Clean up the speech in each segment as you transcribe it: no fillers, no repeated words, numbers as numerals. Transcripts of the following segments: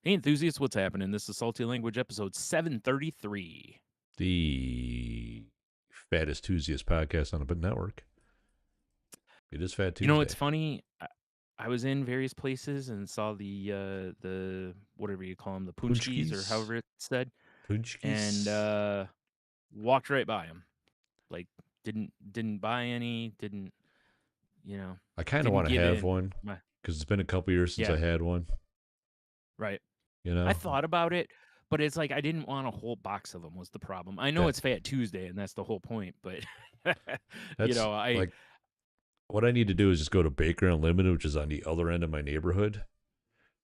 Hey, enthusiasts, what's happening? This is Salty Language episode 733. The fattest Tuesdays podcast on the network. It is Fat You know, it's Tuesday. funny. I was in various places and saw the whatever you call them, the punchkis or Punchkis? however it's said, and Punchkis? walked right by them. Like didn't buy any, didn't you know, I kind of didn't want to give have in. one because it's been a couple years since Yeah, I had one. right. You I know, thought about it, but it's like I didn't want a whole box of them was the problem. I know that it's Fat Tuesday and that's the whole point, but that's I like what I need to do is just go to Bakery Unlimited, which is on the other end of my neighborhood, and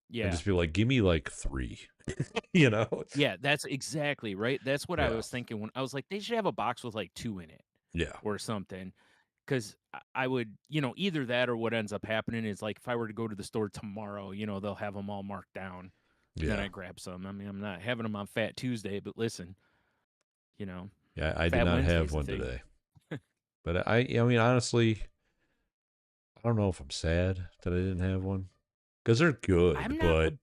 yeah. just be like, give me like three. you know? Yeah, that's exactly right. That's what I Yeah. was thinking when I was like, they should have a box with like 2 in it Yeah. or something. Because I would, either that or what ends up happening is like if I were to go to the store tomorrow, they'll have them all marked down. Then Yeah. I grab some. I mean, I'm not having them on Fat Tuesday, but listen, you know, Yeah. I did Fat not have Wednesday's the one thing. today. But I mean, honestly, I don't know if I'm sad that I didn't have one because they're good, I'm not but the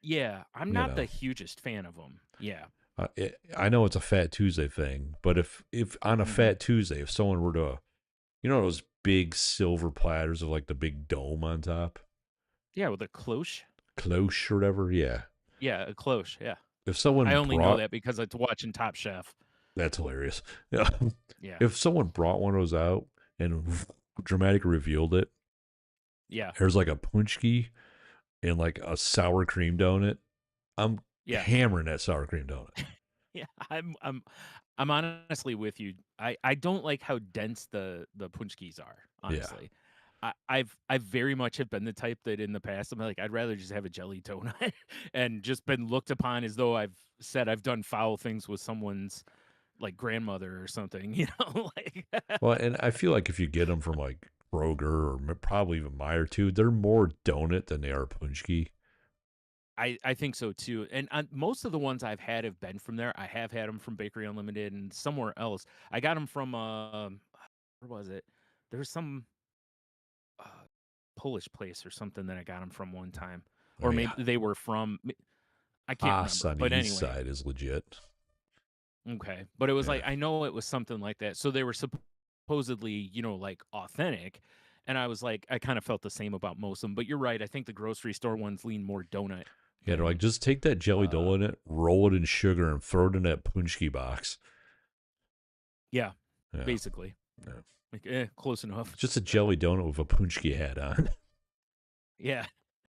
Yeah, I'm you not the know, hugest fan of them. Yeah. I know it's a Fat Tuesday thing, but if on a Hmm. Fat Tuesday, if someone were to, those big silver platters of like the big dome on top, Yeah, with a cloche. cloche or whatever, yeah. Yeah, a cloche. Yeah. If I someone only know brought, that because it's watching Top Chef. that's hilarious. Yeah. Yeah. If someone brought one of those out and dramatically revealed it, Yeah. there's like a punchki and like a sour cream donut. I'm Yeah. hammering that sour cream donut. Yeah, I'm honestly with you. I don't like how dense the punchkis are, Yeah. honestly. I've very much have been the type that in the past I'm like I'd rather just have a jelly donut and just been looked upon as though I've said I've done foul things with someone's like grandmother or something, like Well, and I feel like if you get them from like Kroger or probably even Meyer too, they're more donut than they are punchki. I think so too. And most of the ones I've had have been from there. I have had them from Bakery Unlimited and somewhere else. I got them from where was it? There was some uh, Polish place or something that I got them from one time, I or mean, maybe they were from. I can't Haas remember, on the but east anyway, side is legit. okay. But it was Yeah. like I know it was something like that. So they were supposedly, like authentic, and I was like, I kind of felt the same about most of them. But you're right. I think the grocery store ones lean more donut Yeah, they're like, than. just take that jelly uh donut, roll it in sugar, and throw it in that punchki box. Yeah, Yeah. basically, Yeah. like close enough. It's just a jelly donut with a punchki hat on. Yeah.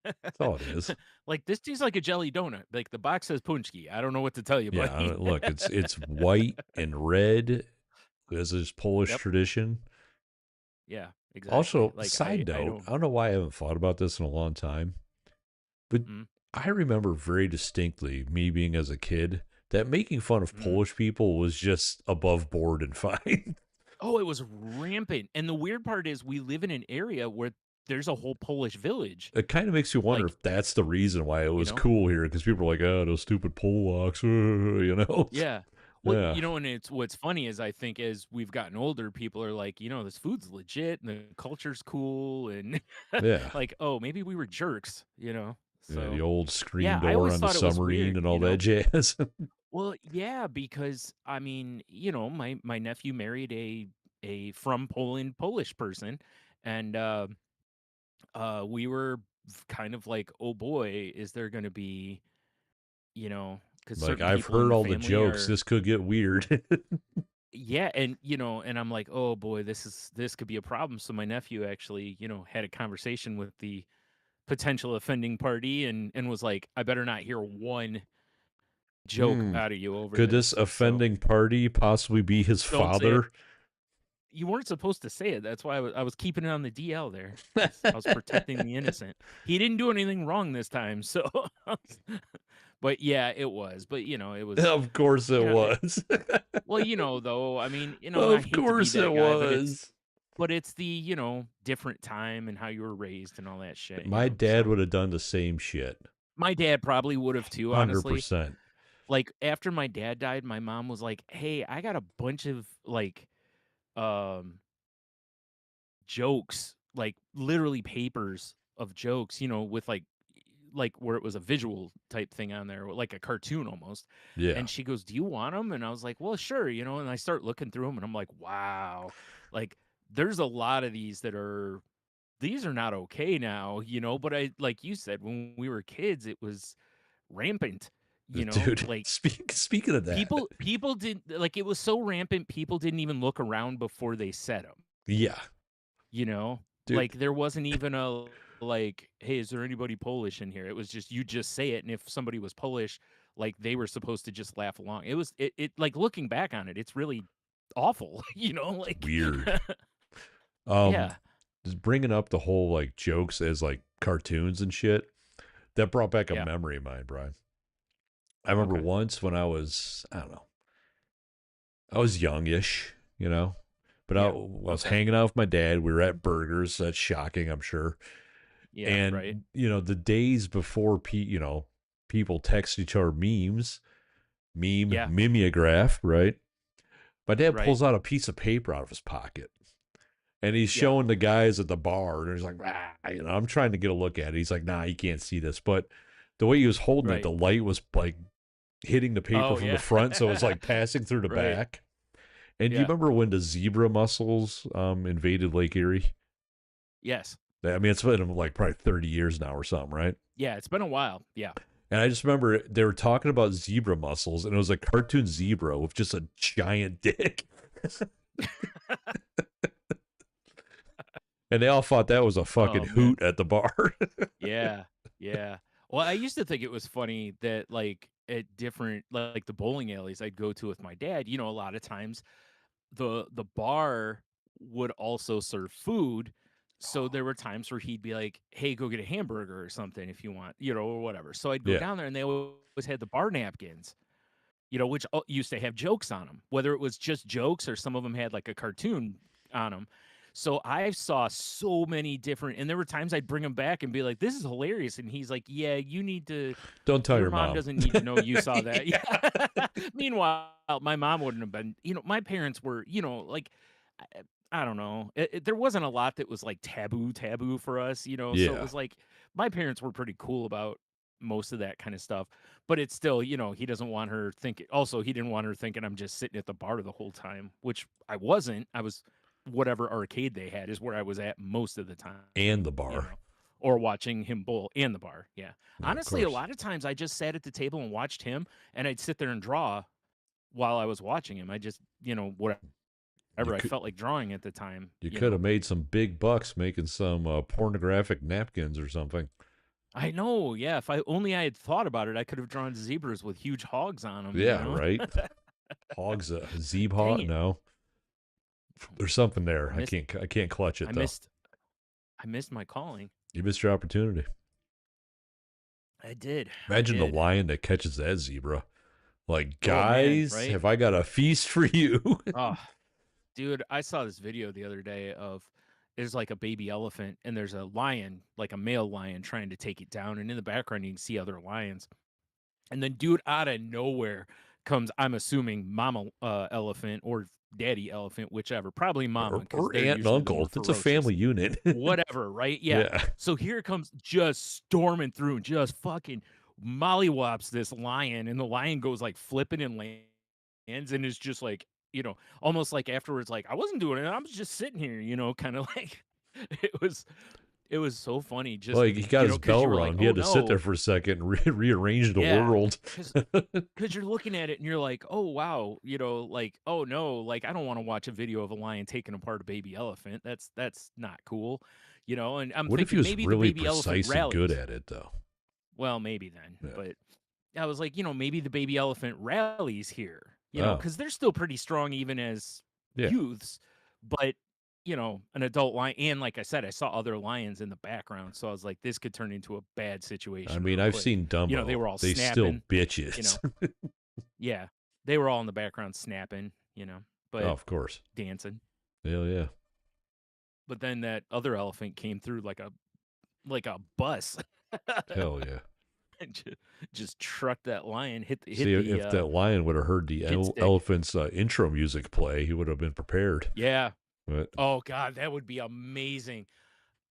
That's all it is. Like this tastes like a jelly donut. Like the box says punchki. I don't know what to tell you, Yeah. buddy. Look, it's white and red as is Polish Yep. tradition. Yeah, exactly. Also, Like side I note, don't. I don't know why I haven't thought about this in a long time, but Mm, I remember very distinctly me being as a kid that making fun of mm. Polish people was just above board and fine. Oh, it was rampant. And the weird part is we live in an area where there's a whole Polish village. It kind of makes you wonder Like, if that's the reason why it you was know? cool here because people are like, oh, those stupid Polacks, you know? Yeah. Well, Yeah. and it's what's funny is I think as we've gotten older, people are like, this food's legit and the culture's cool and Yeah. like, oh, maybe we were jerks. Yeah. The So old screen yeah, I door always on the thought it was submarine weird, and all that jazz. Well, yeah, because I mean, my nephew married a from Poland Polish person, and we were kind of like, oh boy, is there going to be, because Like, certain I've people in heard the all the family jokes. are, This could get weird. yeah, and and I'm like, oh boy, this could be a problem. So my nephew actually, had a conversation with the potential offending party and was like, I better not hear one joke Hmm. out of you over Could this this. So offending party possibly be his don't say it. father? You weren't supposed to say it. That's why I was keeping it on the DL there. I was protecting the innocent. He didn't do anything wrong this time, so but yeah, it was. But, it was Of course it it was. well, though, I mean, I Of hate to be course it that guy, but it's was. but it's the, different time and how you were raised and all that My shit. dad So would have done the same shit. my dad probably would have too, honestly. 100%. Like, after my dad died, my mom was like, "Hey, I got a bunch of, like, um jokes, like literally papers of jokes, with like like where it was a visual type thing on there, like a cartoon almost. Yeah. And she goes, "Do you want them?" And I was like, "Well, sure," you know. And I start looking through them, and I'm like, "Wow, like there's a lot of these are not okay now, you know." But I, like you said, when we were kids, it was rampant, you know, Dude, like speaking of that, people didn't like it was so rampant. People didn't even look around before they said them. yeah, You know, dude, like there wasn't even a like, "Hey, is there anybody Polish in here?" It was just you just say it, and if somebody was Polish, like they were supposed to just laugh along. It like looking back on it, it's really awful, you know, it's like weird. Um, yeah, just bringing up the whole like jokes as like cartoons and shit. That brought back a yeah, memory of mine, Brian. I remember okay, once when I was, I don't know, I was youngish, you know, but I yeah, was okay, hanging out with my dad. We were at Burgers. That's shocking, I'm sure. yeah, right, And you know, the days before, people text each other memes, yeah, mimeograph, right? My dad right, pulls out a piece of paper out of his pocket, and he's yeah, showing the guys at the bar, and he's like, I'm trying to get a look at it. He's like, nah, you can't see this, but the way he was holding it, right. the light was like hitting the paper Oh from the yeah, front, so it was like passing through the right, back. And do you yeah, remember when the zebra mussels invaded Lake Erie? yes, I mean, it's been like probably 30 years now or something, right? yeah. It's been a while. Yeah. And I just remember they were talking about zebra mussels, and it was a cartoon zebra with just a giant dick. And they all thought that was a fucking Oh man. hoot at the bar. Yeah, yeah. Well, I used to think it was funny that like at different like the bowling alleys I'd go to with my dad, you know, a lot of times the bar would also serve food. So there were times where he'd be like, "Hey, go get a hamburger or something if you want," you know, or whatever. So I'd go Yeah. down there and they always had the bar napkins, you know, which used to have jokes on them, whether it was just jokes or some of them had like a cartoon on them. So I saw so many different, and there were times I'd bring him back and be like, "This is hilarious," and he's like, "Yeah, you need to. Don't tell Your your mom mom. doesn't need to know you saw that." Yeah. Meanwhile, my mom wouldn't have been. You know, my parents were. You know, like I don't know. There wasn't a lot that was like taboo for us. You know, so it Yeah. was like my parents were pretty cool about most of that kind of stuff. But it's still, you know, he doesn't want her thinking. Also, he didn't want her thinking I'm just sitting at the bar the whole time, which I wasn't. I was whatever arcade they had is where I was at most of the And time, the you bar. know, or watching him bowl and the bar. Yeah. Yeah, of Honestly, a course. lot of times I just sat at the table and watched him and I'd sit there and draw while I was watching him. I just, you know, whatever You I could felt like drawing at the time, you you could know. have made some big bucks making some pornographic napkins or something. I know, yeah, if I only I had thought about it, I could have drawn zebras with huge hogs on them, you Yeah, know. right. Hogs, zeeb Dang hog. it. No, there's something I there. I missed can't. I can't clutch I it though. missed I missed my calling. You missed your opportunity. I did. I Imagine the did. lion that catches that zebra. Like, Oh man, guys, right? have I got a feast for you? Oh, dude, I saw this video the other day of there's like a baby elephant and there's a lion, like a male lion trying to take it down and in the background you can see other lions. And then dude out of nowhere comes I'm assuming mama elephant or daddy elephant, whichever, probably mama because or they're aunt and usually the more uncle. It's a ferocious. family unit. Whatever, right? Yeah. Yeah. So here it comes just storming through and just fucking mollywops this lion, and the lion goes like flipping and lands and is just like, you know, almost like afterwards, like, I wasn't doing it. I was just sitting here, you know, kind of like it was it was so funny Well, just, he got you know, his because bell you were like, rung. He oh had to sit there no. for a second and rearrange the Yeah. world. Because you're looking at it and you're like, oh wow, you know, like, oh no, like I don't want to watch a video of a lion taking apart a baby elephant. That's not cool, you know. And I'm What if he thinking was maybe the really baby elephant precise and good rallies. at it, though? Well, maybe then, Yeah. but I was like, you know, maybe the baby elephant rallies here, you know, Oh, because they're still pretty strong even as yeah. youths, but you know, an adult lion, and like I said, I saw other lions in the background, so I was like, this could turn into a bad I situation mean, real I've quick. seen You know, they Dumbo. were all They still snapping, you bitches. know. Yeah, they were all in the background snapping, you know, Oh, but of course. dancing. Hell yeah. But then that other elephant came through like a bus, Hell yeah. and just trucked that lion, See, hit if that the lion would have heard the skid stick. elephant's intro music play, he would have been prepared. Yeah. But Oh god, that would be amazing.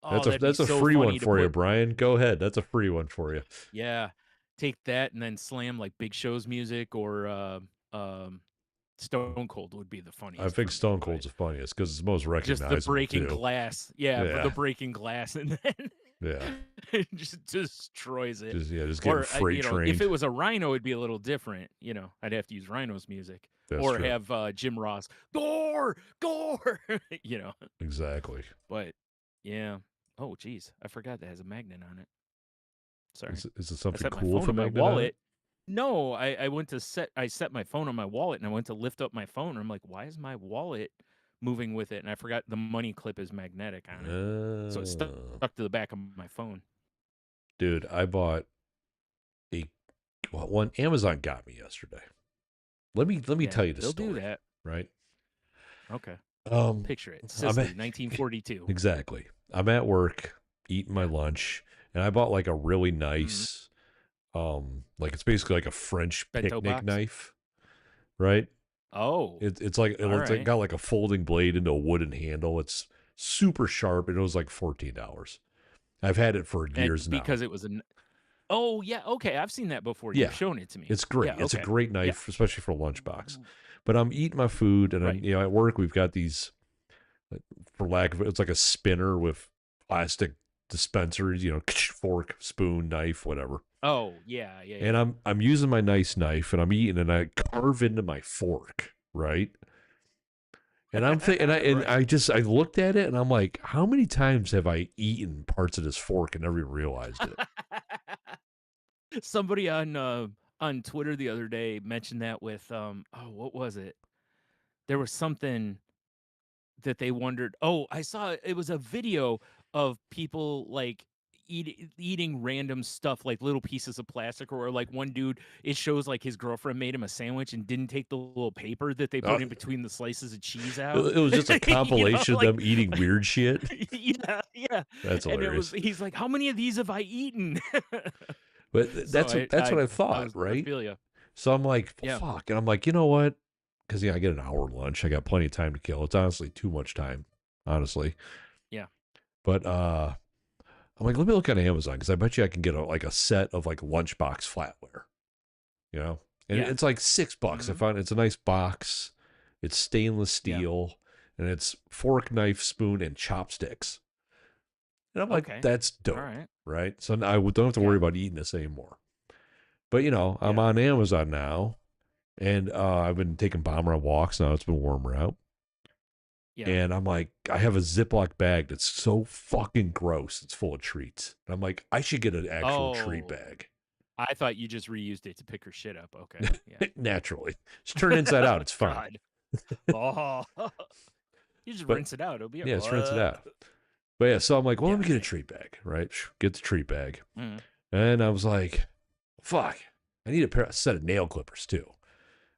Oh, that'd be That's a so free one funny to for you, put. Brian. Go ahead. That's a free one for you. Yeah, take that and then slam like Big Show's music or um, Stone Cold would be the I funniest think for me, Stone but Cold's the funniest because it's the most just the recognizable breaking too. glass. Yeah, but the Yeah, breaking glass and then yeah. it just destroys it. Just getting Or freight if it trained. was a Rhino, it'd be a little different. I'd have to use Rhino's music That's or true. have Jim Ross gore, gore. you know, Exactly. but yeah. Oh, geez, I forgot that has a magnet on it. Sorry, Is it I something set my cool with phone a on my magnet on it? wallet. No, I went to I set my phone on my wallet and I went to lift up my phone. And I'm like, why is my wallet moving with it? And I forgot the money clip is magnetic on it. So it Oh, stuck to the back of my phone. dude, I bought a one. Amazon got me yesterday. Let me Yeah, tell you the they'll do story, that. right? Okay. Um, Picture it. I'm at, Sicily, 1942. exactly. I'm at work eating my Yeah. lunch, and I bought like a really Mhm. nice, like it's basically like a French Bento picnic box. knife, right? Oh, It all looks like right. got like a folding blade into a wooden handle. It's super sharp, and it was like $14. I've had it for And years now. because it was an Oh, yeah, okay. I've seen that before. You've Yeah, shown it to me. it's great. Yeah, It's a okay. great Yeah. knife, especially for a lunchbox. But I'm eating my food, and I'm Right. at work. We've got these, for lack of it's like a spinner with plastic dispensers. Fork, spoon, knife, whatever. Oh, yeah, yeah, And yeah. I'm using my nice knife, and I'm eating, and I carve into my fork, right? And I'm thinking, Right. I looked at it, and I'm like, how many times have I eaten parts of this fork and never even realized it? Somebody on Twitter the other day mentioned that with oh, what was it? There was something that they wondered. Oh, I saw it was a video of people like eating random stuff like little pieces of plastic or like one dude it shows like his girlfriend made him a sandwich and didn't take the little paper that they Uh, put in between the slices of cheese out. it was just a compilation of Like them eating weird shit. yeah, yeah. That's And it was hilarious. he's like, "How many of these have I eaten?" But So that's what I thought, I right? feel you. So I'm like, Yeah. fuck, and I'm like, you know what? Because I get an hour lunch. I got plenty of time to kill. It's honestly too much time, honestly. Yeah. But I'm like, let me look on Amazon because I bet you I can get like a set of like lunchbox flatware, you know, and Yeah. it's like $6. I Mhm. found it's a nice box. It's stainless Yeah. steel, and it's fork, knife, spoon, and chopsticks. And I'm like, Okay. that's All dope, right. right? So I don't have to worry Yeah. about eating this anymore. But I'm Yeah. on Amazon now, and I've been taking Bomber on walks now. It's been warmer out, Yeah. and I'm like, I have a Ziploc bag that's so fucking gross. It's full of treats. And I'm like, I should get an actual treat Oh, bag. I thought you just reused it to pick her shit up. Okay. Naturally, it's turned inside Yeah. out. It's fine. God. Oh. You just But rinse it out. It'll be yeah, let's rinse it uh, out. But yeah, so I'm like, well, let yeah. me get a treat bag, right? Get the treat bag. Mhm. And I was like, fuck, I need a set of nail clippers too.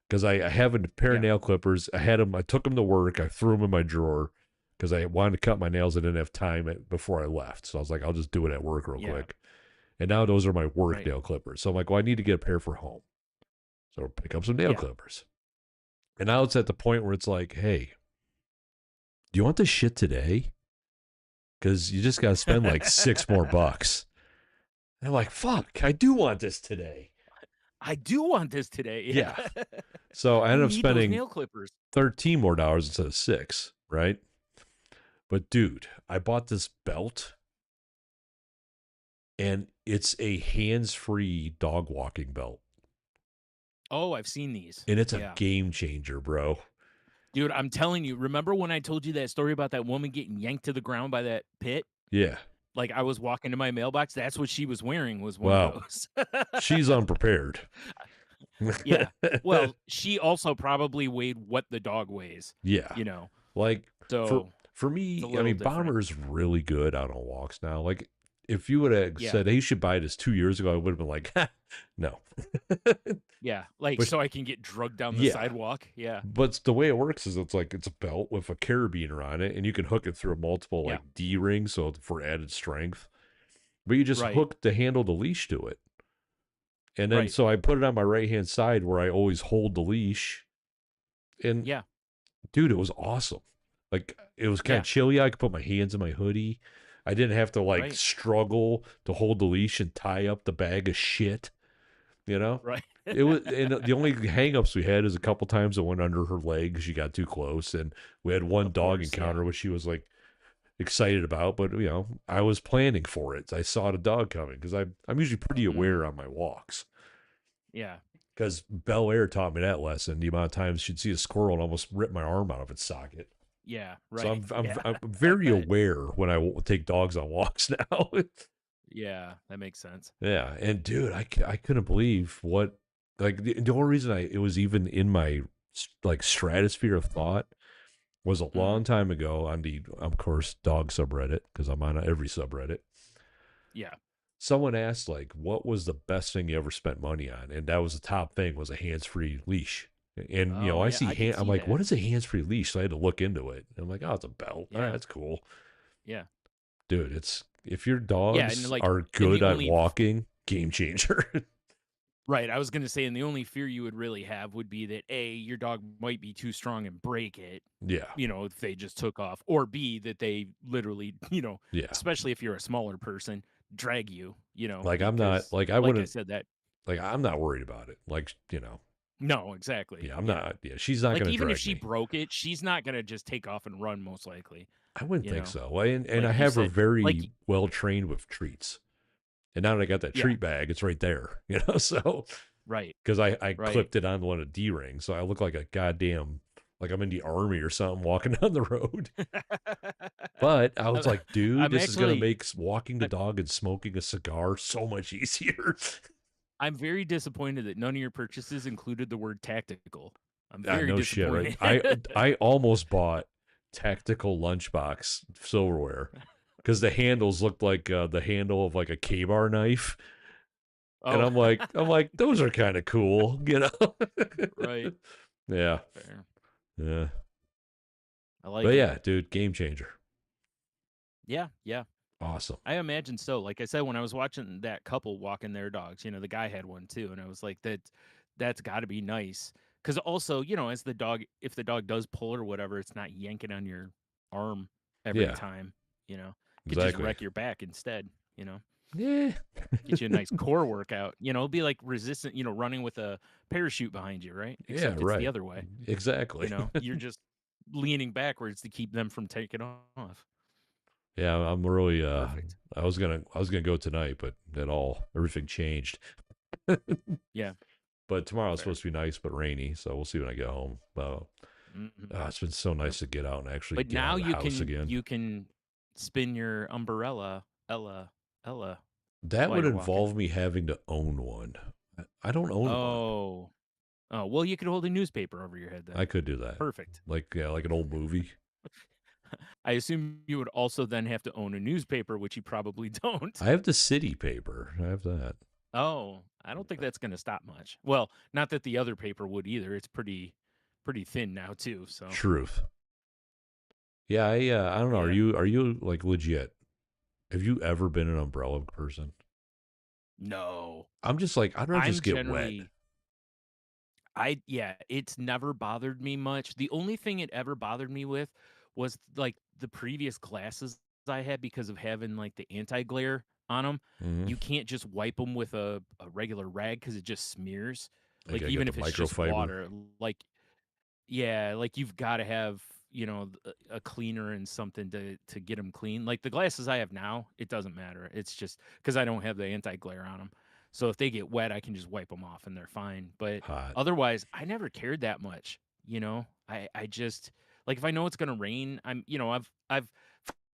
Because I have a pair of Yeah. nail clippers. I had them, I took them to work. I threw them in my drawer because I wanted to cut my nails. I didn't have time before I left. So I was like, I'll just do it at work real Yeah. quick. And now those are my work Right. nail clippers. So I'm like, well, I need to get a pair for home. So I'll pick up some nail Yeah. clippers. And now it's at the point where it's like, hey, do you want this shit today? Because you just got to spend like $6 more. And I'm like, fuck, I do want this today. I do want this today. Yeah. Yeah. So I I ended up need those spending nail clippers. $13 more instead of 6, right? But dude, I bought this belt and it's a hands-free dog walking belt. Oh, I've seen these. And it's a Yeah. game changer, bro. Dude, I'm telling you, remember when I told you that story about that woman getting yanked to the ground by that pit? Yeah. Like I was walking to my mailbox. That's what she was wearing was one of Wow. those. She's unprepared. Yeah. Well, she also probably weighed what the dog weighs, Yeah. you know. Like for So for it's a me, I little mean, different. Bomber's really good out on walks now. Like if you would have Yeah. said, "Hey, you should buy this 2 years ago," I would have been like, ha, "No." Yeah. Like But so I can get drugged down the yeah, sidewalk. Yeah. but the way it works is it's like it's a belt with a carabiner on it, and you can hook it through multiple Yeah. like D rings, so for added strength. But you just Right. hook the handle, the leash to it, and then Right. so I put it on my right hand side where I always hold the leash, and Yeah. dude, it was awesome. Like it was kind of Yeah. chilly. I could put my hands in my hoodie. I didn't have to like Right. struggle to hold the leash and tie up the bag of shit, you know? Right. It was, and the only hangups we had is a couple times it went under her leg. She got too close, and we had one Of dog course. Yeah. encounter which she was like excited about, but I was planning for it. I saw the dog coming because I'm usually pretty Hmm. aware on my walks. Yeah. Because Bel Air taught me that lesson. The amount of times she'd see a squirrel and almost rip my arm out of its socket. Yeah. So Right. Yeah. I'm I very bet. aware when I take dogs on walks now. Yeah. That makes sense. Yeah, and dude, I couldn't believe what like the only reason it was even in my like stratosphere of thought was a Hmm. long time ago on the of course dog subreddit because I'm on every subreddit. Yeah. Someone asked like what was the best thing you ever spent money on, and that was the top thing was a hands-free leash. And Oh, I yeah. see I could I'm see like, that. what is a hands-free leash? So I had to look into it. And I'm like, oh, it's a belt. All right, Yeah. that's cool, Yeah. dude. It's if your Yeah. And dogs like, are and the good at only, walking, game changer. right. I was going to say, and the only fear you would really have would be that A, your dog might be too strong and break it, Yeah, if they just took off, or B, that they literally, yeah. especially if you're a smaller person, drag you, Like I'm not because, like I like I wouldn't said, that, like I'm not worried about it. Like no, exactly. yeah, I'm Yeah. not. Yeah, she's not Like, gonna even if drag she me. broke it, she's not going to just take off and run, most likely, I wouldn't you think know, so. Well, and I like you have her said, like, very well trained with treats. And now that I got that yeah, treat bag, it's right there. So right, because I right. clipped it onto one of the D rings, so I look like a goddamn like I'm in the army or something walking down the road. But I was I'm like, dude, I'm this is gonna actually, make walking the dog and smoking a cigar so much easier. I'm very disappointed that none of your purchases included the word tactical. I'm very No shit, right? disappointed. I almost bought tactical lunchbox silverware because the handles looked like the handle of like a K-bar knife, and Oh, I'm like those are kind of cool, right. Yeah, Fair. yeah, I but like it. yeah, dude, game changer, Yeah, yeah. awesome. I imagine so. Like I said, when I was watching that couple walking their dogs, the guy had one too, and I was like, that's got to be nice. Because also, as the dog, if the dog does pull or whatever, it's not yanking on your arm every Yeah, time. Could just exactly. wreck your back instead. Yeah, Get you a nice core workout. It'll be like resistant. Running with a parachute behind you, right? yeah, Except it's the right, other way. exactly. You're just leaning backwards to keep them from taking off. Yeah, I'm really. Perfect. I was gonna go tonight, but everything changed. Yeah. But tomorrow's Fair. supposed to be nice but rainy, so we'll see when I get home. Hmm. It's been so Yep. nice to get out and actually But get out now of the you house can again. you can spin your umbrella, Ella, That while would you're walking. involve me having to own one. I don't own one. Oh, oh. Well, you could hold a newspaper over your head I then. could do that. Perfect. Like yeah, like an old movie. I assume you would also then have to own a newspaper, which you probably don't. I have the city paper. I have that. Oh, I don't think that's going to stop much. Well, not that the other paper would either. It's pretty thin now too. So Truth. Yeah, I don't know. yeah. Are you like legit? Have you ever been an umbrella person? No, I'm just like I'd rather I'm just get wet. generally yeah, it's never bothered me much. The only thing it ever bothered me with was like the previous glasses I had because of having like the anti-glare on them. Hmm. You can't just wipe them with a regular rag because it just smears. I Like gotta get even the if it's just microfiber. water, like yeah, like you've got to have a cleaner and something to get them clean. Like the glasses I have now, it doesn't matter. It's just because I don't have the anti-glare on them. So if they get wet, I can just wipe them off and they're fine. But Hot. otherwise, I never cared that much. I just like if I know it's gonna rain, I've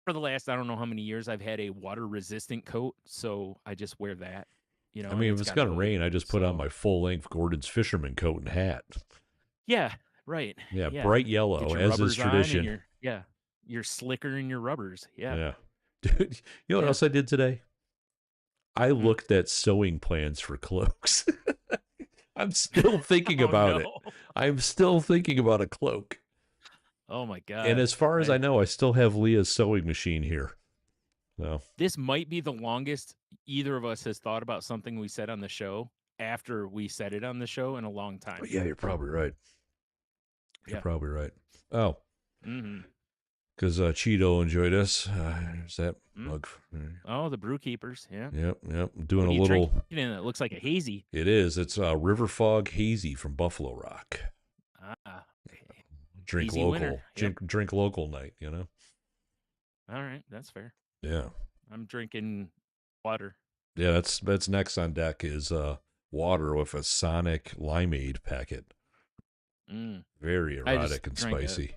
for the last I don't know how many years I've had a water resistant coat, so I just wear that. I And mean, if it's it's got a gonna hood. rain, I just put on So my full length Gordon's fisherman coat and hat. yeah, right. Yeah, Yeah. bright Get yellow, your as is rubbers on and tradition. you're slicker in your rubbers. Yeah. Yeah. Dude, you know what Yeah. else I did today? I Mm. looked at sewing plans for cloaks. I'm still thinking Oh about no. it. I'm still thinking about a cloak. Oh my And god. as far as I I know, I still have Leah's sewing machine here. So, This might be the longest either of us has thought about something we said on the show after we said it on the show in a long time. yeah, you're probably right. You're Yeah. probably right. Oh, Mhm. because Cheeto enjoyed us. There's that Mm. mug. Oh, the brew keepers. Yeah. Yep, yep. Doing What a are you drinking little. in? It looks like a hazy. It is. It's River Fog Hazy from Buffalo Rock. Ah, okay. Drink Hazy winter. local. Yep. Drink local night. You know. All right, that's fair. Yeah. I'm drinking water. Yeah. That's next on deck is water with a Sonic limeade packet. Mm. Very I just erotic and drank a. spicy.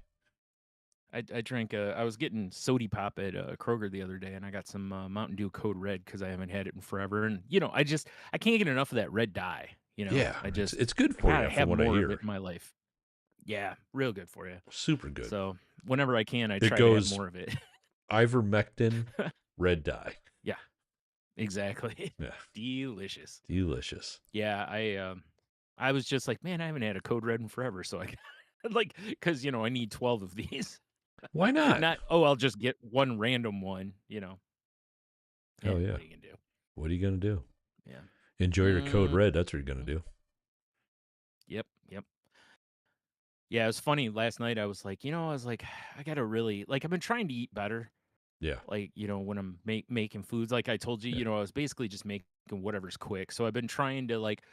I drank a. I was getting sody pop at Kroger the other day, and I got some Mountain Dew Code Red because I haven't had it in forever. And I can't get enough of that red dye. Yeah, it's good I for gotta you from have what I more of it hear. in my life. Yeah, real good for you. Super good. So whenever I can, I It try to have goes more of it. ivermectin, red dye. Yeah, exactly. Yeah, Delicious. delicious. Yeah, I was just like, man, I haven't had a Code Red in forever, so I like because I need 12 of these. Why not? Not I'll just get one random one. Hell yeah. What are you gonna do? What are you gonna do? Yeah. Enjoy your code Mm, red. That's what you're gonna do. yep. Yep. Yeah, it was funny. Last night I was like, I was like, I gotta really like. I've been trying to eat better. Yeah. Like when I'm making foods, like I told you, Yeah. I was basically just making whatever's quick. So I've been trying to like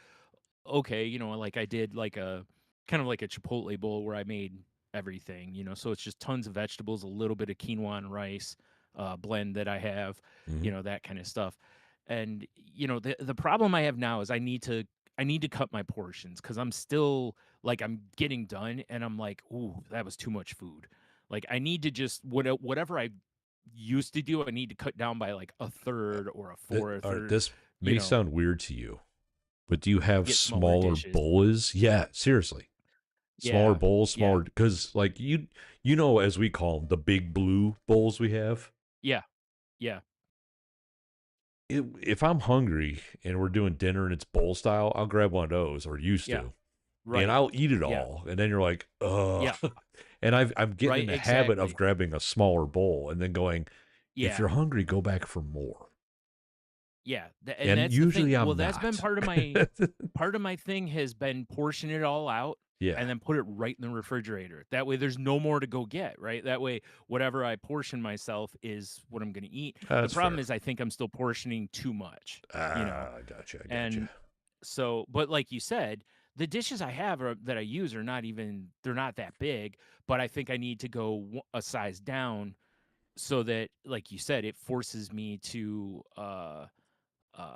okay, like I did like a kind of like a Chipotle bowl where I made everything, so it's just tons of vegetables, a little bit of quinoa and rice blend that I have, Mm-hmm. that kind of stuff. And the problem I have now is I need to cut my portions because I'm still like I'm getting done and I'm like, ooh, that was too much food. Like I need to just whatever I used to do, I need to cut down by like a third or a fourth All right. or This you may know sound weird to you, but do you have get smaller smaller dishes. bowls? Yeah, seriously. Smaller Yeah, bowls, yeah. smaller because like as we call them, the big blue bowls we have. Yeah, yeah, If I'm hungry and we're doing dinner and it's bowl style, I'll grab one of those or used yeah, to, and right. I'll eat it Yeah, all. And then you're like, ugh. yeah, And I'm getting in right, the habit of exactly. grabbing a smaller bowl and then going, if Yeah, you're hungry, go back for more. yeah, and And that's the thing. usually Well, I'm that's been not. part of my thing has been portion it all out Yeah, and then put it right in the refrigerator. That way there's no more to go get, right? That way whatever I portion myself is what I'm going to eat. The that's problem fair. is I think I'm still portioning too much, you know. I gotcha. I gotcha. And so, but like you said, the dishes I have that I use are they're not that big, but I think I need to go a size down so that, like you said, it forces me to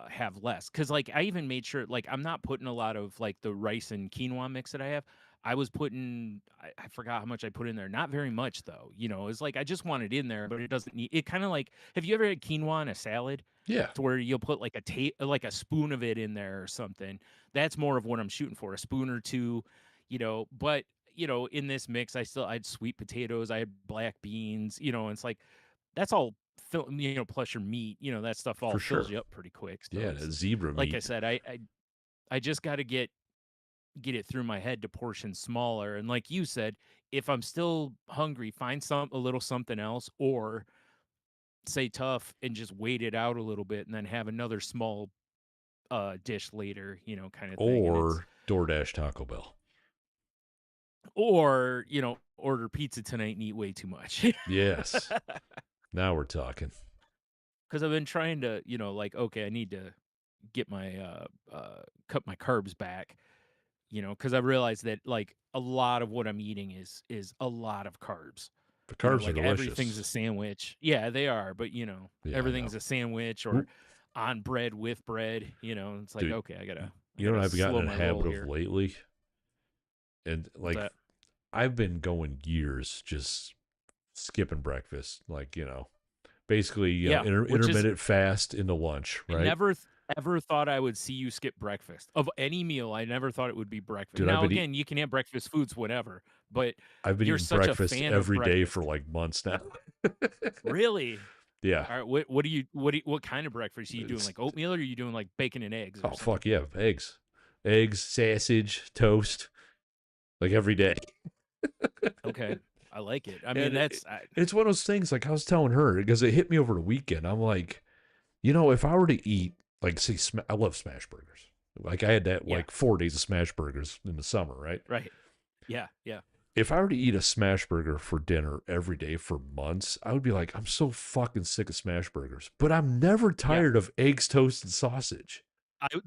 have less. Cause like I even made sure, like, I'm not putting a lot of like the rice and quinoa mix that I have. I was putting, I forgot how much I put in there. Not very much though. It's like I just want it in there, but it doesn't need it. Kind of like, have you ever had quinoa in a salad? Yeah, To where you'll put like like a spoon of it in there or something. That's more of what I'm shooting for, a spoon or two, but in this mix I had sweet potatoes, I had black beans, and it's like that's all plus your meat, that stuff all for fills sure. you up pretty quick. So Yeah, it's that zebra like I meat said, I just got to get it through my head to portion smaller. And like you said, if I'm still hungry, find a little something else, or say tough and just wait it out a little bit and then have another small dish later, kind of thing. And it's or DoorDash Taco Bell. or, order pizza tonight and eat way too much. Yes. Now we're talking. Cuz I've been trying to, like okay, I need to get my cut my carbs back, cuz I realized that like a lot of what I'm eating is a lot of carbs. The carbs are Like everything's a delicious. sandwich. Yeah, they are, but Yeah, I know. everything's a sandwich or Oop, on bread with bread, it's like dude, okay, I you know got what to I've gotten slow in a my roll habit of here. lately? And What's like that? I've been going years just skipping breakfast, like, basically, Yeah, which is intermittent fast into lunch, I right? never ever thought I would see you skip breakfast. Of any meal, I never thought it would be breakfast. Dude, Now again, you can have breakfast foods whenever, but I've been you're eating such a breakfast fan of every day for breakfast. like months now. Really? Yeah. All right, what kind of breakfast are you doing? It's, Like oatmeal or are you doing like bacon and eggs or oh something? fuck yeah, eggs, sausage, toast, like every day. Okay. I like it. I mean, And it's one of those things. Like I was telling her because it hit me over the weekend. I'm like, if I were to eat, like, say, I love smash burgers. Like I had that yeah, like 4 days of smash burgers in the summer, right? right. Yeah, yeah. if I were to eat a smash burger for dinner every day for months, I would be like, I'm so fucking sick of smash burgers. But I'm never Yeah. tired of eggs, toast, and sausage.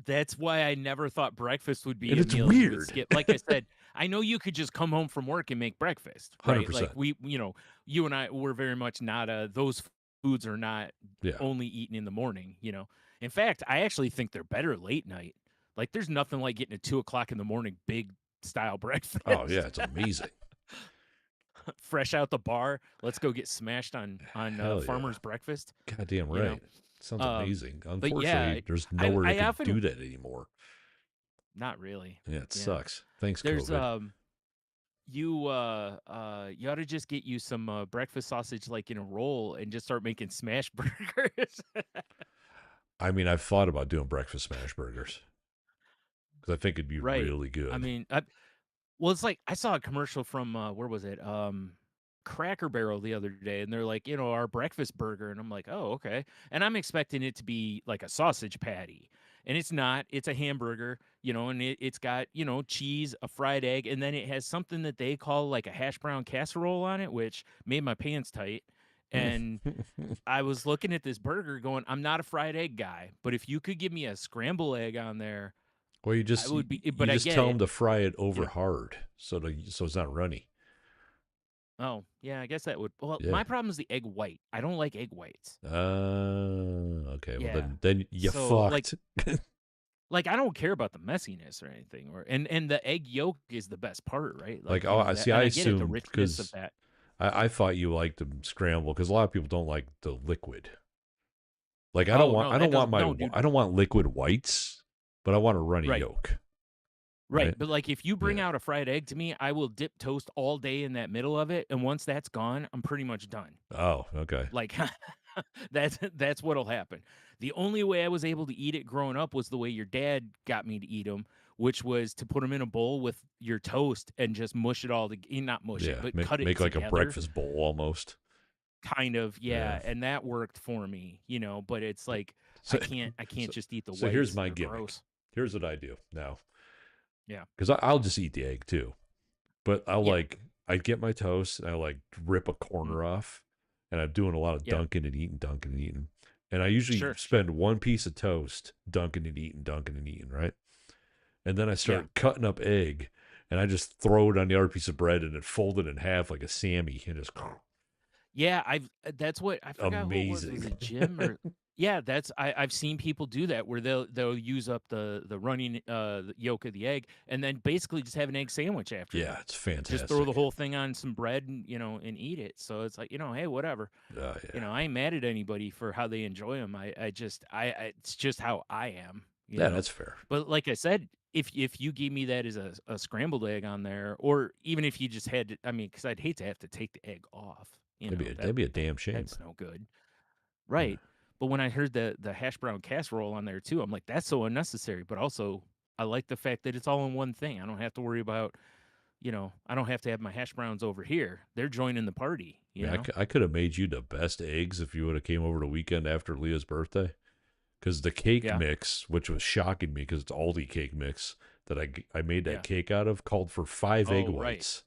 That's why I never thought breakfast would be And a it's meal you would weird. skip. Like I said, I know you could just come home from work and make breakfast, right? Like 100%. you and I were very much not those foods are not Yeah. only eaten in the morning. In fact, I actually think they're better late night. Like there's nothing like getting a 2 o'clock in the morning big style Oh, yeah. breakfast. It's amazing. Fresh out the bar. Let's go get smashed on Hell yeah. farmer's breakfast. Goddamn You know, right. Sounds um, amazing. but yeah, Unfortunately, there's I nowhere that I can do often that anymore. not really. Yeah, it Yeah, sucks. Thanks, there's COVID. you ought to just get you some breakfast sausage like in a roll and just start making smash burgers. I mean, I've thought about doing breakfast smash burgers because I think it'd be Right. really I good. mean, well, it's like I saw a commercial from where was it? Cracker Barrel the other day, and they're like, our breakfast burger, and I'm like, oh, okay. And I'm expecting it to be like a sausage patty, and it's not. It's a hamburger, and it's got cheese, a fried egg, and then it has something that they call like a hash brown casserole on it, which made my pants tight. And I was looking at this burger, going, I'm not a fried egg guy, but if you could give me a scramble egg on there, Well, I would be. you But I just get tell them it, to fry it you over know. hard so it's not runny. Oh, yeah, I guess that would well, Yeah. my problem is the egg white. I don't like egg whites. Okay. Well, Yeah. then you So, fucked. like I don't care about the messiness or anything, and the egg yolk is the best part, right? Like, Like, oh, I that see. I and I get it, the assumed richness of because that. I thought you liked them scrambled because a lot of people don't like the liquid. Like, Oh, no, that doesn't no, dude. I don't want liquid whites, but I want a runny Right. yolk, Right, right? but, like, if you bring Yeah. out a fried egg to me, I will dip toast all day in that middle of it, and once that's gone, I'm pretty much done. Oh, okay. Like, that's what'll happen. The only way I was able to eat it growing up was the way your dad got me to eat them, which was to put them in a bowl with your toast and just mush it all not mush it, Yeah. but cut it Make like a together, breakfast bowl almost. kind of, Yeah. yeah, and that worked for me, but it's like So, I can't so, just eat the so here's whites. my They're gimmick. gross. Here's what I do now. Yeah. Because I'll just eat the egg too. But Yeah. I get my toast and I like rip a Mm, corner off, and I'm doing a lot of yeah. dunking and eating. And I usually Sure, sure. spend one piece of toast dunking and eating, right? And then I Yeah. start cutting up egg, and I just throw it on the other piece of bread and then fold it in half like a Sammy, and just Yeah, that's what I forgot who it was. Was amazing. it Jim or yeah, I've seen people do that where they'll use up the running the yolk of the egg and then basically just have an egg sandwich after Yeah, that. it's Just throw the fantastic. whole thing on some bread and eat it. So it's like, hey, whatever. Yeah. I ain't mad at anybody for how they enjoy them. I just it's just how I am. Yeah, that's fair. But like I said, if you gave me that as a scrambled egg on there, or even if you just had I mean, because I'd hate to have to take the egg off, That'd be a damn shame. that's no good. Yeah. Right. But when I heard the hash brown casserole on there too, I'm like, that's so unnecessary. But also, I like the fact that it's all in one thing. I don't have to worry about, I don't have to have my hash browns over here. They're joining the party, you Man, know? I could have made you the best eggs if you would have came over the weekend after Leah's birthday. Because the cake Yeah. mix, which was shocking me because it's Aldi cake mix that I made that Yeah. cake out of, called for 5 egg Oh, right. whites.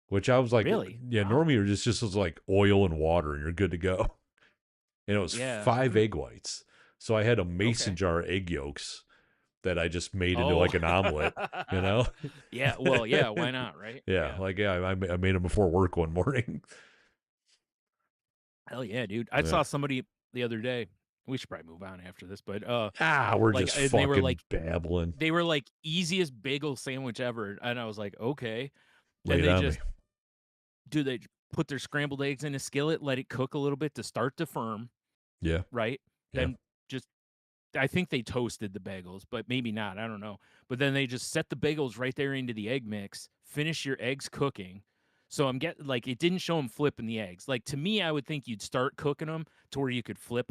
Which I was like, Really? yeah, Wow. normally you're just was like oil and water and you're good to go. And it was Yeah. 5 egg whites. So I had a mason Okay. jar of egg yolks that I just made into Oh. like an omelet, you know? Yeah. Well, yeah. Why not? Right? Yeah, Yeah. like, yeah, I made them before work one morning. Hell yeah, dude. I Yeah. saw somebody the other day. We should probably move on after this, but We're like, just and they were fucking like, babbling. easiest bagel sandwich ever, and I was like, okay. Lay And it they on me. just they put their scrambled eggs in a skillet, let it cook a little bit to start to firm, Yeah, right? yeah. Then just I think they toasted the bagels, but maybe not. I don't know. But then they just set the bagels right there into the egg mix. Finish your eggs cooking. So I'm getting like it didn't show them flipping the eggs. Like to me, I would think you'd start cooking them to where you could flip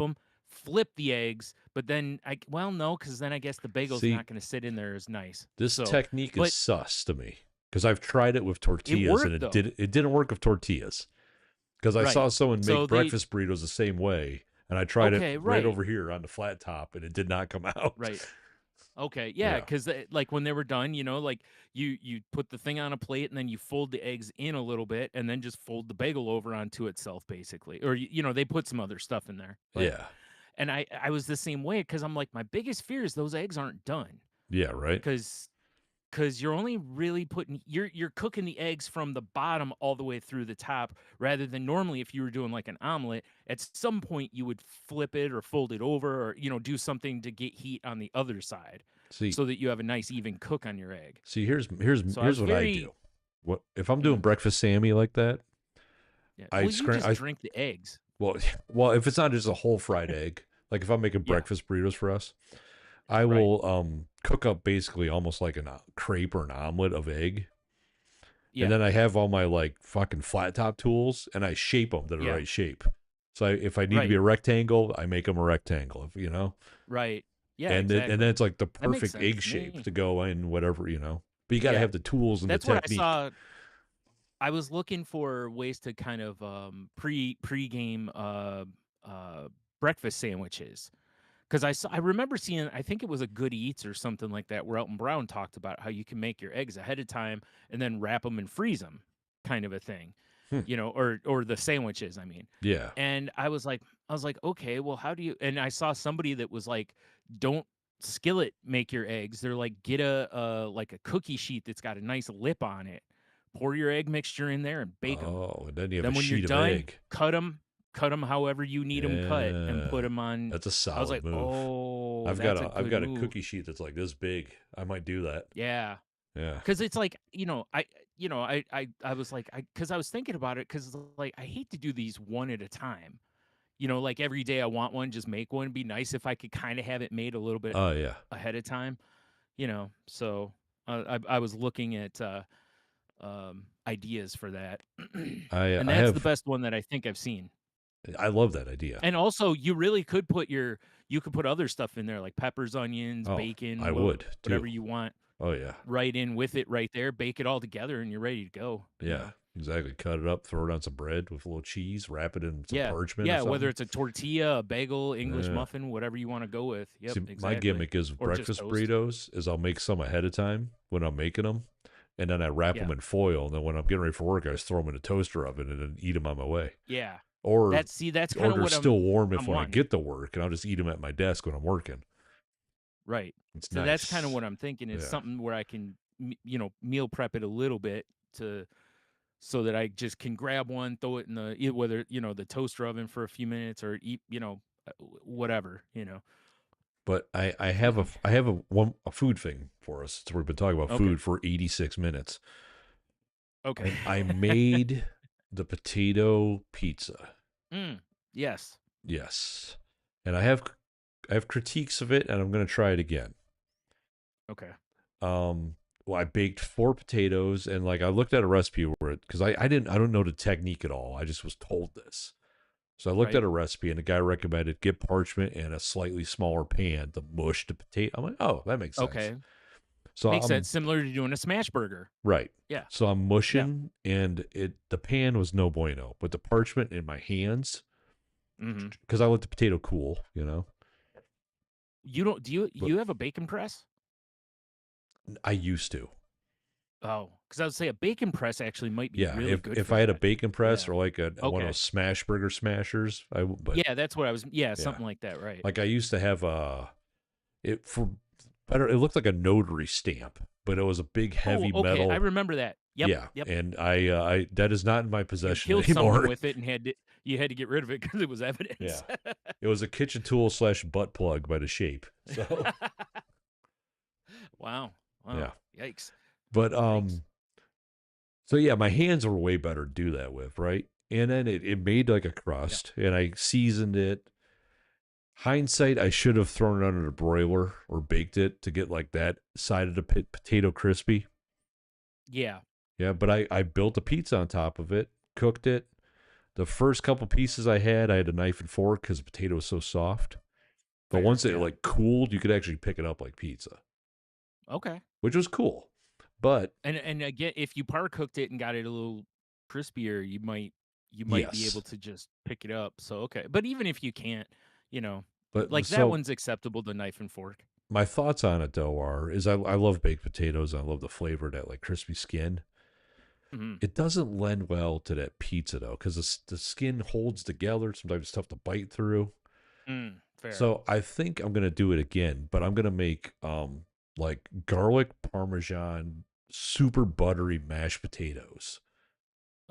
the eggs. But then no, because then I guess the bagel's See, not going to sit in there as nice. this So, technique is but sus to me because I've tried it with it tortillas and worked though, it didn't work with tortillas because I right? saw someone So make they breakfast burritos the same way and I tried it okay, right right, over here on the flat top and it did not come out. right. Okay, yeah, Yeah. because like, when they were done, like, you put the thing on a plate, and then you fold the eggs in a little bit, and then just fold the bagel over onto itself, basically, or, they put some other stuff in there, but Yeah. and I was the same way because 'cause I'm like, my biggest fear is those eggs aren't done, Yeah, right? because you're only really putting you're cooking the eggs from the bottom all the way through the top, rather than normally if you were doing like an omelet, at some point you would flip it or fold it over, or do something to get heat on the other side See so that you have a nice even cook on your egg. see, here's So I here's was what I very do. What if I'm doing mm, breakfast Sammy like that, yeah. I Well, you scram just I drink the eggs. well well, if it's not just a whole fried egg, like if I'm making Yeah, breakfast burritos for us, I right. will cook up basically almost like a crepe or an omelet of egg. And Yeah, then I have all my like fucking flat top tools and I shape them to the yeah, right shape. So if I need to be right, a rectangle, I make them a rectangle, right. Yeah, and then exactly. it's like the That makes perfect sense egg to shape me. to go in whatever. But you got to Yeah, have the tools and the that's what I technique. saw. I was looking for ways to kind of pre-game uh breakfast sandwiches, because I remember seeing, I think it was a Good Eats or something like that, where Elton Brown talked about how you can make your eggs ahead of time and then wrap them and freeze them, kind of a thing, Hmm. or the sandwiches, I mean. Yeah. And I was like, okay, well, how do you? And I saw somebody that was like, don't skillet make your eggs. They're like, get a like a cookie sheet that's got a nice lip on it. Pour your egg mixture in there and bake them. Oh, and then you have a Then when you're sheet of done, egg. cut them however you need them cut, and put Yeah. them on. That's a I was solid like, move. "Oh, I've got that's a a I've good got a move." cookie sheet that's like this big. I might do that. Yeah, Yeah. because it's like, I was like, because I was thinking about it, because like, I hate to do these one at a time. Like, every day I want one, just make one. It'd be nice if I could kind of have it made a little bit Oh yeah. ahead of time. So I was looking at ideas for that, I and I that's the have best one that I think I've seen. I love that idea. And also, you really could you could put other stuff in there, like peppers, onions, Oh, I bacon, would too. whatever you want, Oh yeah. right in with it right there. Bake it all together, and you're ready to Yeah. go. Exactly. Cut it up, throw it on some bread with a little cheese, wrap it in some Yeah. parchment or Yeah, whether something. it's a tortilla, a bagel, English Yeah. muffin, whatever you wanna go with. Yep, See, my exactly. gimmick is Or just breakfast toast. burritos is I'll make some ahead of time when I'm making them, and then I wrap them Yeah. in foil, and then when I'm getting ready for work, I just throw them in a toaster oven and then eat them on my way. Yeah. Or That's or kinda they're what still warm if I'm when I wanting. get to work, and I'll just eat them at my desk when I'm working. Right. It's So that's kinda nice. what I'm thinking, is Yeah. something where I can, meal prep it a little bit, to so that I just can grab one, throw it in whether, the toaster oven for a few minutes, or eat, whatever. But I have a food thing for us. So we've been talking about Okay. food for 86 minutes. Okay. I made the potato pizza. Mm, yes. Yes. And I have critiques of it and I'm going to try it again. Okay. Well, I baked 4 potatoes and like I looked at a recipe where it because I don't know the technique at all. I just was told this. So I looked Right. at a recipe and the guy recommended get parchment and a slightly smaller pan to mush the potato. I'm like, oh, that makes sense. Okay. So Makes I'm sense. Similar to doing a smash burger. right. Yeah. So I'm Yeah. mushing and the pan was no bueno, but the parchment in my hands Mhm. because I let the potato cool. You don't do But you have a bacon press? I used to. Oh, because I would say a bacon press actually might be Yeah, really good if for I had a that. bacon press Yeah. or like one of Okay. those smash burger smashers, but Yeah, that's what I was, yeah, yeah, something like that, right. like I used to have it for better. It looked like a notary stamp, but it was a big Oh, heavy okay, I metal. remember that. Yep, Yeah, yep. and I that is not in my You possession killed someone anymore. with it, and you had to get rid of it because it was Yeah, evidence. it was a kitchen tool slash butt plug by the shape. So Wow, yeah, wow, yikes, but yikes. so yeah, my hands were way better to do that with, right? And then it made like a Yeah. crust, and I seasoned it. Hindsight, I should have thrown it under the broiler or baked it to get like that side of the potato crispy. Yeah. Yeah, but I built a pizza on top of it, cooked it. The first couple pieces I had a knife and fork because the potato was so soft. But Fair, once it yeah. like cooled, you could actually pick it up like pizza, Okay. which was cool. But And again, if you par cooked it and got it a little crispier, you might be able yes, to just pick it up. So, okay. But even if you can't, you know, but like, that so one's acceptable, the knife and fork. my thoughts on it though is I love baked potatoes. I love the flavor of that like crispy skin. Mhm. It doesn't lend well to that pizza though, because the skin holds together. Sometimes it's tough to bite through. Fair. So I think I'm gonna do it again, but I'm gonna make like garlic parmesan super buttery mashed potatoes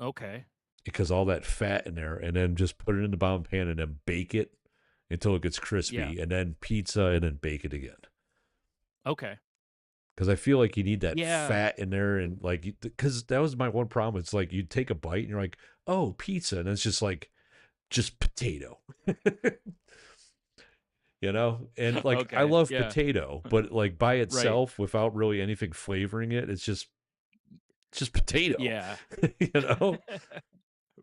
Okay. because all that fat in there, and then just put it in the bottom pan and then bake it until it gets Yeah. crispy, and then pizza and then bake it again. Okay. Because I feel like you need that Yeah. fat in there, and like, because that was my one problem. It's like you take a bite and you're like, oh, pizza, and it's just like just potato, And like I Okay. love Yeah. potato, but like by Right. itself without really anything flavoring it, it's just potato, Yeah. you know.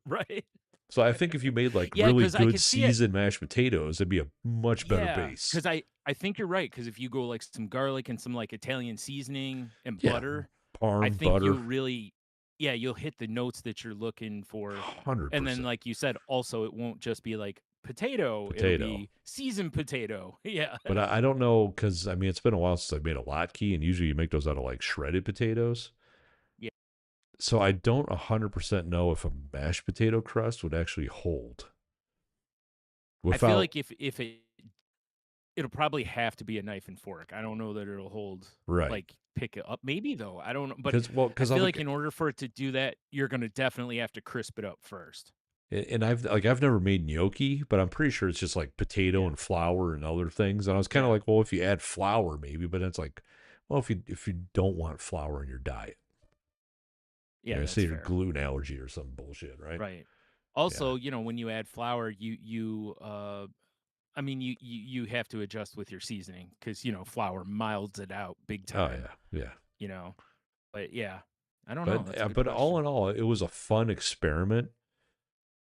Right. So I think if you made like Yeah, really because I good could see it. seasoned mashed potatoes, it'd be a much better Yeah, base. because I think you're right. Because if you go, like, some garlic and some, like, Italian seasoning and Yeah, butter, I parm think butter, you'll really yeah, you'll hit the notes that you're looking for, hundred and then, percent like you said, also, it won't just be, like, potato, it'll potato. be seasoned potato. Yeah. But I don't know because I mean it's been a while since I made a latke, and usually you make those out of like shredded potatoes. Yeah. So I don't 100% know if a mashed potato crust would actually hold I feel without like if it'll probably have to be a knife and fork. I don't know that it'll hold, right like, pick it up. Maybe, though, I don't know, but I because I'll feel like think in order for it to do that, you're gonna definitely have to crisp it up first. and I've never made gnocchi, but I'm pretty sure it's just like potato Yeah. and flour and other things. And I was kind of Yeah. like, well, if you add flour, maybe, but it's like, well, if you don't want flour in your diet, Yeah, say that's your fair. gluten allergy or some bullshit, right? Right. Yeah. Also, when you add flour, I mean, you have to adjust with your seasoning because flour milds it out big Oh time, yeah, yeah. you know? But yeah, I don't know. But That's a good but all question. in all, it was a fun experiment.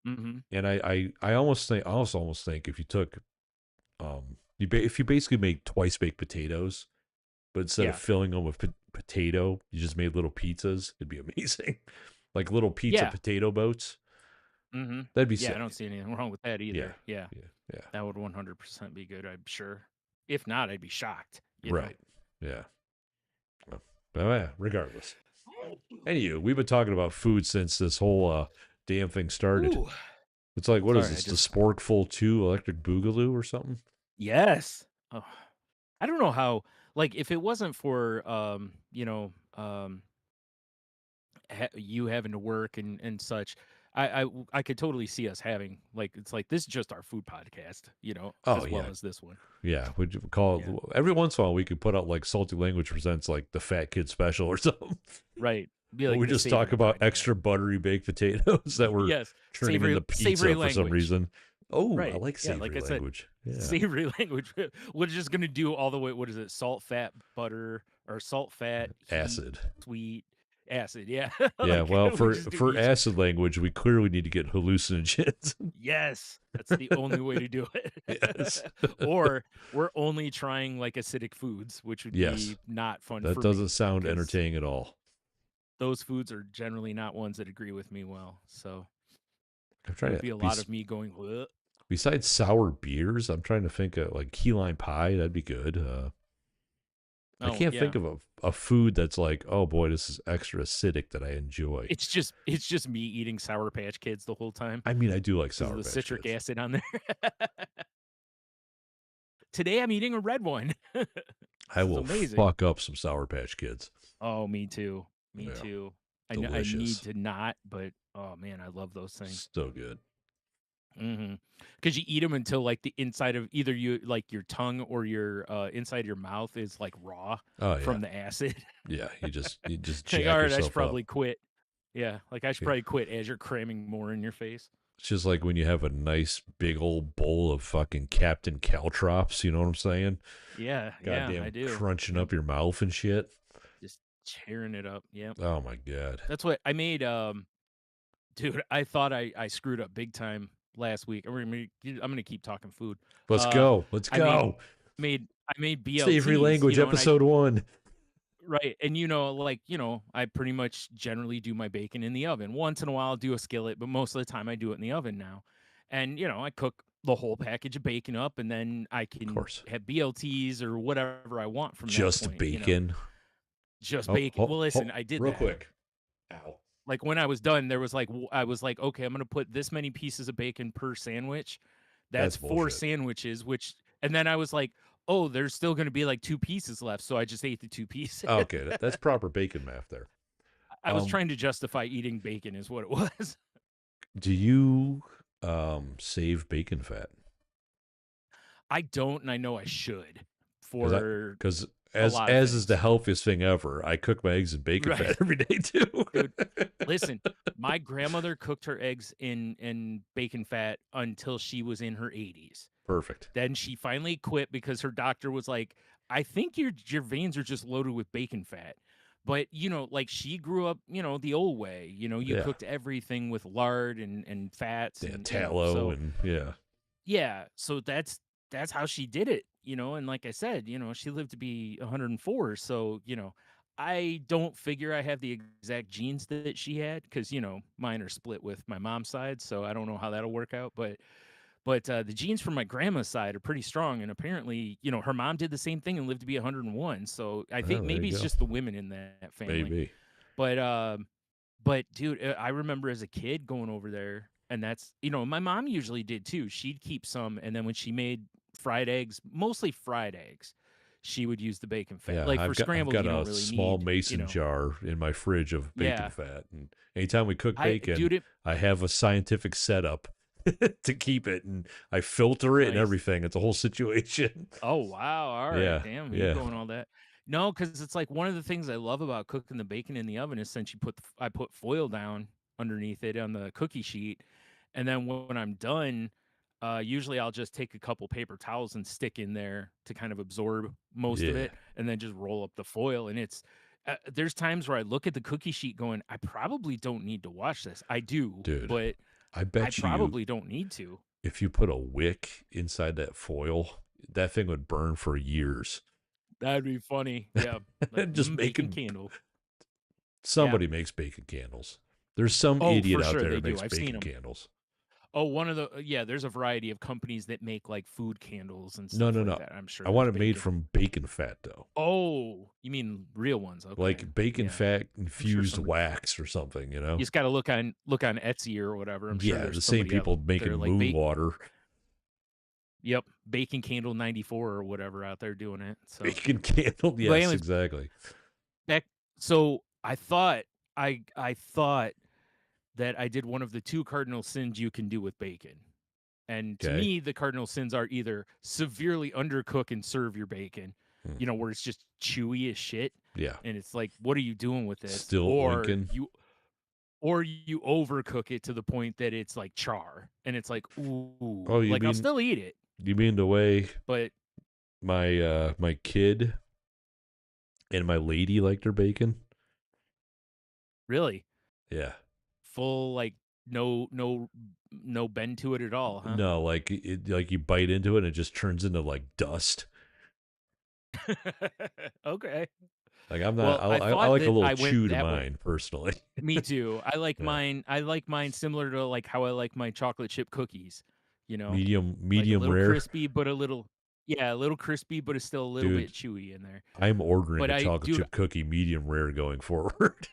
Mhm. And I almost think if you took if you basically made twice baked potatoes, but instead of Yeah. filling them with potato, you just made little pizzas, it'd be amazing. Like little pizza Yeah. potato boats. Mhm. That'd be Yeah, I don't sick. see anything wrong with that Yeah. either. Yeah. Yeah. Yeah. That would 100% be good, I'm sure. If not, I'd be shocked. Right. Yeah. Well, but yeah, regardless. Anywho, we've been talking about food since this whole damn thing started. Ooh. It's like, what is Sorry, I this? The just Sporkful 2 Electric Boogaloo or something? Yes. Oh, I don't know how, like, if it wasn't for, you having to work and such, I could totally see us having, like, it's like this is just our food podcast, Oh as well yeah. as this one. Yeah. Would you call Yeah. it every once in a while we could put out like Salty Language presents like the Fat Kid special or something. Right. Be Where like we the just talk savory about podcast. extra buttery baked potatoes that were Yes. turning Savory into savory pizza for some language. reason. Oh, I Right. like Yeah, like savory I said, language. Yeah. savory language. We're just gonna do all the way, what is it? Salt, fat, butter, or salt, fat, heat, Acid. sweet, acid. Yeah. Yeah, Like well, we for just do for each. acid language, we clearly need to get hallucinogens. Yes, that's the only way to do Yes. it. Or we're only trying, like, acidic foods, which would Yes. be not fun That for doesn't me sound because entertaining at all. those foods are generally not ones that agree with me well. So I'm it trying would to be a lot of me going, "Bleh." besides sour beers, I'm trying to think of like key lime pie, that'd be good. I Oh, can't think yeah. of a food that's like, oh boy, this is extra acidic that I enjoy. It's just me eating Sour Patch Kids the whole time I mean, I do like because of Sour the Patch citric Kids. acid on there. Today, I'm eating a red one. I This is will amazing. fuck up some Sour Patch Kids. Oh, me too. Me Yeah, too. I need delicious. to not, but, oh, man, I love those things. So good. Because you eat them until, like, the inside of either your tongue or your, inside of your mouth is, like, raw Oh yeah. from the acid. Yeah, you just Like, jack "Alright, I should yourself up. probably quit." Yeah, like, I should Yeah. probably quit as you're cramming more in your face. It's just like when you have a nice big old bowl of fucking Captain Caltrops, you know what I'm saying? Yeah, yeah, I Goddamn do. crunching Yep, up your mouth and shit. just tearing it up, yep. Oh my god. That's what I made, dude, I thought I screwed up big time last week. I'm gonna keep talking food. Let's Uh, go. Let's I made go. I made Savory BLTs, language and I episode 1. right, and I pretty much generally do my bacon in the oven. Once in a while, I'll do a skillet, but most of the time I do it in the oven now. And I cook. the whole package of bacon up, and then I Of can course. have BLTs or whatever I want from that Just point, you know? bacon. Just Oh, bacon. oh, Well, listen, oh, I did real that. quick. Ow. Like, when I was done, there was, like I was like, "Okay, I'm gonna put this many pieces of bacon per sandwich. That's That's 4 bullshit. sandwiches," which and then I was like, "Oh, there's still gonna be, like, 2 pieces left," so I just ate the 2 pieces. Oh, okay, that's proper bacon math there. I was Um, trying to justify eating bacon is what it was. do you save bacon fat? I don't, and I know I should Because for because a as lot of as is the things. healthiest thing ever, I cook my eggs in bacon Right. fat every day too. Dude, listen, my grandmother cooked her eggs in bacon fat until she was in her 80s. Perfect. Then she finally quit because her doctor was like, "I think your veins are just loaded with bacon fat." But, like, she grew up, the old way, you Yeah. cooked everything with lard and fats Yeah, and, tallow so and yeah. yeah, so that's how she did it, and like I said, she lived to be 104, so, I don't figure I have the exact genes that she had because, mine are split with my mom's side, so I don't know how that'll work out, but the genes from my grandma's side are pretty strong, and apparently, her mom did the same thing and lived to be 101, so I think Oh, there maybe you it's go. just the women in that family. Maybe. But, but dude, I remember as a kid going over there, and that's my mom usually did too. She'd keep some, and then when she made fried eggs, mostly fried eggs, she would use the bacon fat. Yeah, Like for I've scrambled, got you don't a really small need, mason jar in my fridge of bacon yeah. fat, and anytime we cook bacon, Dude, it I have a scientific setup to keep it, and I filter it and nice. everything. It's a whole situation. Oh, wow, alright, Yeah, damn, you yeah, going all that. No, because it's like one of the things I love about cooking the bacon in the oven is since I put foil down underneath it on the cookie sheet, and then when I'm done, usually I'll just take a couple paper towels and stick in there to kind of absorb most of yeah, it, and then just roll up the foil, and there's times where I look at the cookie sheet going, "I probably don't need to wash this." I do, dude. but I I bet you probably don't need to. if you put a wick inside that foil, that thing would burn for years. That'd be funny, yeah, like, Just bacon making candle. Yeah. somebody makes bacon candles. There's some Oh, idiot for out sure, there they that do, makes I've seen bacon them. candles. Oh, one of the yeah, there's a variety of companies that make, like, food candles and No, stuff no, like no. that, I'm sure I want there's it made bacon. from bacon fat though. Oh, you mean real ones, okay. Like bacon Yeah, fat I'm sure infused somebody wax or something, you know? you just gotta look on Etsy or whatever, I'm sure Yeah, there's the same somebody out people there, making like, moon water. yep, Bacon Candle 94 or whatever out there doing it, so Bacon candle. but Yes, anyways, exactly. back so I thought that I did one of the 2 cardinal sins you can do with bacon. And to Okay. me, the cardinal sins are either severely undercook and serve your bacon, Hmm. where it's just chewy as shit, Yeah. and it's like, what are you doing with this? Still Or oinking. you overcook it to the point that it's like char, and it's like, Oh, ooh, like I'll still eat it, you mean the way but my kid and my lady like their bacon? really, Yeah. full like no bend to it at all, huh? No, like you bite into it and it just turns into like dust. Okay. Like I'm not Well, I I thought like a that little I went chew to that way. mine personally. Me too. Yeah. I like mine similar to, like, how I like my chocolate chip cookies, like, a Medium little rare. crispy, but a little yeah, a little crispy, but it's still a little bit Dude, chewy in there. I'm ordering But a chocolate dude chip cookie medium rare going forward.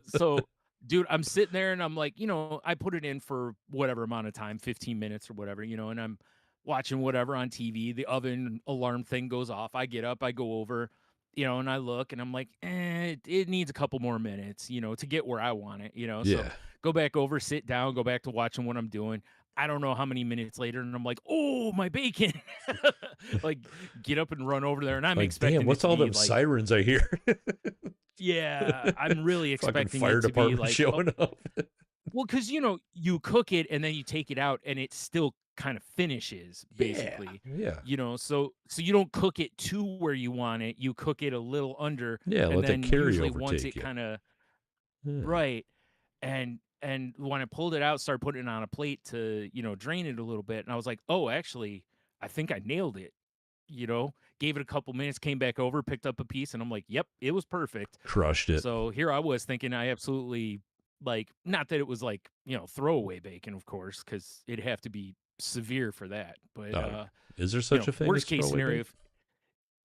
So, dude, I'm sitting there and I'm like, I put it in for whatever amount of time, 15 minutes or whatever, and I'm watching whatever on TV. The oven alarm thing goes off. I get up, I go over, and I look and I'm like, it needs a couple more minutes, to get where I want it, So Yeah. go back over, sit down, go back to watching what I'm doing. I don't know how many minutes later, and I'm like, oh, my bacon. Like, get up and run over there. And I'm Like, damn, expecting it what's to all be them like, sirens I hear? yeah, I'm really Fucking expecting fire it to be department like, oh, showing up. well, because you cook it and then you take it out and it still kind of finishes Yeah. basically, Yeah. so you don't cook it to where you want it. You cook it a little under, Yeah, and let that then usually carryover once take it you. kind of Yeah. right, and when I pulled it out, started putting it on a plate to drain it a little bit, and I was like, oh, actually, I think I nailed it. Gave it a couple minutes, came back over, picked up a piece, and I'm like, yep, it was perfect. Crushed it. So here I was thinking I absolutely like, not that it was like, throwaway bacon, of course, because it'd have to be severe for that. But Oh, is there such a thing as worst case throwaway scenario, bacon?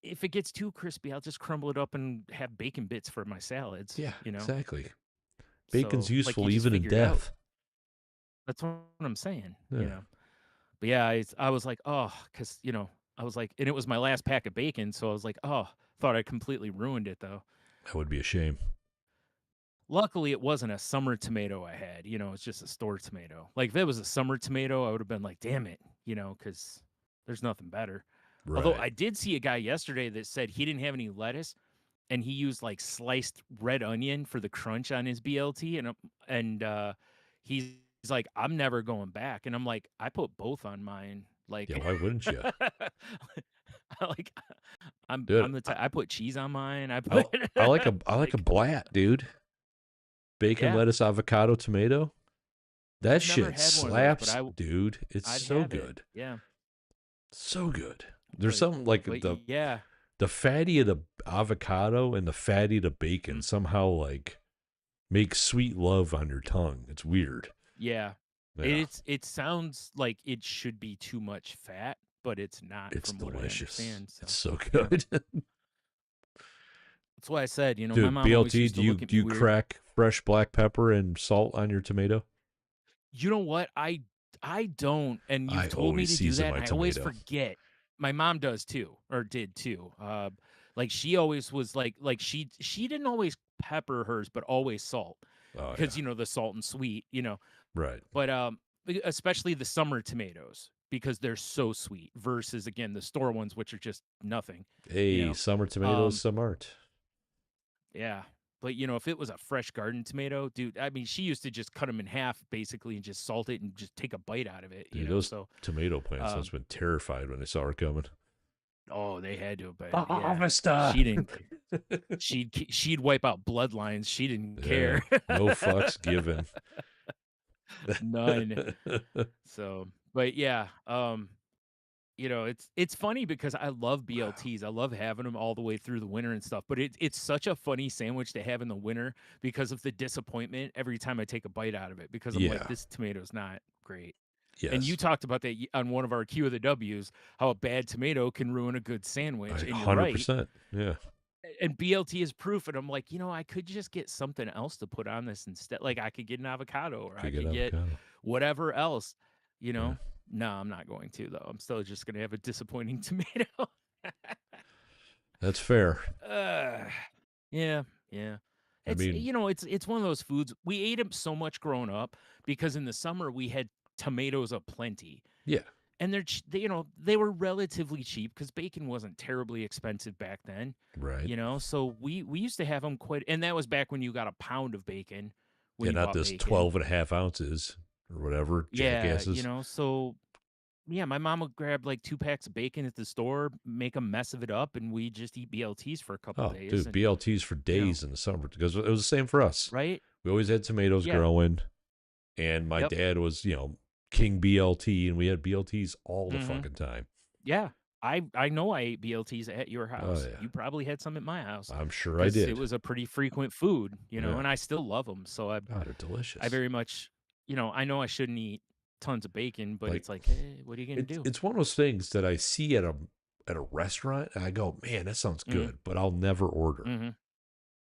if it gets too crispy, I'll just crumble it up and have bacon bits for my salads. Yeah, You know, exactly. Bacon's so like useful you just even in figure it out. death. That's what I'm saying. Yeah, But yeah, I was like, oh, because I was like, and it was my last pack of bacon, so I was like, oh, thought I completely ruined it though. that would be a shame. Luckily, it wasn't a summer tomato I had. It's just a store tomato. Like if it was a summer tomato, I would have been like, damn it, because there's nothing better. Although Right. I did see a guy yesterday that said he didn't have any lettuce and he used like sliced red onion for the crunch on his BLT, and he's like, I'm never going back. And I'm like, I put both on mine. Yeah, Like, why wouldn't you? like Dude, I'm the type, I put cheese on mine. I I, put I like a like, blat, dude. Bacon, yeah. lettuce, avocado, tomato. That I've never shit had one of those, but slaps, dude. It's I'd so have it. good. Yeah. So good. There's But something like but the yeah. the fatty of the avocado and the fatty of the bacon Mm, somehow like make sweet love on your tongue. It's weird. yeah. Yeah. It sounds like it should be too much fat, but it's not It's from what I delicious. understand. It's So, so yeah. good. That's why I said, my Dude, mom always BLT, used to look at do me you weird. crack fresh black pepper and salt on your tomato? You know what? I don't, and you've I told me always to do season that, my and I always tomato. forget. My mom does too, or did too. Like she always was like she didn't always pepper hers, but always salt, Oh yeah. because the salt and sweet, Right. But especially the summer tomatoes because they're so sweet versus again the store ones which are just nothing, you Hey, know. summer tomatoes, Um, some art. yeah. But if it was a fresh garden tomato, dude, I mean, she used to just cut them in half basically and just salt it and just take a bite out of it, Dude, those So, tomato plants must um, have been terrified when they saw her coming. oh, they had to, but yeah, Harvester. she didn't. She'd wipe out bloodlines. She didn't Yeah. care. No fucks given. None. So, but yeah, it's funny because I love BLTs. I love having them all the way through the winter and stuff, but it's such a funny sandwich to have in the winter because of the disappointment every time I take a bite out of it because I'm like, Yeah. this tomato's not great. And you Yes. talked about that on one of our Q of the W's, how a bad tomato can ruin a good sandwich, and you're right. 100%. Yeah. And BLT is proof. And I'm like, I could just get something else to put on this instead. Like I could get an avocado or I Could get could get avocado. whatever else, you Yeah. know? No, I'm not going to though. I'm still just gonna have a disappointing tomato. That's fair. uh, yeah, yeah. I It's mean, it's one of those foods we ate them so much growing up because in the summer we had tomatoes aplenty. yeah. And they were relatively cheap because bacon wasn't terribly expensive back then, Right. So we used to have them quite, and that was back when you got a pound of bacon when Yeah, you not bought this bacon. 12 and a half ounces or whatever, Yeah, jackasses. so yeah, my mom would grab like 2 packs of bacon at the store, make a mess of it up, and we just eat BLTs for a couple Oh, days, dude, and BLTs for days in the summer because it was the same for us. right, We always had tomatoes yeah, growing, and my yep, dad was, king BLT, and we had BLTs all the hmm fucking time. yeah. I know I ate BLTs at your Oh, house. yeah. You probably had some at my house I'm sure I because it did. was a pretty frequent food, Yeah. and I still love them. So God, they're I delicious. very much, I know I shouldn't eat tons of bacon, but Like, it's like, what are you gonna do? it's one of those things that I see at a restaurant, and I go, man, that sounds Mm-hmm. good, but I'll never order. Mm-hmm.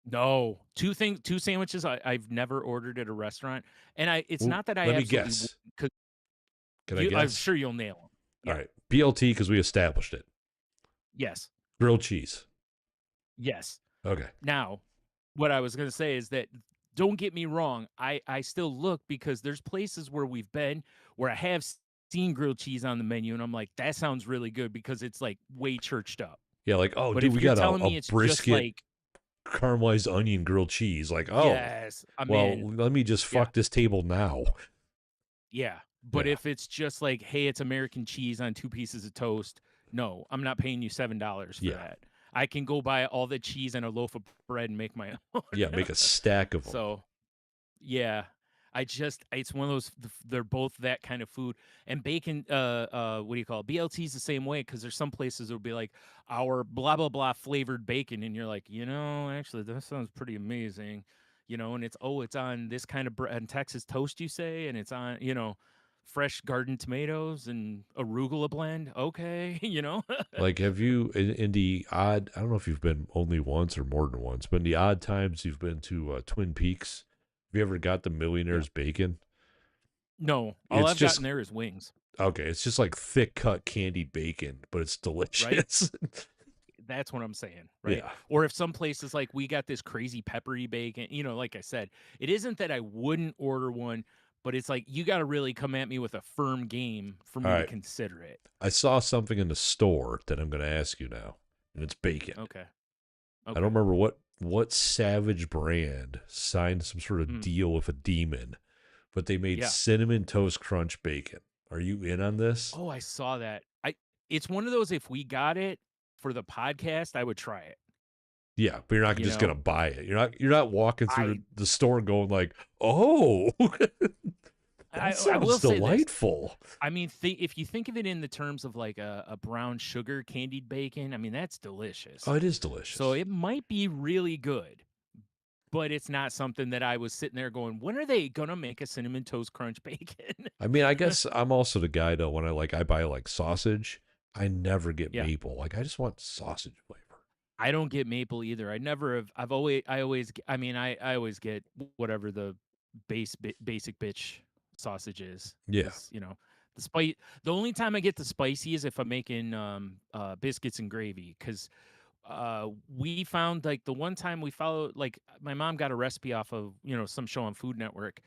No, two sandwiches I've never ordered at a restaurant, and it's Well, not that I let me absolutely guess. because Can I I'm guess? sure you'll nail them. All Yeah. right. BLT because we established it. Yes. Grilled cheese. Yes. Okay. Now, what I was gonna say is that don't get me wrong. I still look because there's places where we've been where I have seen grilled cheese on the menu, and I'm like, that sounds really good because it's like way churched up. Yeah, like, oh, But dude, if we you're got telling a me it's just brisket like, caramelized onion grilled cheese. Like, oh, yes, I'm well, in. let me just Yeah. fuck this table now. Yeah. But Yeah. if it's just like, hey, it's American cheese on 2 pieces of toast, no, I'm not paying you $7 for Yeah. that. I can go buy all the cheese and a loaf of bread and make my own. Yeah. Make a stack of them. So, yeah. It's one of those they're both that kind of food. And bacon what do you call it? BLT's the same way cuz there's some places that'll be like our blah blah blah flavored bacon and you're like, actually that sounds pretty amazing. and it's on this kind of on Texas toast, you say, and it's on, fresh garden tomatoes and arugula blend. Okay, Like, have you in the odd? I don't know if you've been only once or more than once, but in the odd times you've been to Twin Peaks, have you ever got the Yeah. Millionaire's Bacon? No, all It's I've gotten just there is wings, okay. It's just like thick cut candied bacon, but it's right? delicious. That's what I'm saying, right? Yeah. Or if some places like we got this crazy peppery bacon, like I said, it isn't that I wouldn't order one, but it's like you got to really come at me with a firm game for All me to right. consider it. I saw something in the store that I'm going to ask you now, and it's bacon. Okay. I don't Okay. remember what savage brand signed some sort of Mm, deal with a demon, but they made yeah. cinnamon toast crunch bacon. Are you in on this? Oh, I saw that. It's one of those, if we got it for the podcast, I would try it. Yeah, but you're not You just gonna know, buy it. You're not walking through I the store and going like, oh, I that I sounds will say this. delightful. I mean, if you think of it in the terms of like a brown sugar candied bacon, I mean that's Oh, delicious. it is So delicious. it might be really good, but it's not something that I was sitting there going, when are they gonna make a cinnamon toast crunch bacon? I mean, I guess I'm also the guy though when I buy like sausage, I never get Yeah. maple. Like I just want sausage flavor. I don't get maple either. I never have. I mean, I always get whatever the basic bitch sausage is, Yeah, because the spice. The only time I get the spicy is if I'm making biscuits and gravy, because we found like the one time we followed, like my mom got a recipe off of some show on Food Network,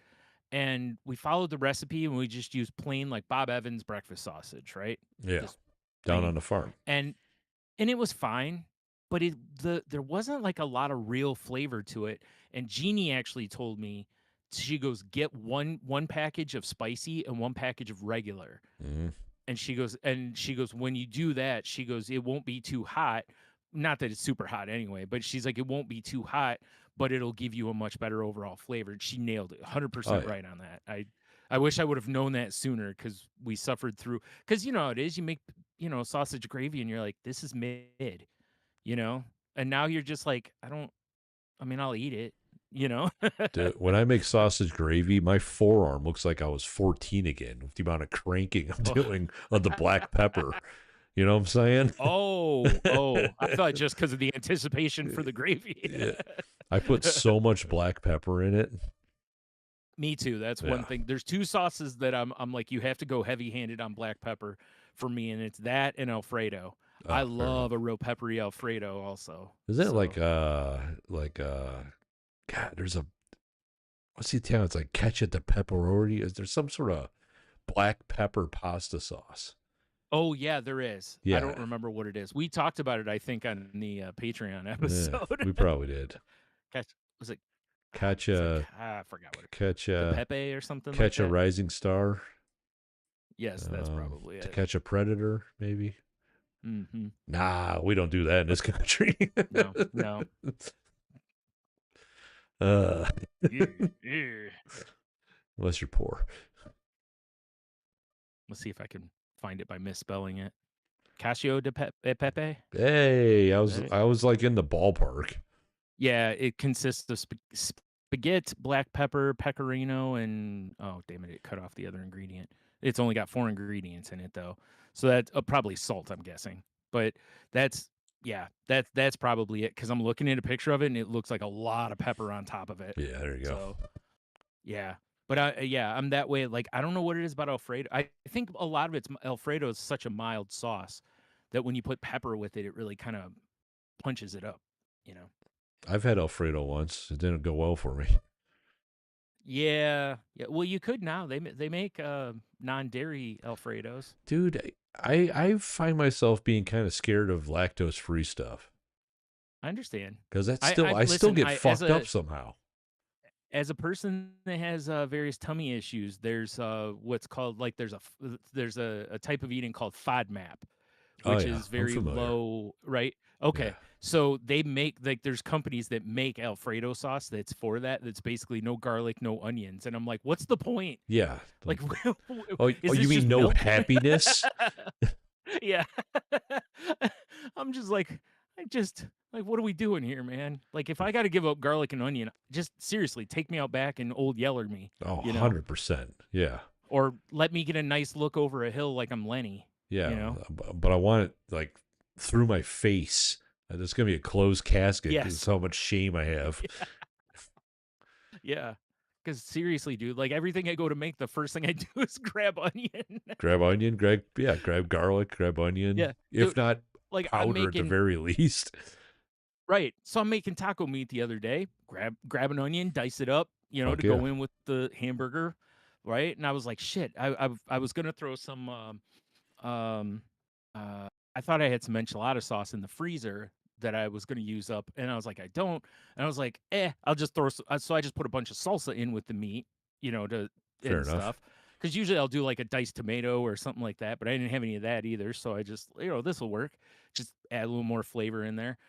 and we followed the recipe and we just used plain like Bob Evans breakfast sausage, right? yeah. Just Down on plain. the farm. And it was fine, but there wasn't like a lot of real flavor to it. And Jeannie actually told me, she goes, get one package of spicy and one package of regular. Mm. And she goes, when you do that, she goes, it won't be too hot. Not that it's super hot anyway, but she's like, it won't be too hot, but it'll give you a much better overall flavor. She nailed it, Oh 100% yeah, right on that. I wish I would have known that sooner, because we suffered through. Because you know how it is, you make sausage gravy and you're like, this is mid, you know, and now you're just like, I don't. I mean, I'll eat it, you know. dude, when I make sausage gravy, my forearm looks like I was 14 again with the amount of cranking I'm Oh. doing of the black pepper. You know what I'm saying? Oh, I thought just because of the anticipation for the gravy. Yeah. I put so much black pepper in it. Me too. That's one Yeah. thing. There's two sauces that I'm like, you have to go heavy-handed on black pepper for me, and it's that and Alfredo. I Oh, fair love enough. a real peppery Alfredo also. Isn't it So, like God, there's a what's the Italian? It's like cacio de pepperoni. Is there some sort of black pepper pasta sauce? oh yeah, there is. I don't Yeah. remember what it is. We talked about it, I think, on the Patreon Yeah. episode. We probably did. Catch was it? It's like, Cacio I forgot what it. The cacio Pepe or something like cacio that. rising star. Yes, that's probably To it. catch a predator, maybe. Hmm. Nah, we don't do that in this country. No, no. uh, Yeah, yeah. unless you're poor. Let's see if I can find it by misspelling it. Casio de Pepe. Hey, I Is was that it? I was like in the ballpark. Yeah, it consists of spaghetti, black pepper, pecorino, and oh damn it, it cut off the other ingredient. It's only got 4 ingredients in it though, so that's probably salt, I'm guessing. But that's yeah, that's probably it, because I'm looking at a picture of it and it looks like a lot of pepper on top of it. Yeah, there you go. So yeah. But yeah, I'm that way. Like, I don't know what it is about Alfredo. I think a lot of it's Alfredo is such a mild sauce that when you put pepper with it, it really kind of punches it up, you know? I've had Alfredo once. It didn't go well for me. Yeah. Yeah. Well, you could now. They make non-dairy Alfredos. Dude, I find myself being kind of scared of lactose free stuff I understand. because that's I still I I still listen, get I fucked up somehow. as a person that has various tummy issues, there's what's called, like, there's a type of eating called FODMAP, Oh which yeah, is I'm very familiar. low, right? Yeah, Okay. So they make, like, there's companies that make Alfredo sauce that's for that. That's basically no garlic, no onions. And I'm like, what's the point? yeah. Like, Oh, is you this mean just no milk? happiness? Yeah. I'm just like, I just like, what are we doing here, man? Like, if I got to give up garlic and onion, just seriously take me out back and Old Yeller me, Oh, you know, 100%. Yeah. or let me get a nice look over a hill like I'm Lenny, you Yeah. know. But I want it like through my face. There's going to be a closed casket because Yes, how much shame I have. yeah. Because seriously, dude, like everything I go to make, the first thing I do is grab onion. Grab onion, grab garlic, grab onion, Yeah, if not like I'm powder at the making very least. right. So I'm making taco meat the other day. Grab an onion, dice it up, Fuck to yeah. go in with the hamburger, right? And I was like, shit. I was gonna throw some um I thought I had some enchilada sauce in the freezer that I was gonna use up, and I was like, I don't. And I was like, I'll just throw. So I just put a bunch of salsa in with the meat, to Fair and enough. stuff. Because usually I'll do like a diced tomato or something like that, but I didn't have any of that either. So I just, this will work. Just add a little more flavor in there.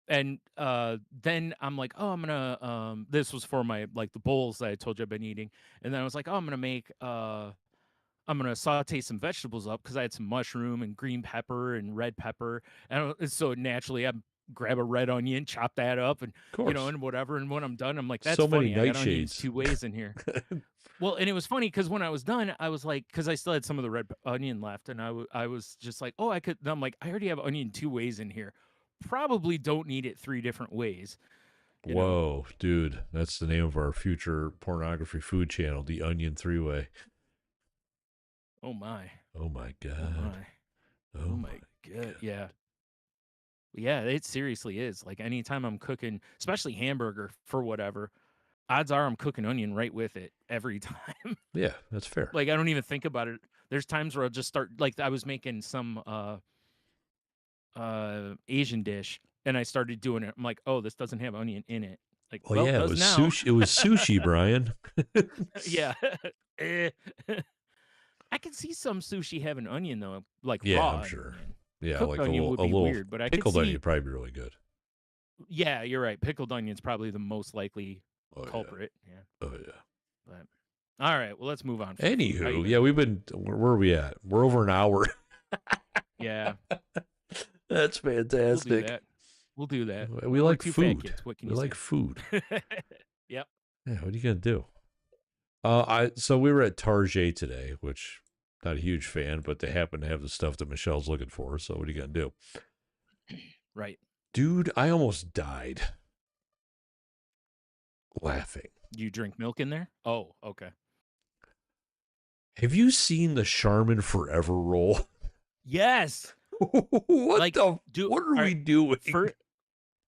And then I'm like, oh, I'm gonna this was for my like the bowls that I told you I've been eating. And then I was like, oh, I'm gonna saute some vegetables up because I had some mushroom and green pepper and red pepper. And so naturally I grab a red onion, chop that up, and Of course. and whatever. And when I'm done, I'm like, that's So many funny. I got onions nightshades. two ways in here. Well, and it was funny because when I was done, I was like, because I still had some of the onion left, and I was just like, oh, I could. I'm like, I already have onion two ways in here. Probably don't need it three different ways, you know. Whoa, dude. That's the name of our future pornography food channel, the Onion Three Way. Oh my, Oh my oh God. my, Oh oh my my god, God. yeah. Yeah, it seriously is. Like anytime I'm cooking, especially hamburger for whatever, odds are I'm cooking onion right with it every time. Yeah, that's fair. Like I don't even think about it. There's times where I'll just start like I was making some Asian dish and I started doing it. I'm like, "Oh, this doesn't have onion in it." Like, Oh "Well, it yeah, it does was now." sushi. It was sushi, Brian. Yeah. Eh. I can see some sushi having onion though, like Yeah, raw I'm sure. onion. Yeah, Cooked like onion would a be little weird, but I could pickled onion see would probably be really good. yeah, you're right. Pickled onion's probably the most likely Oh yeah. culprit. Yeah. Oh yeah. But all right, well, let's move on from food. How you Anywho, yeah, been? we've been. Where are we at? We're over an hour. Yeah, That's we'll do fantastic. that. We'll do that. We We're like two fat food. kids. What can We you like say? food. Yep. Yeah, what are you gonna do? So we were at Target today, which not a huge fan, but they happen to have the stuff that Michelle's looking for. So what are you gonna do, Right. dude? I almost died laughing. You drink milk in there? Oh, okay. Have you seen the Charmin Forever roll? Yes. What Like, the? do What are all we right. doing? For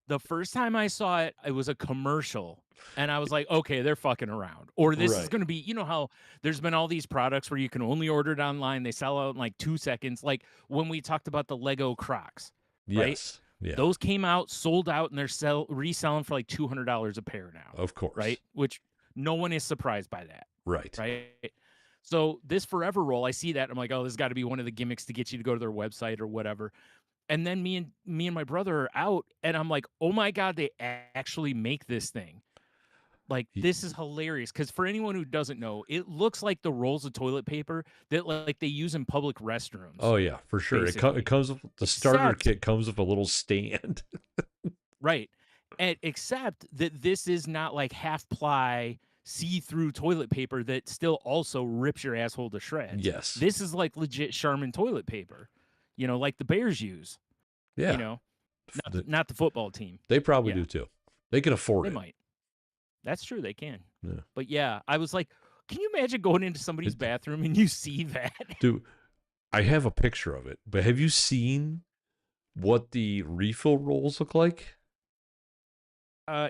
the first time I saw it, it was a commercial. And I was like, okay, they're fucking around. Or this is Right. going to be, how there's been all these products where you can only order it online. They sell out in like 2 seconds. Like when we talked about the Lego Crocs, right? Yes. Yeah. Those came out, sold out, and they're reselling for like $200 a pair now, Of course. right? Which no one is surprised by that, Right. right? So this Forever Roll, I see that I'm like, oh, this got to be one of the gimmicks to get you to go to their website or whatever. And then me and my brother are out, and I'm like, oh my god, they actually make this thing. Like this is hilarious because for anyone who doesn't know, it looks like the rolls of toilet paper that like they use in public restrooms, Oh yeah, for sure. It basically. comes with the starter Except kit comes with a little stand. right. And except that this is not like half ply see-through toilet paper that still also rips your asshole to shreds. Yes. This is like legit Charmin toilet paper, like the Bears use, you Yeah. know, not the football team. They probably Yeah, do too. They can afford they it. might. That's true, they can. Yeah. But yeah, I was like, can you imagine going into somebody's It- bathroom and you see that? dude, I have a picture of it, but have you seen what the refill rolls look like?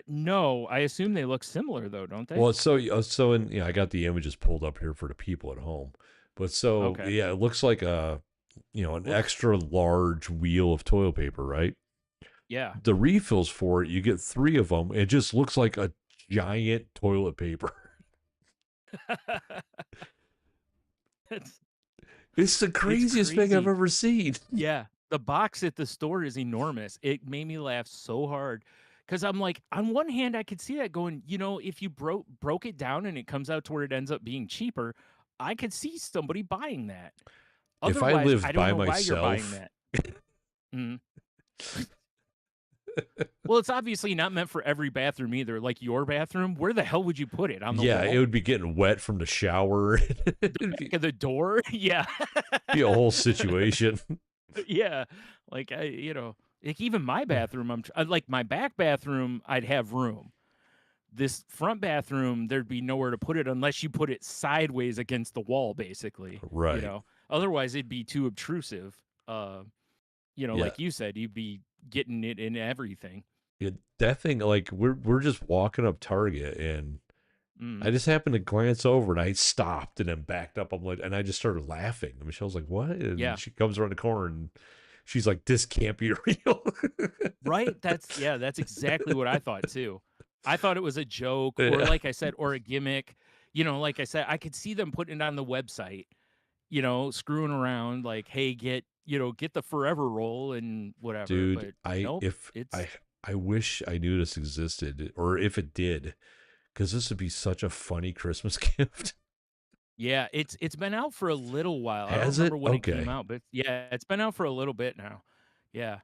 No, I assume they look similar though, don't they? Well, I got the images pulled up here for the people at home. But so Okay. yeah, it looks like an extra large wheel of toilet paper, right? Yeah. The refills for it, you get 3 of them. It just looks like a giant toilet paper. it's, It's the it's craziest thing I've crazy. ever seen. Yeah. The box at the store is enormous. It made me laugh so hard. Cause I'm like, on one hand, I could see that going, if you broke it down and it comes out to where it ends up being cheaper, I could see somebody buying that. If I Otherwise, I lived don't by know why you're buying myself, that. Mhm. Well, it's obviously not meant for every bathroom either. Like your bathroom, where the hell would you put it? On the Yeah, it wall? would be getting wet from the shower. The It'd back of the door? Yeah. be a whole situation. Yeah. Like like even my bathroom, like my back bathroom, I'd have room. This front bathroom, there'd be nowhere to put it unless you put it sideways against the wall, basically. Right. Otherwise it'd be too obtrusive. Yeah. Like you said, you'd be getting it in everything. Yeah, that thing, like we're just walking up Target, and I Mm. just happened to glance over, and I stopped and then backed up. I'm like, and I just started laughing. And Michelle's like, "What?" And Yeah. she comes around the corner, and she's like, "This can't be real." Right? That's exactly what I thought too. I thought it was a joke or Yeah, like I said, or a gimmick. Like I said, I could see them putting it on the website, screwing around like, hey, get the forever roll and whatever. dude, But nope, it's I wish I knew this existed, or if it did, because this would be such a funny Christmas gift. yeah, it's been out for a little while. I don't Has remember it? when it came Okay. out, but yeah, it's been out for a little bit now. Yeah.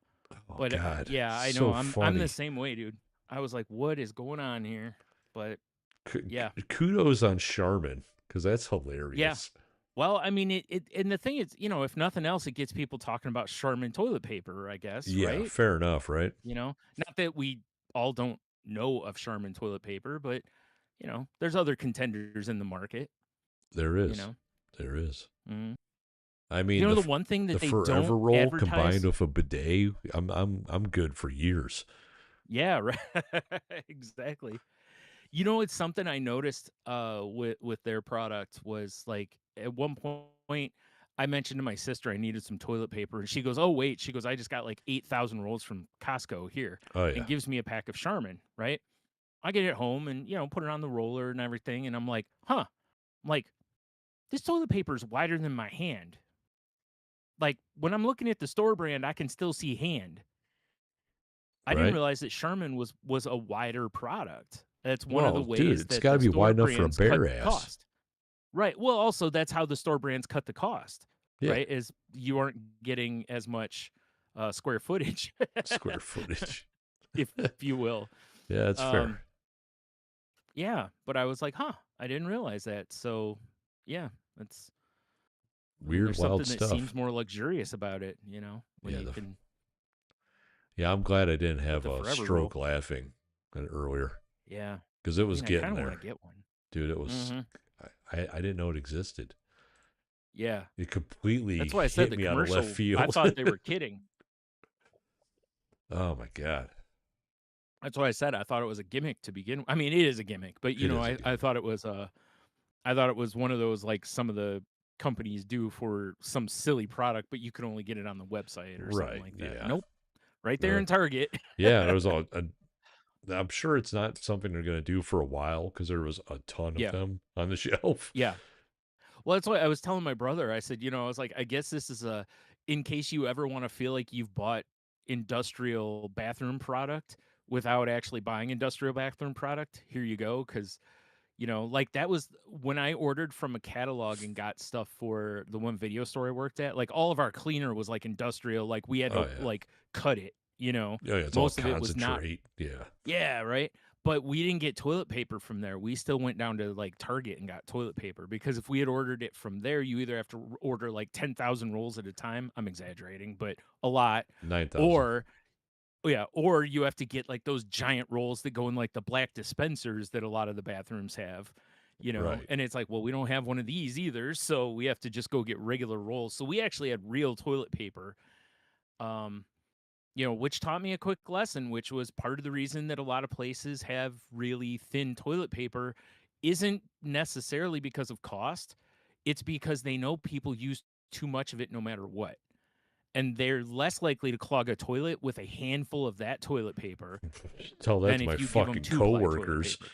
Oh But God, yeah, I know. so I'm the funny. same way, dude. I was like, what is going on here? But yeah. Kudos on Charmin, because that's Yeah. hilarious. Well, I mean, and the thing is, if nothing else, it gets people talking about Charmin toilet paper, I guess, Yeah, right? fair enough, right? Not that we all don't know of Charmin toilet paper, but there's other contenders in the market, There you is. know. There is. Mhm. I mean, The one thing the that they forever don't roll combined advertise, with a bidet, I'm good for years. yeah, right, exactly. It's something I noticed with their product was like at one point I mentioned to my sister I needed some toilet paper and she goes, "Oh wait." She goes, "I just got like 8,000 rolls from Costco here." Oh And yeah. gives me a pack of Charmin, right? I get it home and put it on the roller and everything and I'm like, "Huh." I'm like, "This toilet paper is wider than my hand." Like when I'm looking at the store brand, I can still see hand. I didn't Right? realize that Charmin was a wider product. That's one of the Well, dude, ways it's that got to the be store wide enough for a brands cut bare ass. cost. Right. Well, also that's how the store brands cut the cost, Yeah. right? Is you aren't getting as much square footage, Square footage. if you will. Yeah, that's fair. Um, yeah, but I was like, huh, I didn't realize that. So, yeah, that's. I mean, Weird, there's wild something that seems stuff. more luxurious about it, when Yeah, you can yeah. I'm glad I didn't get have the a forever roll. stroke laughing earlier, Yeah, because it I was mean, I getting kind of want there, to get one. dude. It was. Hmm. I didn't know it existed. Yeah, It completely that's why I said hit the me out of left commercial. I field. thought they were kidding. Oh my god, That's why I said I thought it was a gimmick to begin. I mean, it is a gimmick, but it is a I gimmick. thought it was I thought it was one of those like some of the companies do for some silly product, but you can only get it on the website or something Right? like that. Yeah. Nope, right there Uh, in Target. yeah. There was all. I'm sure it's not something they're going to do for a while because there was a ton of Yeah, them on the shelf. yeah. Well, that's why I was telling my brother. I said, I was like, I guess this is in case you ever want to feel like you've bought industrial bathroom product without actually buying industrial bathroom product. Here you go, because like that was when I ordered from a catalog and got stuff for the one video store I worked at. Like all of our cleaner was like industrial, like we had Oh to yeah. like cut it, Oh yeah. It's all Most of it was not. concentrate. Yeah. Yeah, right. But we didn't get toilet paper from there. We still went down to like Target and got toilet paper because if we had ordered it from there, you either have to order like 10,000 rolls at a time. I'm exaggerating, but a lot. 9,000. Or yeah, or you have to get like those giant rolls that go in like the black dispensers that a lot of the bathrooms have, Right. and it's like, well, we don't have one of these either, so we have to just go get regular rolls. So we actually had real toilet paper, um, which taught me a quick lesson, which was part of the reason that a lot of places have really thin toilet paper isn't necessarily because of cost. It's because they know people use too much of it no matter what, and they're less likely to clog a toilet with a handful of that toilet paper Tell that than to my if you give them fucking 2-ply toilet coworkers. paper.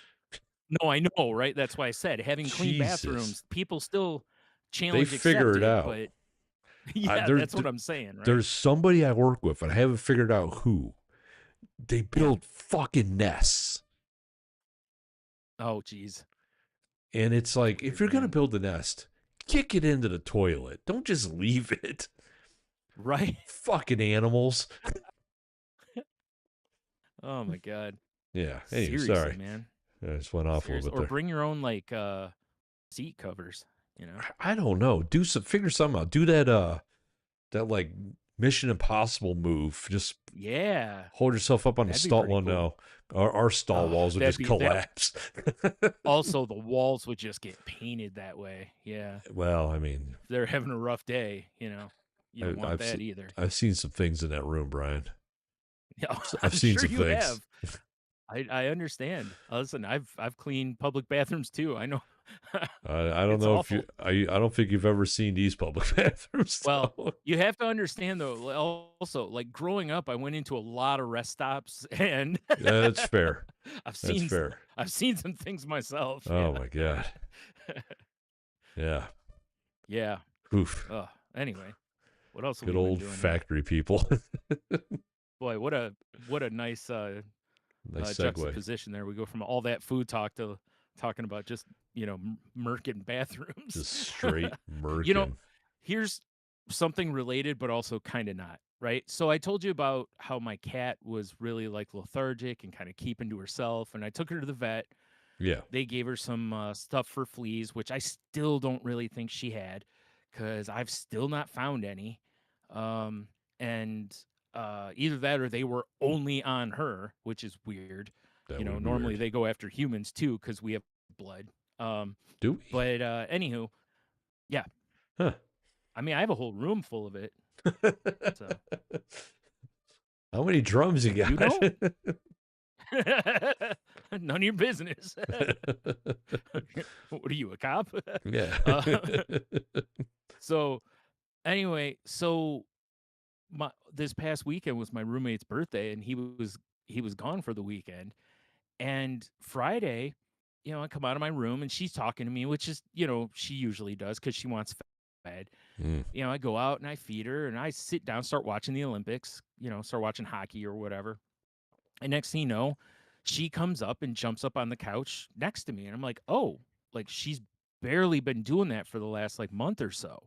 No, I know, right? That's why I said having clean Jesus. bathrooms, people still They challenge figure it accepted, out. but yeah, There, that's what I'm saying, right? there's somebody I work with, and I haven't figured out who. They Yeah. build fucking nests. Oh, geez. And it's It's like, if weird, you're going to man. build a nest, kick it into the toilet. Don't just leave it. Right? Fucking animals. Oh my god. Yeah. Anyway, Seriously, sorry. man. I just went off a little Serious. bit Or there. bring your own like seat covers, you know. I don't know. Do some figure something out. Do that like Mission Impossible move. Just Yeah. hold yourself up on the That'd be stall. pretty Well, cool. no, our stall Oh, walls would that'd just be that collapse. also the walls would just get painted that way. Yeah. Well, I mean, If they're having a rough day, you know. You don't want I've that seen either. I've seen some things in that room, Brian. Yeah, I've I'm seen sure some you things. have. I understand. Listen, I've cleaned public bathrooms too. I know. I don't It's know if you. awful. I don't think you've ever seen these public bathrooms. Well, So. you have to understand though, also, like growing up, I went into a lot of rest stops and Yeah, that's fair. I've That's seen fair. I've seen some things myself. Oh Yeah. my god. Yeah. Yeah. Oof. Anyway, what else have Good we been old doing here? factory people. Boy, what a nice Nice segue. juxtaposition there. We go from all that food talk to talking about just, murking bathrooms. Just straight You know, merkin. here's something related, but also kind of not, right? So I told you about how my cat was really like lethargic and kind of keeping to herself. And I took her to the vet. Yeah. They gave her some stuff for fleas, which I still don't really think she had because I've still not found any. Um, and either that or they were only on her, which is weird. That would be Normally weird. they go after humans too because we have blood. Um, Do we? but anywho, yeah, Huh. I mean, I have a whole room full of it. So How many drums you you got? don't? None of your business. What are you, a cop? Yeah. uh, so anyway, so my this past weekend was my roommate's birthday, and he was gone for the weekend. And Friday, I come out of my room and she's talking to me, which is she usually does because she wants fed. Mm, I go out and I feed her and I sit down, start watching the Olympics. Start watching hockey or whatever. And next thing you know, she comes up and jumps up on the couch next to me. And I'm like, oh, like she's barely been doing that for the last like month or so.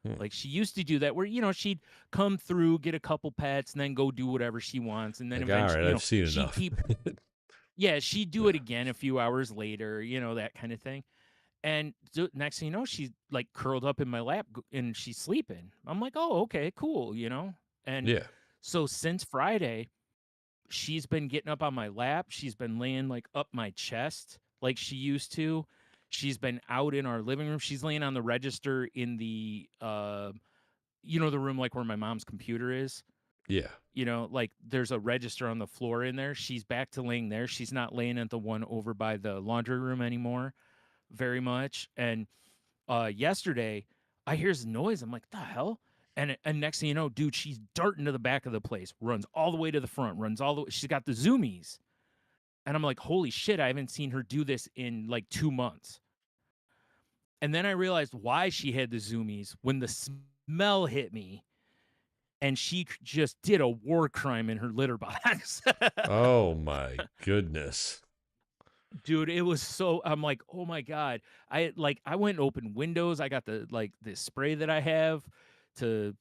mm. Like she used to do that where, she'd come through, get a couple pets, and then go do whatever she wants. And then Like, all right, eventually, I've seen she'd enough. keep, yeah, she'd do it again a few hours later, that kind of thing. And next thing you know, she's like curled up in my lap and she's sleeping. I'm like, oh, okay, cool. And Yeah. so since Friday, she's been getting up on my lap. She's been laying like up my chest like she used to. She's been out in our living room. She's laying on the register in the the room like where my mom's computer is. Yeah. Like there's a register on the floor in there. She's back to laying there. She's not laying at the one over by the laundry room anymore very much. And yesterday I hears noise. I'm like, the hell? And next thing you know, dude, she's darting to the back of the place, runs all the way to the front, runs all the way. She's got the zoomies. And I'm like, holy shit, I haven't seen her do this in like 2 months. And then I realized why she had the zoomies when the smell hit me and she just did a war crime in her litter box. Oh my goodness. Dude, it was so I'm like, "Oh my god." I went and opened windows. I got the spray that I have to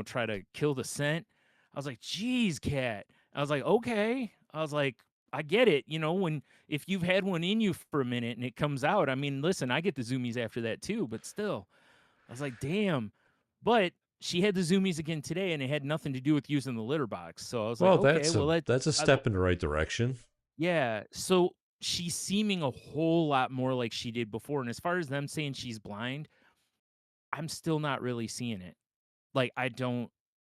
try to kill the scent. I was like, "Geez, cat." I was like, "Okay." I was like, "I get it, when if you've had one in you for a minute and it comes out. I mean, listen, I get the zoomies after that too, but still." I was like, "Damn." But she had the zoomies again today and it had nothing to do with using the litter box. So I was like, Well, "Okay, well that's a I, step in the right direction. yeah. So she's seeming a whole lot more like she did before. And as far as them saying she's blind, I'm still not really seeing it. Like, I don't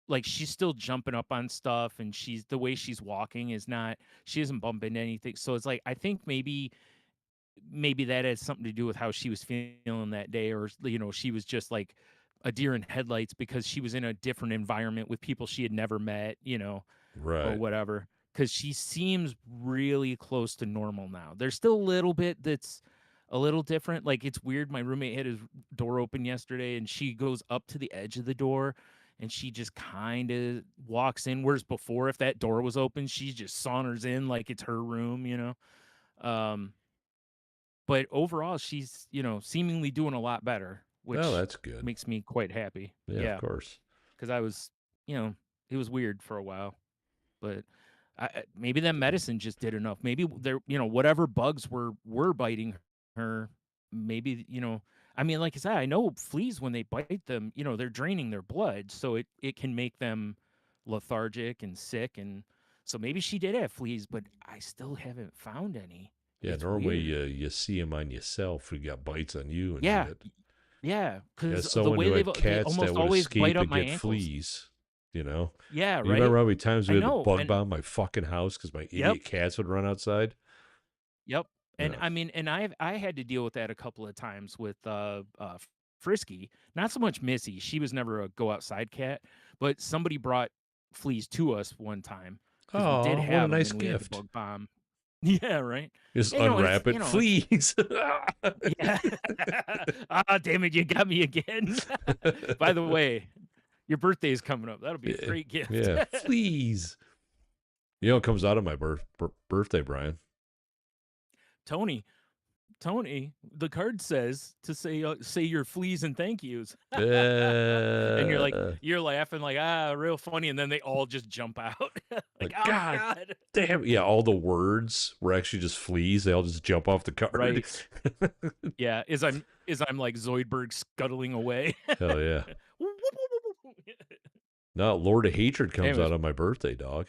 like she's still jumping up on stuff and she's the way she's walking is not she isn't bumping anything. So it's like I think maybe that has something to do with how she was feeling that day, or she was just like a deer in headlights because she was in a different environment with people she had never met, or Right. whatever, because she seems really close to normal now. There's still a little bit that's a little different. Like it's weird. My roommate had his door open yesterday and she goes up to the edge of the door and she just kind of walks in. Whereas before, if that door was open, she just saunters in like it's her room. Um, but overall, she's, seemingly doing a lot better, Oh, which that's good. makes me quite happy. Yeah, of Yeah. course. Because I was, it was weird for a while. But Maybe that medicine just did enough. Maybe there, whatever bugs were biting her. Maybe I mean, like I said, I know fleas when they bite them, they're draining their blood, so it can make them lethargic and sick, and so maybe she did have fleas, but I still haven't found any. Yeah, It's normally weird. you see them on yourself who got bites on you and Yeah, shit. yeah, As because the someone way who had they cats that almost would always bite escape up and my get ankles. fleas, you know? Yeah, You remember right. how many times I we had to know, bug and bomb my fucking house because my yep. idiot cats would run outside? Yep, and Yeah. I mean, and I had to deal with that a couple of times with, Frisky, not so much Missy, she was never a go outside cat, but somebody brought fleas to us one time because we did Oh, what a have them nice and we had to gift. bug bomb. Yeah, right. Just And it's unwrap it. it's Fleas. yeah. Ah, damn it, you got me again. By the way, your birthday is coming up, that'll be a Yeah, great gift. yeah, fleas. You know, it comes out of my birthday, Brian. Tony Tony, the card says to say your fleas and thank yous. And Uh, you're laughing like, real funny, and then they all just jump out. Like, like, oh God God. damn. Yeah, all the words were actually just fleas. They all just jump off the card. Right. Yeah. As I'm like Zoidberg scuttling away. Hell yeah. No, Lord of Hatred comes Anyways, out on my birthday, dog.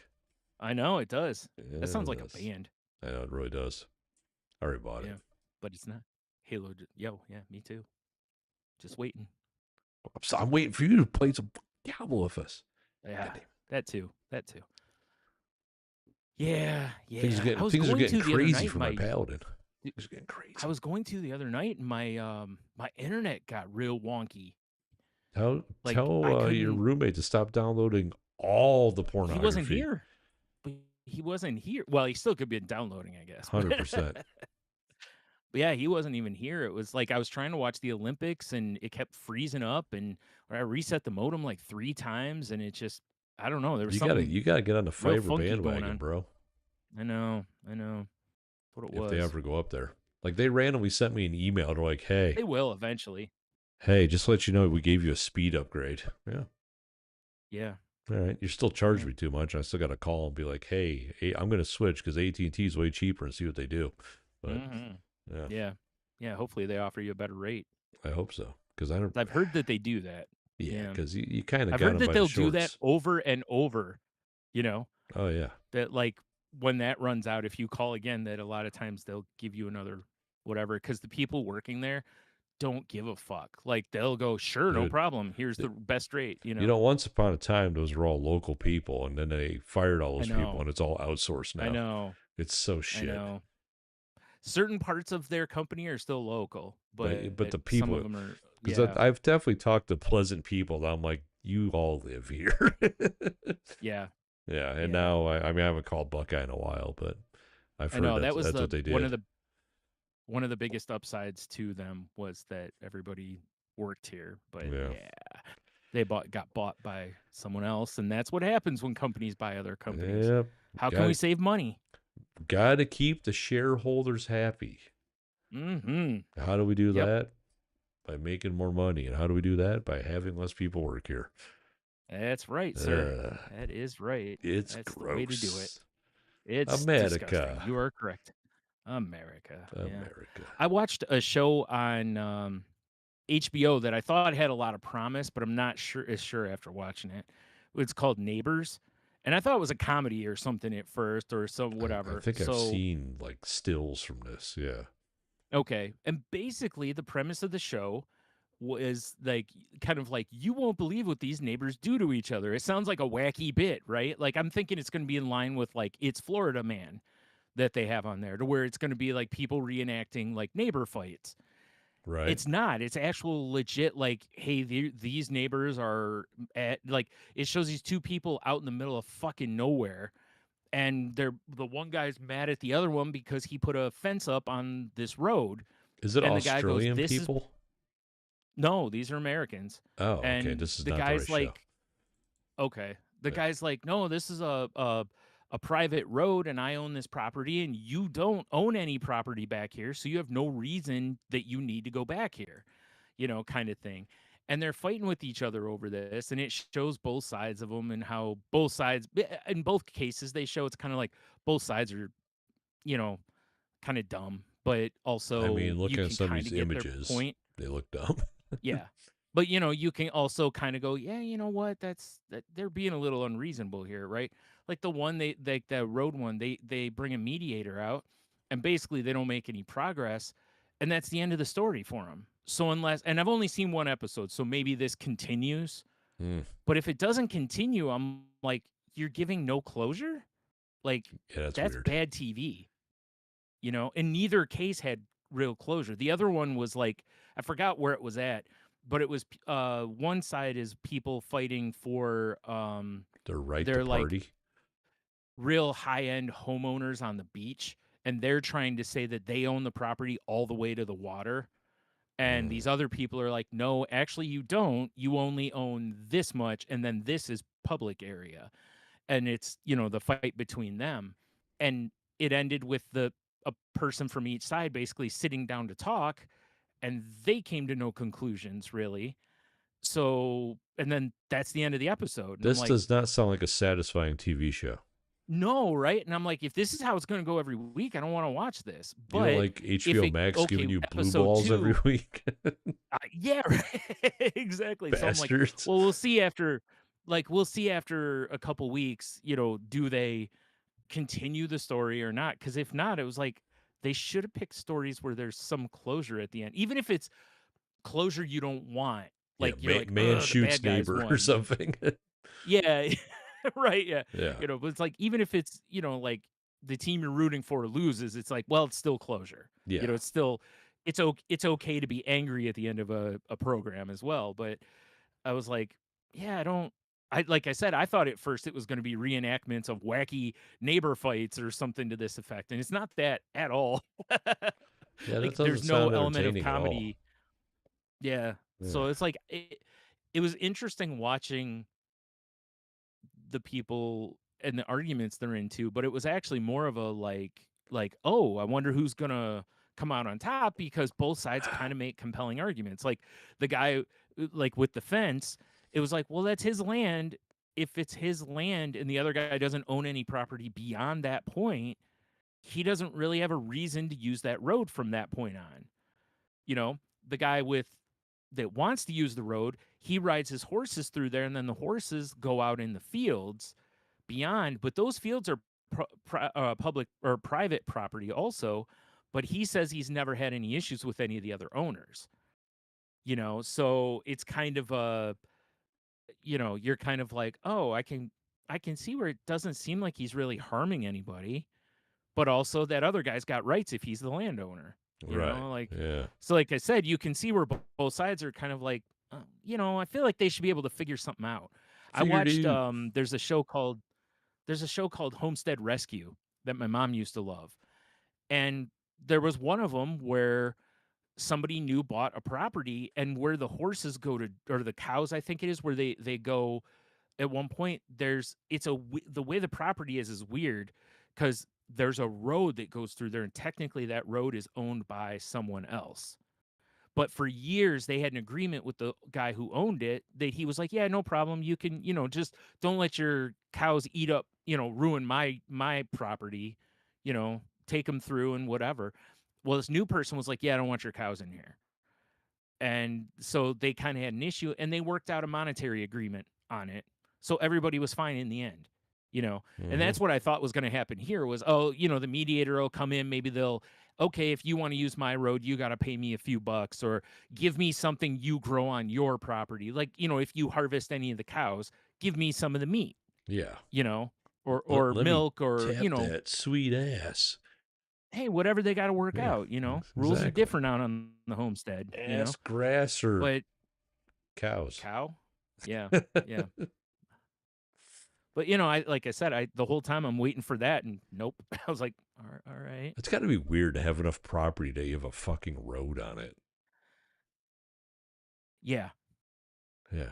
I know it does. That sounds like a Yes. band. I know, it really does. I already bought it. Yeah. But it's not. Yo, yeah, me too. Just waiting. I'm waiting for you to play some Diablo with us. Yeah. God damn. That too. That too. Yeah, Things are yeah. I getting was things are going getting to the other crazy night. for my paladin. Things are getting I crazy. was going to the other night and my internet got real wonky. Like Tell I your couldn't roommate to stop downloading all the he wasn't pornography. here. But he wasn't here. Well, he still could be downloading, I guess. But 100%. but yeah, he wasn't even here. It was like I was trying to watch the Olympics and it kept freezing up and I reset the modem like 3 times and it just I don't know, there was something You gotta get on the real fiber funky going bandwagon, on. bro. I know. I know. What it If they was. ever go up there. Like they randomly sent me an email. They're like, They will eventually. hey, just to let you know, we gave you a speed upgrade. Yeah. Yeah. All right. You're still charging Yeah. me too much. I still got to call and be like, hey, I'm going to switch because AT&T is way cheaper and see what they do. But Mhm. yeah, Yeah. Yeah, hopefully they offer you a better rate. I hope so. Because I don't, I've heard that they do that. yeah, Yeah. because you kind of I've got heard them that by the they'll do that shorts. over and over, you know, Oh, yeah. that like when that runs out, if you call again, that a lot of times they'll give you another whatever because the people working there don't give a fuck. Like they'll go, sure, no Dude, problem. Here's the best rate, you know, once upon a time, those were all local people, and then they fired all I those people, know. and it's all outsourced I now. know. It's so I shit. know. Certain parts of their company are still local, But but the some people, of them are, because yeah. I've definitely talked to pleasant people that I'm like, you all live here. Yeah. Yeah, and Yeah. now I mean I haven't called Buckeye in a while, but I've I heard know that was that's the what they did. one of the biggest upsides to them was that everybody worked here. But Yeah, yeah, they got bought by someone else, and that's what happens when companies buy other companies. yep. How can we Got save money? got to keep the shareholders happy. Mm-hmm. How do we do Yep. that? By making more money, and how do we do that? By having less people work here. That's right, sir. Uh, That is right. it's That's the way to do it. gross. It's disgusting. America, You are correct. America. Yeah. America. I watched a show on HBO that I thought had a lot of promise, but I'm not sure after watching it. It's called Neighbors, and I thought it was a comedy or something at first, or some I whatever. think I've So seen like stills from this. Yeah, okay, and basically the premise of the show was like kind of like you won't believe what these neighbors do to each other. It sounds like a wacky bit, right? Like I'm thinking it's going to be in line with like It's Florida Man that they have on there, to where it's going to be like people reenacting like neighbor fights. right. It's not. It's actual legit. Like, hey, these neighbors are at like it shows these two people out in the middle of fucking nowhere, and the one guy's mad at the other one because he put a fence up on this road, Is it and the guy goes, Australian "This is people? no, these are Americans," Oh, okay. and This is the not the right guy's show. like, "Okay," the Yeah. guy's like, "No, this is a private road, and I own this property, and you don't own any property back here, so you have no reason that you need to go back here." Kind of thing. and they're fighting with each other over this, and it shows both sides of them and how both sides in both cases they show it's kind of like both sides are, you know, kind of dumb, but I also mean, you looking at can some of kind these of get their images, point. they look dumb. Yeah. But you can also kind of go, yeah, you know what? That they're being a little unreasonable here, right? Like the one the road one, they bring a mediator out and basically they don't make any progress, and that's the end of the story for them. So unless, and I've only seen one episode, so maybe this continues, Mm, but if it doesn't continue, I'm like, you're giving no closure? Like yeah, that's that's weird. bad TV, and neither case had real closure. The other one was like, I forgot where it was at, but it was one side is people fighting for Their right to they're like party. real high-end homeowners on the beach, and they're trying to say that they own the property all the way to the water. And Mm, these other people are like, no, actually you don't. You only own this much, and then this is public area. And it's, the fight between them. And it ended with the a person from each side basically sitting down to talk, and they came to no conclusions really. So, and then that's the end of the episode. And I'm this like, does not sound like a satisfying TV show. no, right? And I'm like, if this is how it's going to go every week, I don't want to watch this. You don't But like if HBO it Max okay, giving you blue episode balls every 2, week? yeah, right, exactly. So I'm like, Bastards. well, we'll see after a couple weeks, do they continue the story or not? Because if not, it was like they should have picked stories where there's some closure at the end, even if it's closure you don't want. Yeah, Like you're like, man the shoots bad guys neighbor or won. something. Yeah, right. Yeah, Yeah, but it's like even if it's like the team you're rooting for loses, it's like, well, it's still closure. yeah. It's still it's okay to be angry at the end of a program as well. But I was like, yeah, I don't. I like I said, I thought at first it was going to be reenactments of wacky neighbor fights or something to this effect, and it's not that at all. Yeah, that Like doesn't there's no sound element of entertaining at all. comedy. Yeah. Yeah. So it's like it was interesting watching the people and the arguments they're into, but it was actually more of a oh, I wonder who's gonna come out on top because both sides kind of make compelling arguments. Like the guy like with the fence, it was like, well, that's his land. If it's his land and the other guy doesn't own any property beyond that point, he doesn't really have a reason to use that road from that point on. You know, the guy with that wants to use the road, he rides his horses through there, and then the horses go out in the fields beyond. But those fields are public or private property also. But he says he's never had any issues with any of the other owners. So it's kind of you're kind of like, oh, I can see where it doesn't seem like he's really harming anybody, but also that other guy's got rights if he's the landowner. Right. Like, Yeah. so like I said, you can see where both sides are kind of like, I feel like they should be able to figure something out. I Figured watched out. there's a show called Homestead Rescue that my mom used to love. And there was one of them where somebody new bought a property, and where the horses go to, or the cows, I think it is, where they go at one point, the way the property is weird because there's a road that goes through there, and technically that road is owned by someone else. But for years they had an agreement with the guy who owned it that he was like, yeah, no problem, you can, just don't let your cows eat up, ruin my property, take them through and whatever. Well, this new person was like, yeah, I don't want your cows in here. And so they kind of had an issue, and they worked out a monetary agreement on it. So everybody was fine in the end, and Mm-hmm. that's what I thought was going to happen here was, oh, the mediator will come in. Maybe they'll, okay, if you want to use my road, you got to pay me a few bucks or give me something you grow on your property. Like, if you harvest any of the cows, give me some of the meat, Yeah. you know, or Let me milk or, tap that sweet ass. hey, whatever they got to work Yeah. out, rules are Exactly. different out on the homestead, Ass, grass, or but cows. cow. Yeah. Yeah. But like I said, the whole time I'm waiting for that, and nope. I was like, all right. It's got to be weird to have enough property that you have a fucking road on it. Yeah. Yeah.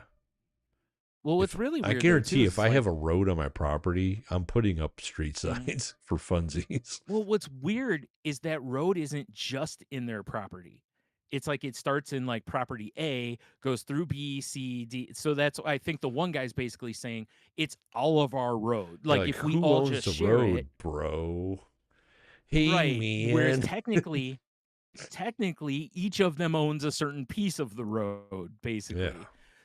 Well, what's If really I weird though too guarantee, is if it's I like, have a road on my property, I'm putting up street mhm. signs for funsies. Well, what's weird is that road isn't just in their property. it's like it starts in like property A, goes through B, C, D. So that's, I think the one guy's basically saying it's all of our road. Like Like, if we who all owns just the share it, road, bro? Hey, right? Whereas man. technically each of them owns a certain piece of the road, Yeah. basically.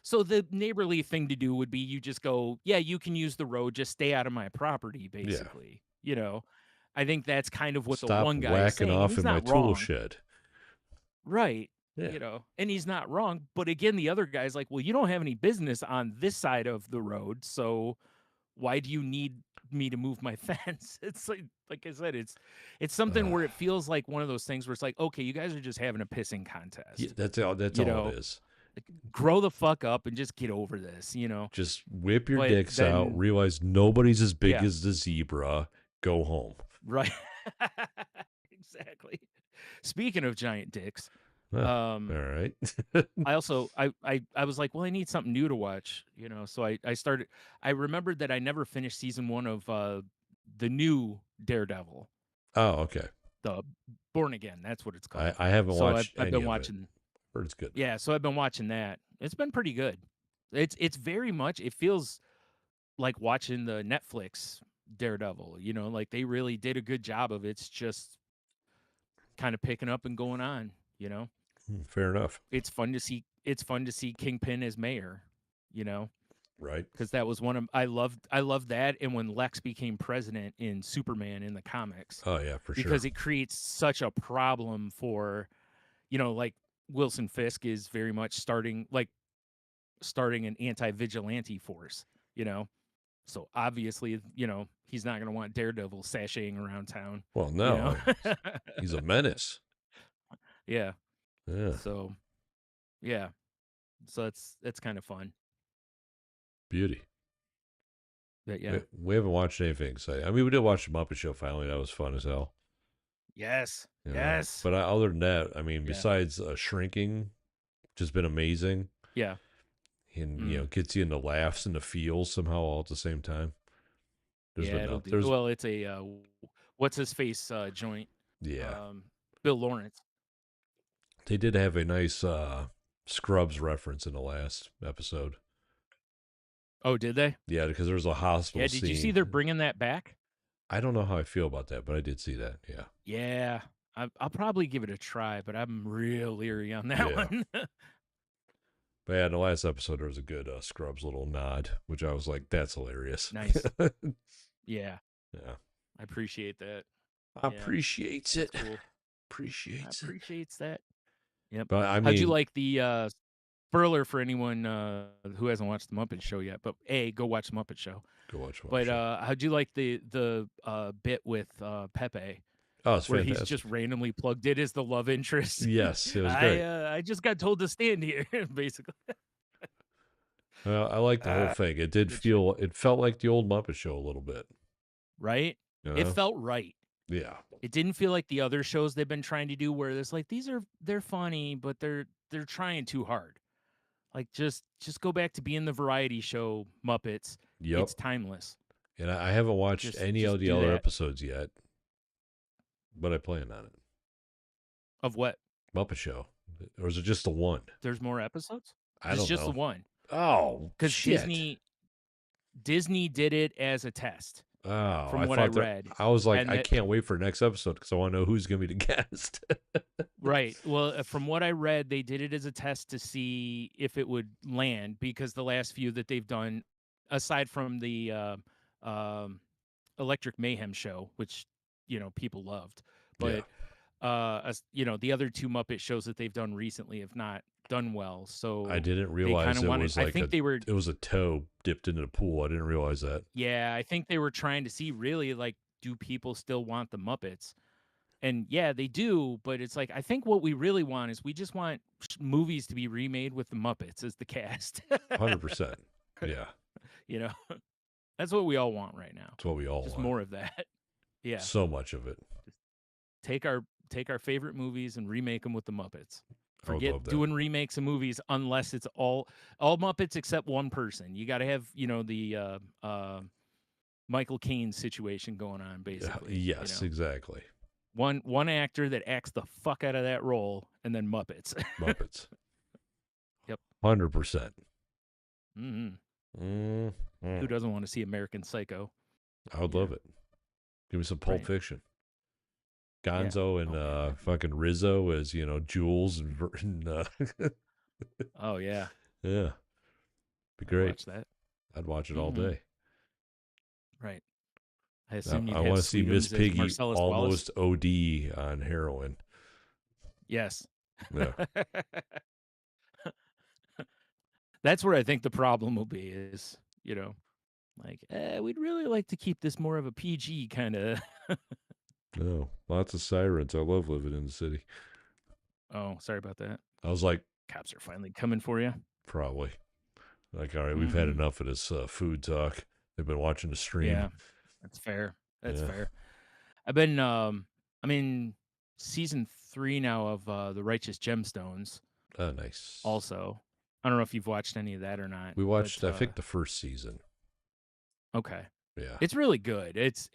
So the neighborly thing to do would be you just go, yeah, you can use the road, just stay out of my property, Yeah. basically. You know, I think that's kind of what the Stop one guy is whacking saying, and off he's in my not tool wrong. shed. Right. Yeah. You know, and he's not wrong. But again, the other guy's like, well, you don't have any business on this side of the road. So why do you need me to move my fence? It's like I said, it's something where it feels like one of those things where it's like, okay, you guys are just having a pissing Yeah, contest. that's all. That's You all it know, is. like, grow the fuck up and just get over this, you know. Just whip your But dicks out. then Realize nobody's as big yeah, as the zebra. Go home. right. Exactly. Speaking of giant dicks, Huh, all um right. I also I was like, well, I need something new to watch, you know. So I started. I remembered that I never finished season 1 of the new Daredevil, Oh, okay. the Born Again. That's what it's called. I haven't So watched I've any been of it. watching. Heard it's good. Yeah, so I've been watching that. It's been pretty good. It's very much. It feels like watching the Netflix Daredevil. You know, like they really did a good job of it's just kind of picking up and going on. You know, Fair enough. it's fun to see. It's fun to see Kingpin as mayor. You know, Right. because that was one of I loved that, and when Lex became president in Superman in the comics, Oh, yeah, for sure. because it creates such a problem for, you know, like Wilson Fisk is very much starting an anti-vigilante force, you know. So obviously, you know, he's not going to want Daredevil sashaying around town, Well, you no. know. He's a menace. Yeah. Yeah. So yeah. So that's kind of fun. Beauty. But We, yeah. we haven't watched anything. So, I mean, we did watch the Muppet Show finally. That was fun as hell. Yes. You know, Yes. but other than that, I mean, Yeah. besides shrinking, just been amazing, Yeah. and Mm. gets you into laughs and the feels somehow all at the same time. There's Yeah, been it'll no, do. there's Well, it's a what's his face joint. yeah, Um Bill Lawrence. they did have a nice Scrubs reference in the last episode. Oh, did they? Yeah, because there's a Yeah, hospital did you see scene. they're bringing that back? I don't know how I feel about that, but I did see that. Yeah, Yeah. I'll probably give it a try, but I'm real leery on that yeah. one. But yeah, in the last episode there was a good Scrubs little nod, which I was like, that's hilarious. Nice. Yeah. Yeah, I appreciate that. Yeah. appreciates That's it. cool. I Appreciates it. appreciates that. Yep. But I How'd you mean, like the spoiler for anyone who hasn't watched the Muppet Show yet? But go watch the Muppet Show. go watch Muppet But Show. how'd you like the bit with Pepe, Oh, it's where he's fantastic. just randomly plugged in as the love interest? Yes, it was great. I just got told to stand here, basically. Well, I like the whole thing. It did Good shit. feel, it felt like the old Muppet Show a little bit. Right? You It know? felt right. Yeah. It didn't feel like the other shows they've been trying to do, where it's like they're funny, but they're trying too hard. Like just go back to being the variety show Muppets. Yep. It's timeless. And I haven't watched any Just of the do other that. episodes yet, but I plan on it. Of what? Muppet Show. Or is it just the one? There's more episodes? I It's don't just the know. one. Oh, Because shit. Disney did it as a test, Oh, from I what I thought that. read. I was like, And I that can't wait for the next episode because I want to know who's going to be the guest. right. Well, from what I read, they did it as a test to see if it would land, because the last few that they've done, aside from the um, Electric Mayhem show, which, you know, people loved, Yeah. but you know, the other two Muppet shows that they've done recently have not done well. I So didn't they kind realize of it wanted. was I like think they were. it was a toe dipped into the pool. I didn't realize that. Yeah, I think they were trying to see, really, like, do people still want the Muppets? And yeah, they do, but it's like, I think what we really want is we just want movies to be remade with the Muppets as the cast. 100%. Yeah. You know, that's what we all want right now. That's what we all Just want. more of that. Yeah, So much of it. take our favorite movies and remake them with the Muppets. I would Forget love that. doing remakes of movies unless it's all Muppets except one person. You got to have, you know, the Michael Caine situation going on, basically. Yes, You know? exactly. One actor that acts the fuck out of that role, and then Muppets. Muppets. Yep. 100%. Mm-hmm. Mm-hmm. Who doesn't want to see American Psycho? I would love it. Give me some Pulp Right. Fiction. Yeah. Gonzo and Oh man. fucking Rizzo as, Jules and Oh yeah. yeah, be I'd great. watch that. I'd watch it all Mm-hmm. day. Right. I I, assume you'd I have want to see Miss Sweetums as Piggy Marcellus Wallace. almost OD on heroin. Yes. Yeah. That's where I think the problem will be is, like, we'd really like to keep this more of a PG kind of. No, lots of sirens. I love living in the city. Oh, sorry about that. I was like, Cops are finally coming for you. probably. Like, all right, we've had Mm-hmm. enough of this food talk. They've been watching the stream. Yeah, that's fair. That's Yeah. fair. I've been, I'm in season 3 now of The Righteous Gemstones. Oh, nice. Also, I don't know if you've watched any of that or not, We but watched, I think, the first season. okay, Yeah. it's really good. It's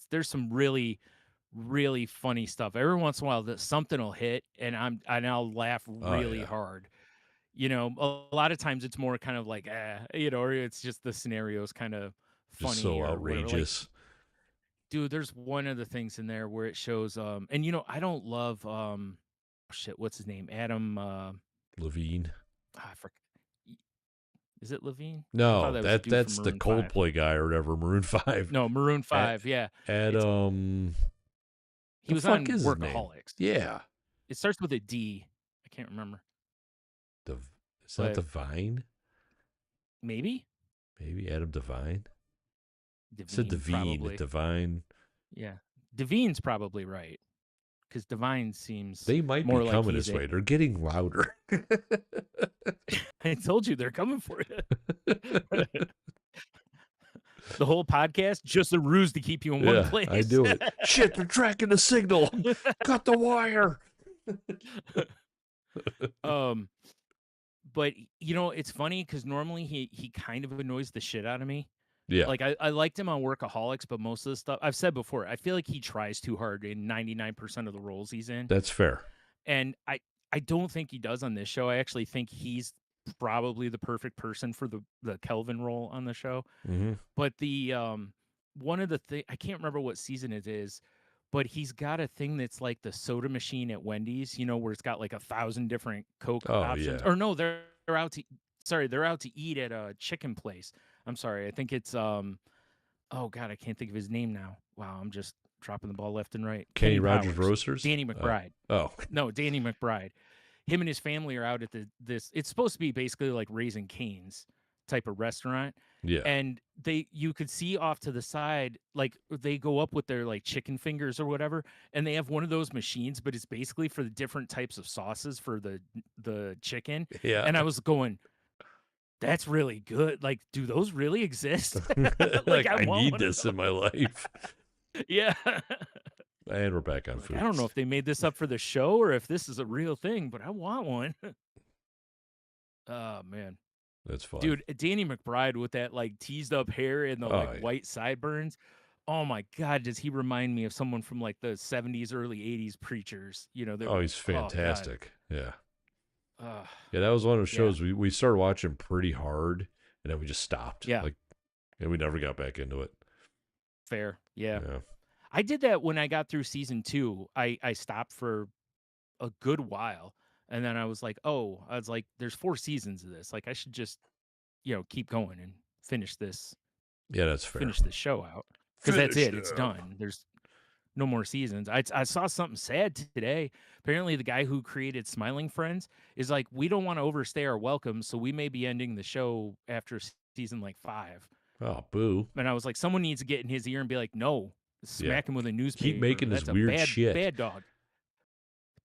there's some really really funny stuff. Every once in a while, that something will hit, and I'll laugh Oh, really yeah. hard. A lot of times it's more kind of like, or it's just the scenario's kind of Just funny so or whatever. Like, outrageous. dude, there's one of the things in there where it shows, and I don't love, shit, what's his name? Adam, Levine. I forget. Is it Levine? I thought No, that was the dude from that's the Maroon 5. Coldplay guy or whatever, Maroon 5. No, Maroon Ad, 5. Yeah, it's Adam, he the was fuck on is his name? Workaholics. Yeah. It starts with a D. I can't remember, The, is that but Divine? maybe Maybe Adam Divine? It said Devine Devine, probably. Divine. Yeah, Devine's probably right because Divine seems They might be more like coming he's this a. way. They're getting louder. I told you they're coming for you. The whole podcast just a ruse to keep you in one Yeah, I place. do it. Shit, they're tracking the signal. Cut the wire. um, but it's funny because normally he kind of annoys the shit out of me. Yeah, Like I liked him on Workaholics, but most of the stuff I've said before, I feel like he tries too hard in 99% of the roles he's in. that's fair. And I don't think he does on this show. I actually think he's probably the perfect person for the Kelvin role on the show. Mm-hmm. But the one of the I can't remember what season it is, but he's got a thing that's like the soda machine at Wendy's, where it's got like 1,000 different Coke Oh, options. yeah. Or no, they're out to they're out to eat at a chicken place. I'm sorry. I think it's oh god, I can't think of his name now. Wow, I'm just dropping the ball left and right. Kenny Kenny Rogers Powers. Roasters? Danny McBride. Oh. No, Danny McBride. Him and his family are out at this. It's supposed to be basically like Raising Cane's type of restaurant, Yeah. and you could see off to the side, like they go up with their like chicken fingers or whatever, and they have one of those machines, but it's basically for the different types of sauces for the chicken. Yeah. And I was going, that's really good. Like, do those really exist? Like, Like, I I want need one of this in my life. those. Yeah. And we're back on Like, food. I don't know if they made this up for the show or if this is a real thing, but I want one. Oh man. That's fun. Dude, Danny McBride with that like teased up hair and the Oh, like yeah. white sideburns. Oh my god, does he remind me of someone from like the 70s, early 80s preachers? Oh, he's oh god. fantastic. Yeah. Uh, Yeah, that was one of those yeah. shows we started watching pretty hard, and then we just stopped. Yeah. Like, and we never got back into it. Fair. Yeah. Yeah. I did that when I got through season 2. I stopped for a good while. And then I was like, there's 4 seasons of this. Like I should just, keep going and finish this Yeah, that's fair. finish this show out. Because that's Finish it. It's up. done. There's no more seasons. I saw something sad today. Apparently the guy who created Smiling Friends is like, we don't want to overstay our welcome, so we may be ending the show after season like 5. Oh, boo. And I was like, someone needs to get in his ear and be like, no, smack him with a Keep newspaper. making this That's a weird shit. bad dog.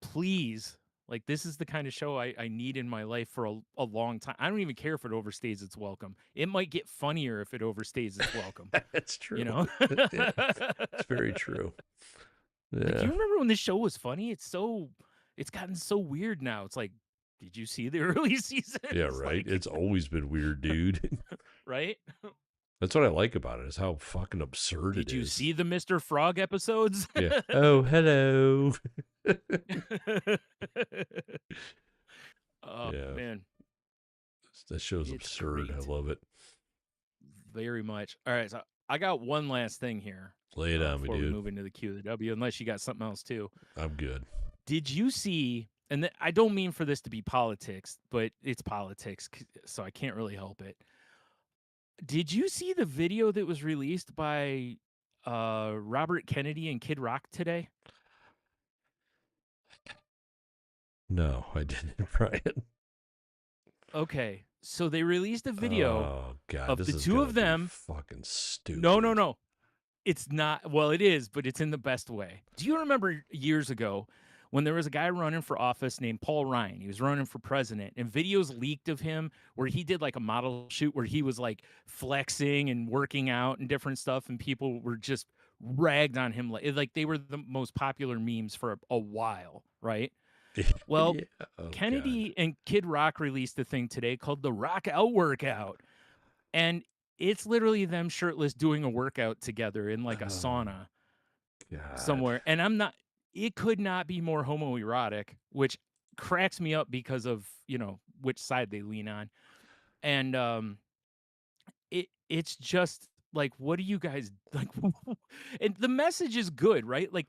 Please. Like, this is the kind of show I need in my life for a long time. I don't even care if it overstays its welcome. It might get funnier if it overstays its welcome. That's true. Yeah, it's very true. Yeah. Like, you remember when this show was funny? It's gotten so weird now. It's like, did you see the early seasons? Yeah, right. Like, It's always been weird, dude. right? That's what I like about it, is how fucking absurd it Did you is. see the Mr. Frog episodes? Yeah. Oh, hello. Oh, Yeah. man, That show's it's absurd. I great. love it. Very much. All right, so I got one last thing here, Lay it on me, before we dude. move into the Q, the W, unless you got something else too. I'm good. Did you see, and I don't mean for this to be politics, but it's politics, so I can't really help it. Did you see the video that was released by Robert Kennedy and Kid Rock today? No, I didn't, Brian. Okay, so they released a video Oh god, of this the is two gonna of be them. fucking No, no, stupid. no. It's not. Well, it is, but it's in the best way. Do you remember years ago when there was a guy running for office named Paul Ryan? He was running for president, and videos leaked of him where he did like a model shoot where he was like flexing and working out and different stuff, and people were just ragged on him like they were the most popular memes for a while, right? Well, Yeah. Oh god. Kennedy and Kid Rock released a thing today called the Rock Out Workout, and it's literally them shirtless doing a workout together in like a Oh sauna god. somewhere. And I'm not, it could not be more homoerotic, which cracks me up because of, which side they lean on. And it's just like, what do you guys like? And the message is good, right? Like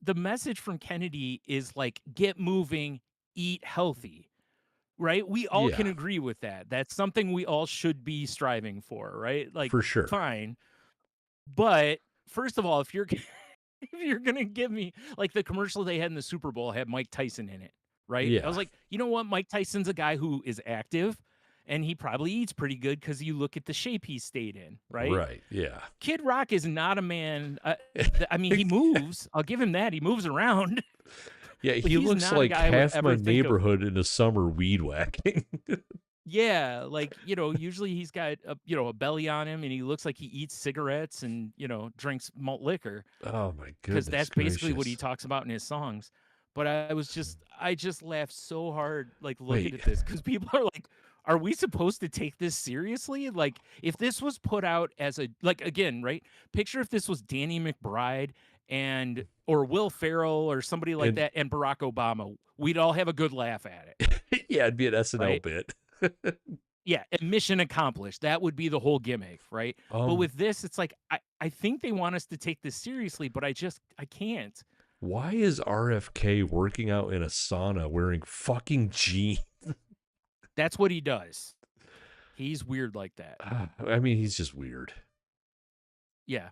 the message from Kennedy is like, get moving, eat healthy. Right? We all can Yeah, agree with that. That's something we all should be striving for, right? Like, for sure. fine. But first of all, if you're if you're gonna give me like the commercial they had in the Super Bowl had Mike Tyson in it, right? I Yeah. was like, you know what? Mike Tyson's a guy who is active and he probably eats pretty good because you look at the shape he stayed in, right? Right. Yeah. Kid Rock is not a man. I mean, he moves. I'll give him that. He moves around, Yeah, but he he's looks not a like guy I would half my ever think of. neighborhood in the summer weed whacking. Yeah, like, usually he's got a belly on him and he looks like he eats cigarettes and, drinks malt liquor. Oh my 'Cause goodness that's basically what he gracious. talks about in his songs. But I just laughed so hard, like, looking Wait. at this because people are like, "Are we supposed to take this seriously?" Like, if this was put out as a like, again, right? Picture if this was Danny McBride and or Will Ferrell or somebody like And that and Barack Obama. We'd all have a good laugh at it, yeah, it'd be an SNL right? bit. Yeah, and mission accomplished. That would be the whole gimmick, right? But um, with this, it's like, I think they want us to take this seriously, but I can't. why is RFK working out in a sauna wearing fucking jeans? That's what he does. He's weird like that. I mean, he's just weird. Yeah.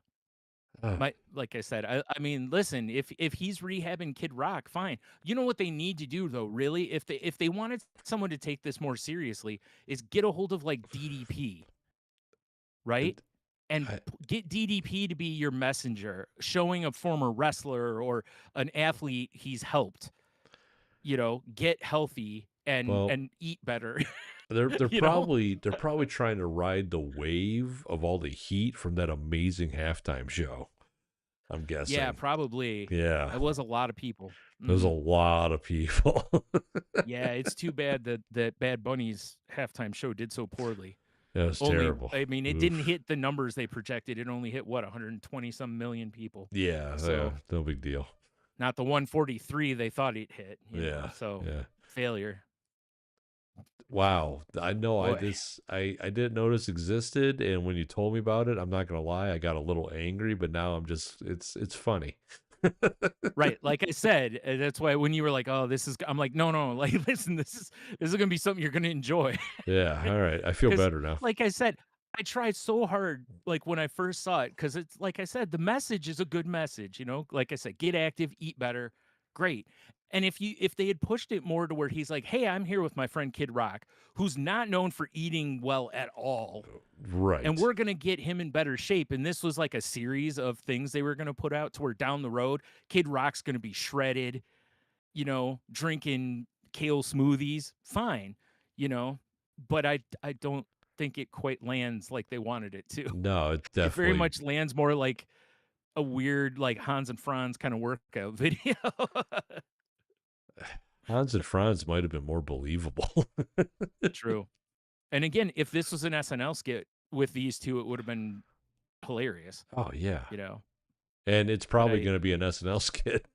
Uh, Like I said, I mean, listen, if he's rehabbing Kid Rock, fine. You know what they need to do though, really, if they wanted someone to take this more seriously, is get a hold of like DDP, right? and And I, get DDP to be your messenger, showing a former wrestler or an athlete he's helped, get healthy and well, eat better. they're you know? probably trying to ride the wave of all the heat from that amazing halftime show. I'm Yeah, guessing. probably. Yeah, It was a lot of people. there's a Mhm. lot of people. Yeah, it's too bad that Bad Bunny's halftime show did so poorly. That was Only terrible. I mean, it didn't Oof. hit the numbers they projected. It only hit what, 120 some million people. Yeah, yeah, So, no big deal. not the 143 they thought it hit. Yeah, So, yeah. failure. Wow. I know Boy. I didn't notice existed, and when you told me about it, I'm not gonna lie, I got a little angry, but now I'm just it's funny. Right, like I said, that's why when you were like, "Oh, this is," I'm like, "No, no, like, listen, this is gonna be something you're gonna enjoy." Yeah, all right. I feel Because, better now. like I said, I tried so hard, like, when I first saw it, because it's like I said, the message is a good message, like I said, get active, eat better, great. And if they had pushed it more to where he's like, "Hey, I'm here with my friend Kid Rock, who's not known for eating well at all, and Right. we're gonna get him in better shape." And this was like a series of things they were gonna put out to where down the road, Kid Rock's gonna be shredded, drinking kale smoothies, fine, you know, but I don't think it quite lands like they wanted it to. No, it It very definitely much lands more like a weird, like Hans and Franz kind of workout video. Hans and Franz might have been more believable. True. And again, if this was an SNL skit, with these two, it would have been hilarious, Oh yeah, you know. and it's But probably going to be an SNL skit.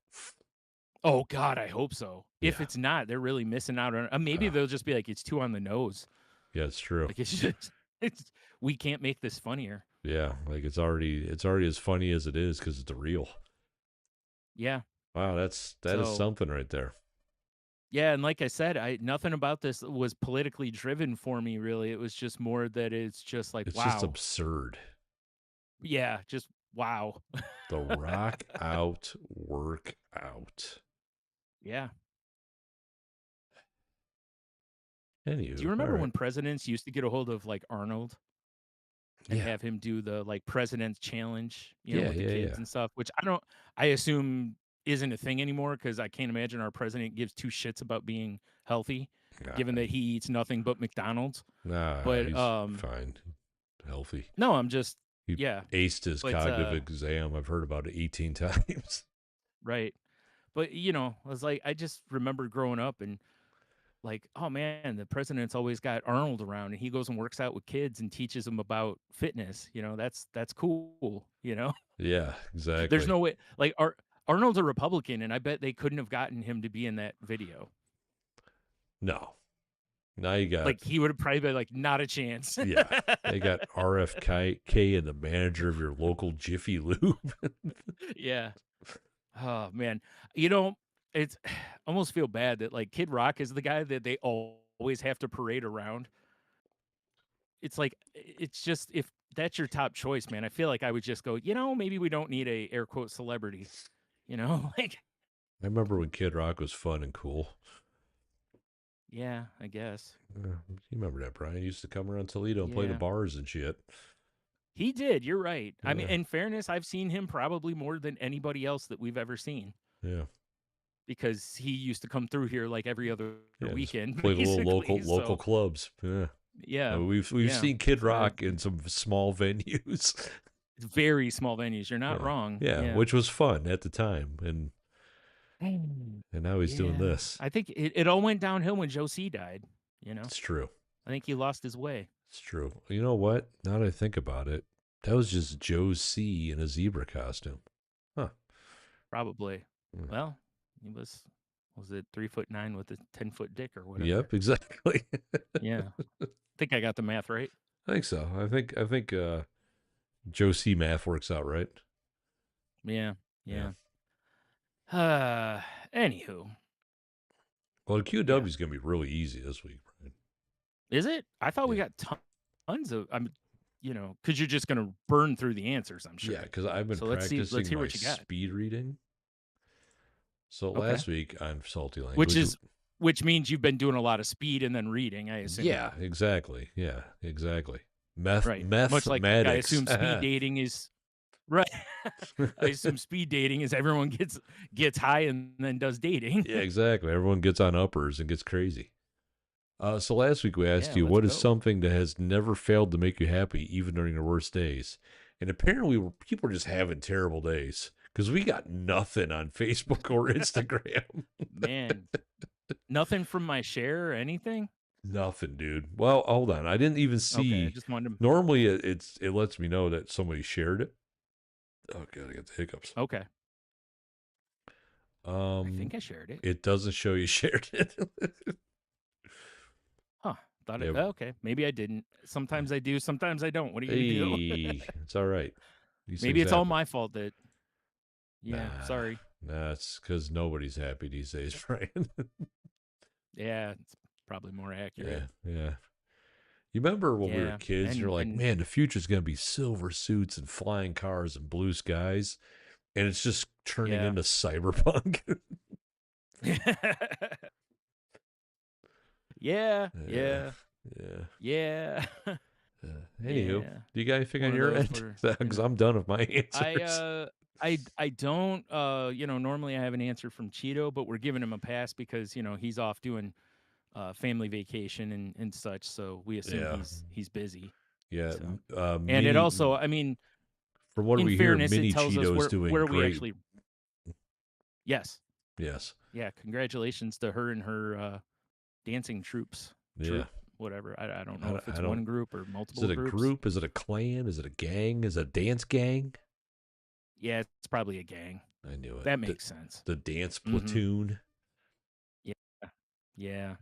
oh God, I hope so. If Yeah, it's not, they're really missing out on. Maybe uh, they'll just be like, it's too on the nose. yeah, it's true. Like it's just, it's we can't make this funnier. Yeah, like it's already as funny as it is because it's real. Yeah. Wow, that is So something right there. yeah, and like I said, I nothing about this was politically driven for me. Really, it was just more that it's just like, It's just wow. absurd. Yeah, just wow. The rock out, work out. Yeah. Do you Anywho, all remember right. when presidents used to get a hold of like Arnold and Yeah, have him do the like president's challenge, yeah, with the yeah, kids yeah. and stuff, which I assume isn't a thing anymore because I can't imagine our president gives two shits about being healthy, given Nah, that he eats nothing but McDonald's. nah, But he's fine, healthy. no, I'm just He yeah, aced his but cognitive exam. I've heard about it 18 times. right. But I was like, I just remember growing up and like, oh man, the president's always got Arnold around and he goes and works out with kids and teaches them about fitness. That's cool. Yeah, There's exactly. no way like Arnold's a Republican and I bet they couldn't have gotten him to be in that video. No, now you got, Like he would have probably been like, not a chance. yeah, they got RFK and the manager of your local Jiffy Lube. Yeah. Oh man. You know, it's almost feel bad that like Kid Rock is the guy that they always have to parade around. It's like it's just if that's your top choice, man, I feel like I would just go, maybe we don't need a air quote celebrity, like I remember when Kid Rock was fun and cool. yeah, I guess. You remember that, Brian? He used to come around Toledo and play the Yeah. bars and shit. He did, you're right. I mean, Yeah, in fairness, I've seen him probably more than anybody else that we've ever seen yeah, because he used to come through here like every other yeah. Just weekend play the little basically. local So, clubs. Yeah, yeah. we've Yeah. seen Kid So, Rock in some small venues. very small venues. You're not Yeah, wrong. yeah, Yeah. which was fun at the time, Mm. and now he's doing Yeah. this. I think it all went downhill when Joe C died, you know. It's true. I think he lost his way. It's true. You know what? Now that I think about it, that was just Joe C in a zebra costume. Huh. Probably. Mm. Well, he was it 3'9" with a 10-foot dick or whatever. Yep, exactly. Yeah. I think I got the math right. I think so. I think Joe C math works out right. Yeah. Yeah. Yeah. Anywho. Well, the Yeah. QW is going to be really easy this week, Brian. Is it? I thought we Yeah. got tons of because you're just gonna burn through the answers, I'm Yeah, sure. because I've been So let's see. Let's practicing hear my what you got. speed reading. So Okay. last week on Salty Which Language, is which means you've been doing a lot of speed and then reading, I assume. yeah, exactly. Yeah, exactly. Right. Much like I Mathematics. assume speed dating is right. I assume speed dating is everyone gets high and then does dating. Yeah, exactly. Everyone gets on uppers and gets crazy. So last week we asked Yeah, you, let's what is go. something that has never failed to make you happy, even during your worst days? And apparently, people are just having terrible days because we got nothing on Facebook or Instagram. Man, nothing from my share or anything? Nothing, dude. Well, hold on. I didn't even Okay, I see. just wanted to Normally, it lets me know that somebody shared it. Oh god, I got the hiccups. okay. I Um, think I shared it. it doesn't show you shared it. Huh. Thought it Yeah. okay. Maybe I didn't. Sometimes I do, sometimes I don't. What are you gonna do? Hey, it's all right. These Maybe things it's all happen. my fault that yeah, Nah, sorry. nah, it's because nobody's happy these days, Brian. Yeah, it's probably more accurate. Yeah, yeah. You remember when we were Yeah. kids? You're like, And man, the future's gonna be silver suits and flying cars and blue skies, and it's just turning yeah. into cyberpunk. Yeah, Yeah, yeah, yeah. yeah. Anywho, Yeah. do you got anything on One of your those end? where, Because I'm done with my I answers. I don't normally I have an answer from Cheeto, but we're giving him a pass because, he's off doing family vacation and such, so we assume Yeah, he's busy. yeah. So, and it Mini. also, I mean, From what in we hear, fairness, it Mini tells us Cheeto's where doing where we great. actually yes. Yes. Yeah, congratulations to her and her dancing troops. Yeah. Troop, whatever. I don't know if I it's don't. one group or Is multiple it a groups. group? Is it a clan? Is it a gang? Is it a dance gang? Yeah, it's probably a gang. I knew it. That makes sense. The dance Mm-hmm. platoon. Yeah. Yeah.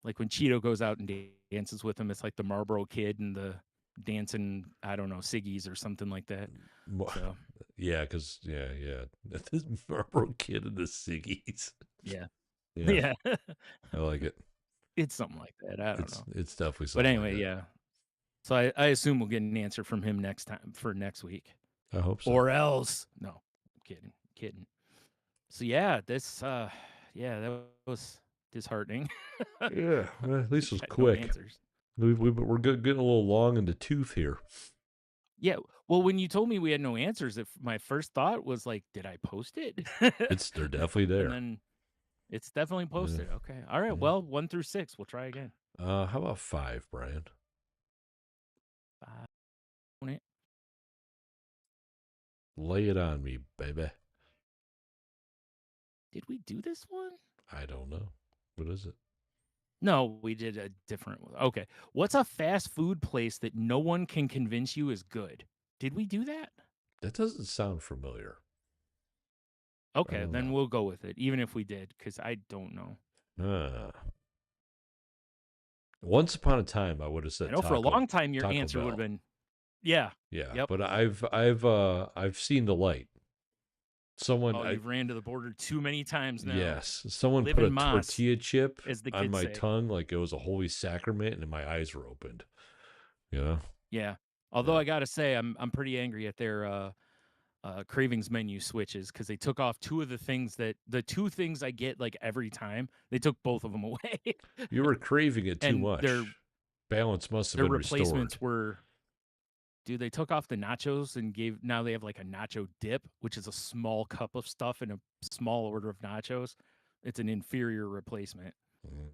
Like when Cheeto goes out and dances with him, it's like the Marlboro Kid and the dancing, I don't know, Siggies or something like that. So Yeah, because yeah. This Marlboro Kid and the Siggies. yeah. Yeah, Yeah. I like it. It's something like that. I don't know. It's definitely But something like anyway, that. yeah. So I assume we'll get an answer from him next time for next week. I hope so. Or else. No, I'm kidding. Kidding. So yeah, yeah, that was disheartening. Yeah, well, at least it was Got no quick. answers. We're getting a little long in the tooth here. Yeah. Well, when you told me we had no answers, if my first thought was like, did I post it? They're definitely And there. then it's definitely Yeah, posted. Okay. All right. yeah. Well, 1 through 6. We'll try again. How about 5, Brian? 5 on it. Lay it on me, baby. Did we do this one? I don't know. What is it? No, we did a different one. Okay. What's a fast food place that no one can convince you is good? Did we do that? That doesn't sound familiar. I Okay, don't then know. we'll go with it, even if we did, because I don't know. Uh, Once upon a time, I would have I said know for a long time your Taco answer would have Bell. been, yeah, Yeah, yep. but I've seen the light. Oh, you've ran to the border too many times now. Yes, someone Live put in a Moss, tortilla chip as the on kids my say. tongue like it was a holy sacrament, and my eyes were opened. You know? Yeah. Although Yeah. I gotta say, I'm pretty angry at their cravings menu switches because they took off the two things I get like every time. They took both of them away, You were craving it too and their much. Balance must have their been restored. replacements were. Dude, they took off the nachos and now they have like a nacho dip, which is a small cup of stuff in a small order of nachos. It's an inferior replacement. Mm,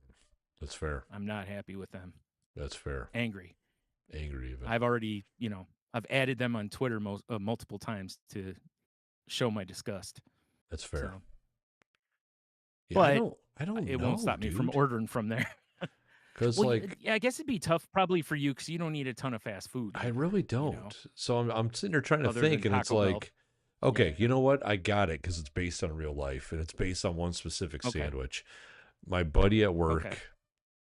that's fair. I'm not happy with them. That's fair. Angry. Angry even. I've already, I've added them on Twitter multiple times to show my disgust. That's fair. So, Yeah, but I don't it won't know, stop me from dude. ordering from there. Because Well, like yeah, I guess it'd be tough probably for you because you don't eat a ton of fast food I either, really don't. So I'm sitting there trying to other than think, and it's Taco Bell. like, okay, Yeah. you know what? I got it because it's based on real life, and it's based on one specific Okay. sandwich. My buddy at Okay. work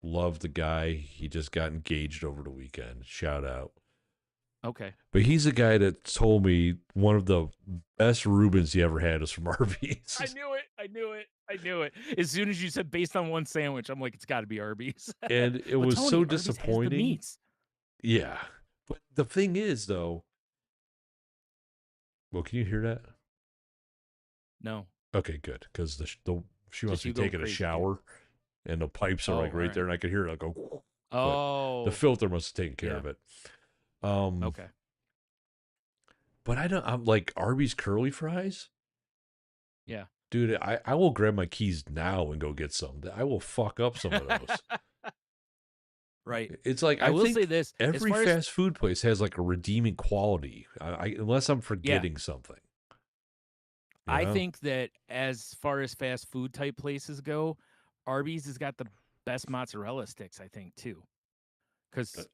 loved the guy. He just got engaged over the weekend. Shout out. Okay. But he's a guy that told me one of the best Reubens he ever had is from I Arby's. knew it. I knew it. I knew it. As soon as you said based on one sandwich, I'm like, it's got to be Arby's. And it But was so Tony, Arby's has the disappointing. meats. Yeah. But the thing is, though, well, can you hear that? No, Okay, good. Because she must just be you go taking a crazy, dude. shower and the pipes are Oh, like all right there, right. and I could hear it. I go, but the Oh, filter must have taken care yeah. of it. Um, Okay. but I'm like Arby's curly fries. Yeah. Dude, I will grab my keys now and go get some. I will fuck up some of those. Right. It's like I I will say think this as every far as fast food place has like a redeeming quality. Unless I'm yeah, forgetting something, you I know? think that as far as fast food type places go, Arby's has got the best mozzarella sticks. I think too, Uh, because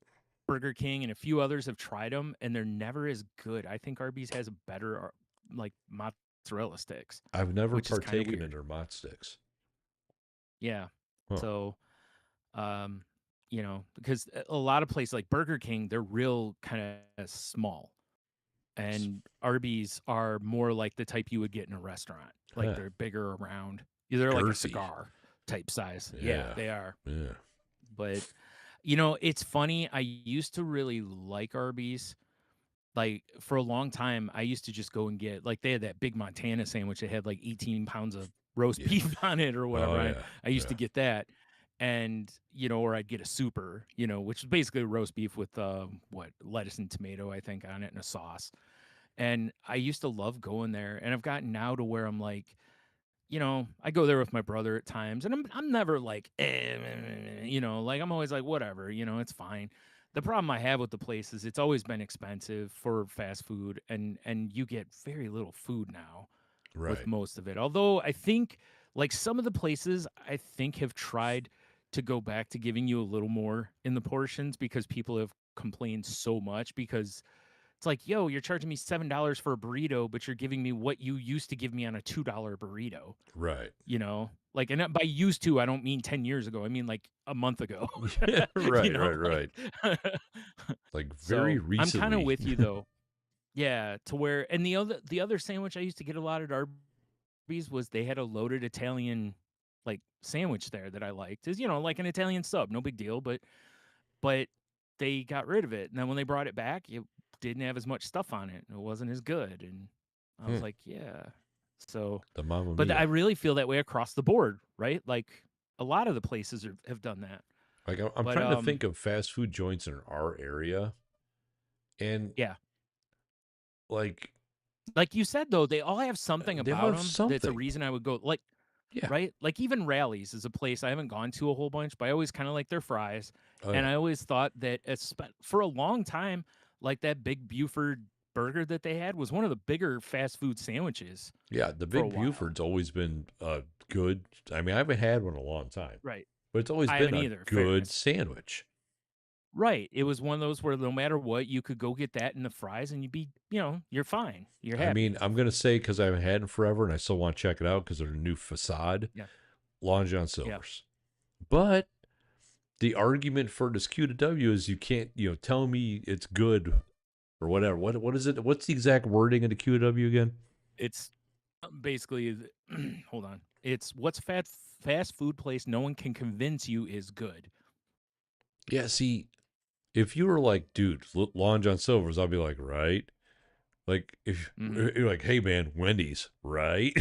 Burger King and a few others have tried them and they're never as good. I think Arby's has better like mozzarella sticks, I've never which is kind of partaken in weird. their mott sticks. Yeah. Huh. So, um, because a lot of places like Burger King, they're real kind of small, S- and Arby's are more like the type you would get in a restaurant. Like Huh. they're bigger around. They're like a Girthy. cigar type size. Yeah, Yeah. they are. Yeah. But it's funny. I used to really like Arby's. Like for a long time, I used to just go and get like they had that big Montana sandwich that had like 18 pounds of roast Yeah. beef on it or Oh whatever. yeah. I used Yeah. to get that, and or I'd get a super, which is basically roast beef with what lettuce and tomato I think on it and a sauce. And I used to love going there, and I've gotten now to where I'm like, I go there with my brother at times, and I'm never like, like I'm always like, whatever, it's fine. The problem I have with the place is it's always been expensive for fast food, and you get very little food now with Right. most of it. Although I think like some of the places I think have tried to go back to giving you a little more in the portions because people have complained so much because it's like, yo, you're charging me $7 for a burrito, but you're giving me what you used to give me on a $2 burrito, Right. you know? Like, and by used to, I don't mean 10 years ago. I mean like a month ago, Yeah, you right, know, right, like, right. Like very so I'm kind of recently. with you though. Yeah. To where, and the other sandwich I used to get a lot at Arby's was they had a loaded Italian like sandwich there that I liked is, like an Italian sub, no big deal, but they got rid of it. And then when they brought it back, it didn't have as much stuff on it. It wasn't as good. And I was Hmm, like, yeah. So, the Mamma but I Mia. really feel that way across the board, right? Like a lot of the places have done that. Like I'm But trying to think of fast food joints in our area, and yeah, like like you said though, they all have something they all about have them that's a something. reason I would go. Like, Yeah. right? Like even Rallies is a place I haven't gone to a whole bunch, but I always kind of like their fries. Oh And yeah. I always thought that for a long time, like that big Buford burger that they had was one of the bigger fast food sandwiches Yeah. The for a Big while. Buford's always been good. I mean, I haven't had one in a long time, Right. but it's always I been haven't a either. good Fairness. sandwich. Right. It was one of those where no matter what, you could go get that in the fries and you'd be, you're fine. You're I mean, happy. I'm gonna say because I haven't had it in forever, and I still want to check it out because of their new facade, Yeah. Long John Yeah. Silver's. But the argument for this Q to W is you can't, tell me it's good or whatever. What is it? What's the exact wording of the Q to W again? It's basically, hold on. It's what's fast food place no one can convince you is good. Yeah, see, if you were like, dude, Long John Silver's, I'll be like, right. Like if Hmm. you're like, hey man, Wendy's, right?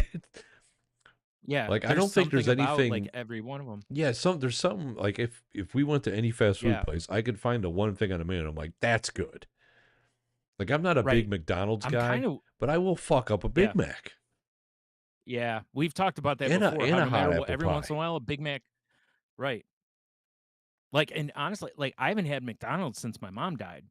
Yeah. Like I There's don't think there's something about like anything. every one of them. Yeah, there's something like if we went to any fast food Yeah. place, I could find the one thing on the menu. I'm like, that's good. Like I'm not a big Right. McDonald's I'm kind guy, of, but I will fuck up a yeah. Big Mac Yeah. We've talked about that and a before. and How a no hot matter what, apple every once in pie, a while, a Big Mac, right. Like, and honestly, like I haven't had McDonald's since my mom died.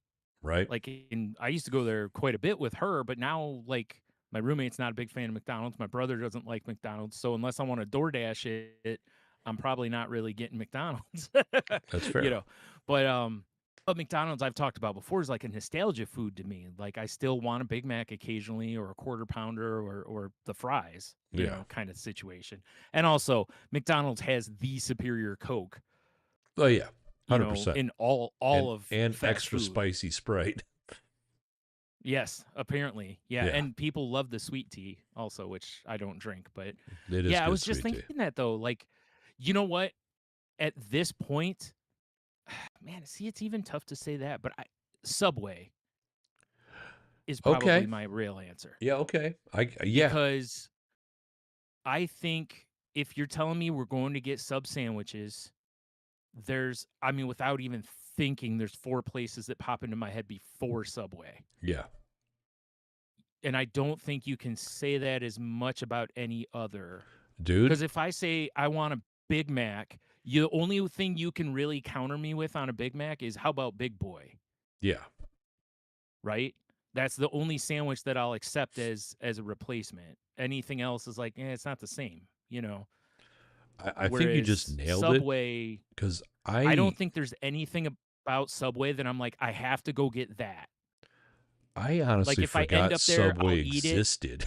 right? Like, and I used to go there quite a bit with her, but now like my roommate's not a big fan of McDonald's. My brother doesn't like McDonald's, so unless I want to DoorDash it, I'm probably not really getting McDonald's. That's you fair. know, but McDonald's I've talked about before is like a nostalgia food to me. Like I still want a Big Mac occasionally, or a quarter pounder, or the fries. Yeah. Kind of situation. And also, McDonald's has the superior Coke. Oh yeah, 100%. In all And of and fast extra food. spicy Sprite. Yes, apparently. Yeah, Yeah, and people love the sweet tea also, which I don't drink, but it is yeah, I good was just sweet tea. thinking that though, like, you know what? At this point, man, see, it's even tough to say that, but Subway is probably Okay. my real answer Yeah. Okay. Yeah. because I think if you're telling me we're going to get sub sandwiches, I mean, without even thinking, there's four places that pop into my head before Subway. Yeah. And I don't think you can say that as much about any other. Dude. Because if I say I want a Big Mac, the only thing you can really counter me with on a Big Mac is how about Big Boy, Yeah. right? That's the only sandwich that I'll accept as a replacement. Anything else is like, it's not the same. I think you just Whereas nailed it Subway, because I don't think there's anything about Subway that I'm like, I have to go get that. I Like honestly if I end forgot up there, I'll Subway eat it, existed.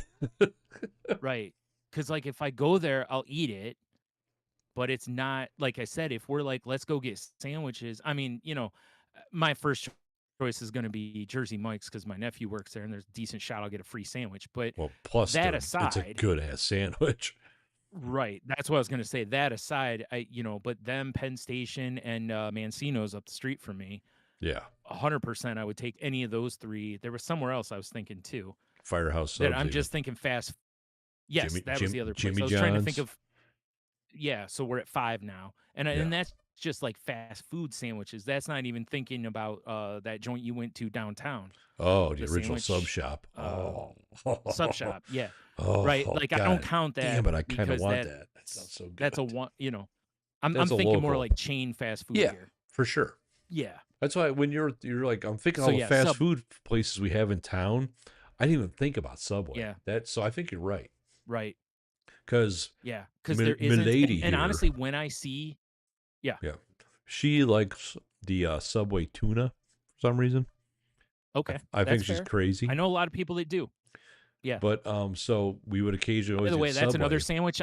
right? Because like if I go there, I'll eat it. But it's not like I said, if we're like, let's go get sandwiches. I mean, my first choice is going to be Jersey Mike's because my nephew works there and there's a decent shot I'll get a free sandwich. But Well, plus that it's a aside, good ass sandwich. right. That's what I was going to say. That aside, but them Penn Station and Mancino's up the street from me. Yeah. 100% I would take any of those three. There was somewhere else I was thinking too Firehouse that subs I'm even. just thinking fast. Yes, that was the other place. Jimmy I was trying to think John's. of. Yeah, so we're at 5 now, and Yeah. that's just like fast food sandwiches. That's not even thinking about that joint you went to downtown, Oh, the the original sub sandwich shop. Oh. sub shop. Yeah, right. Oh Like I don't God. count that Damn it, I kind of because want that. That sounds so that's a good. one. I'm That's a thinking more local. like chain fast food Yeah, here. for sure. Yeah. That's why when you're like, I'm thinking So all the yeah, fast sub. food places we have in town. I didn't even think about Subway. Yeah. So I think you're right. Right. Because Yeah. Because there isn't, Milady and here. honestly, when I see, Yeah. Yeah. She likes the Subway tuna for some reason. Okay. I That's think she's fair. crazy. I know a lot of people that do. Yeah. But so we would occasionally By always the get way, that's another Subway. sandwich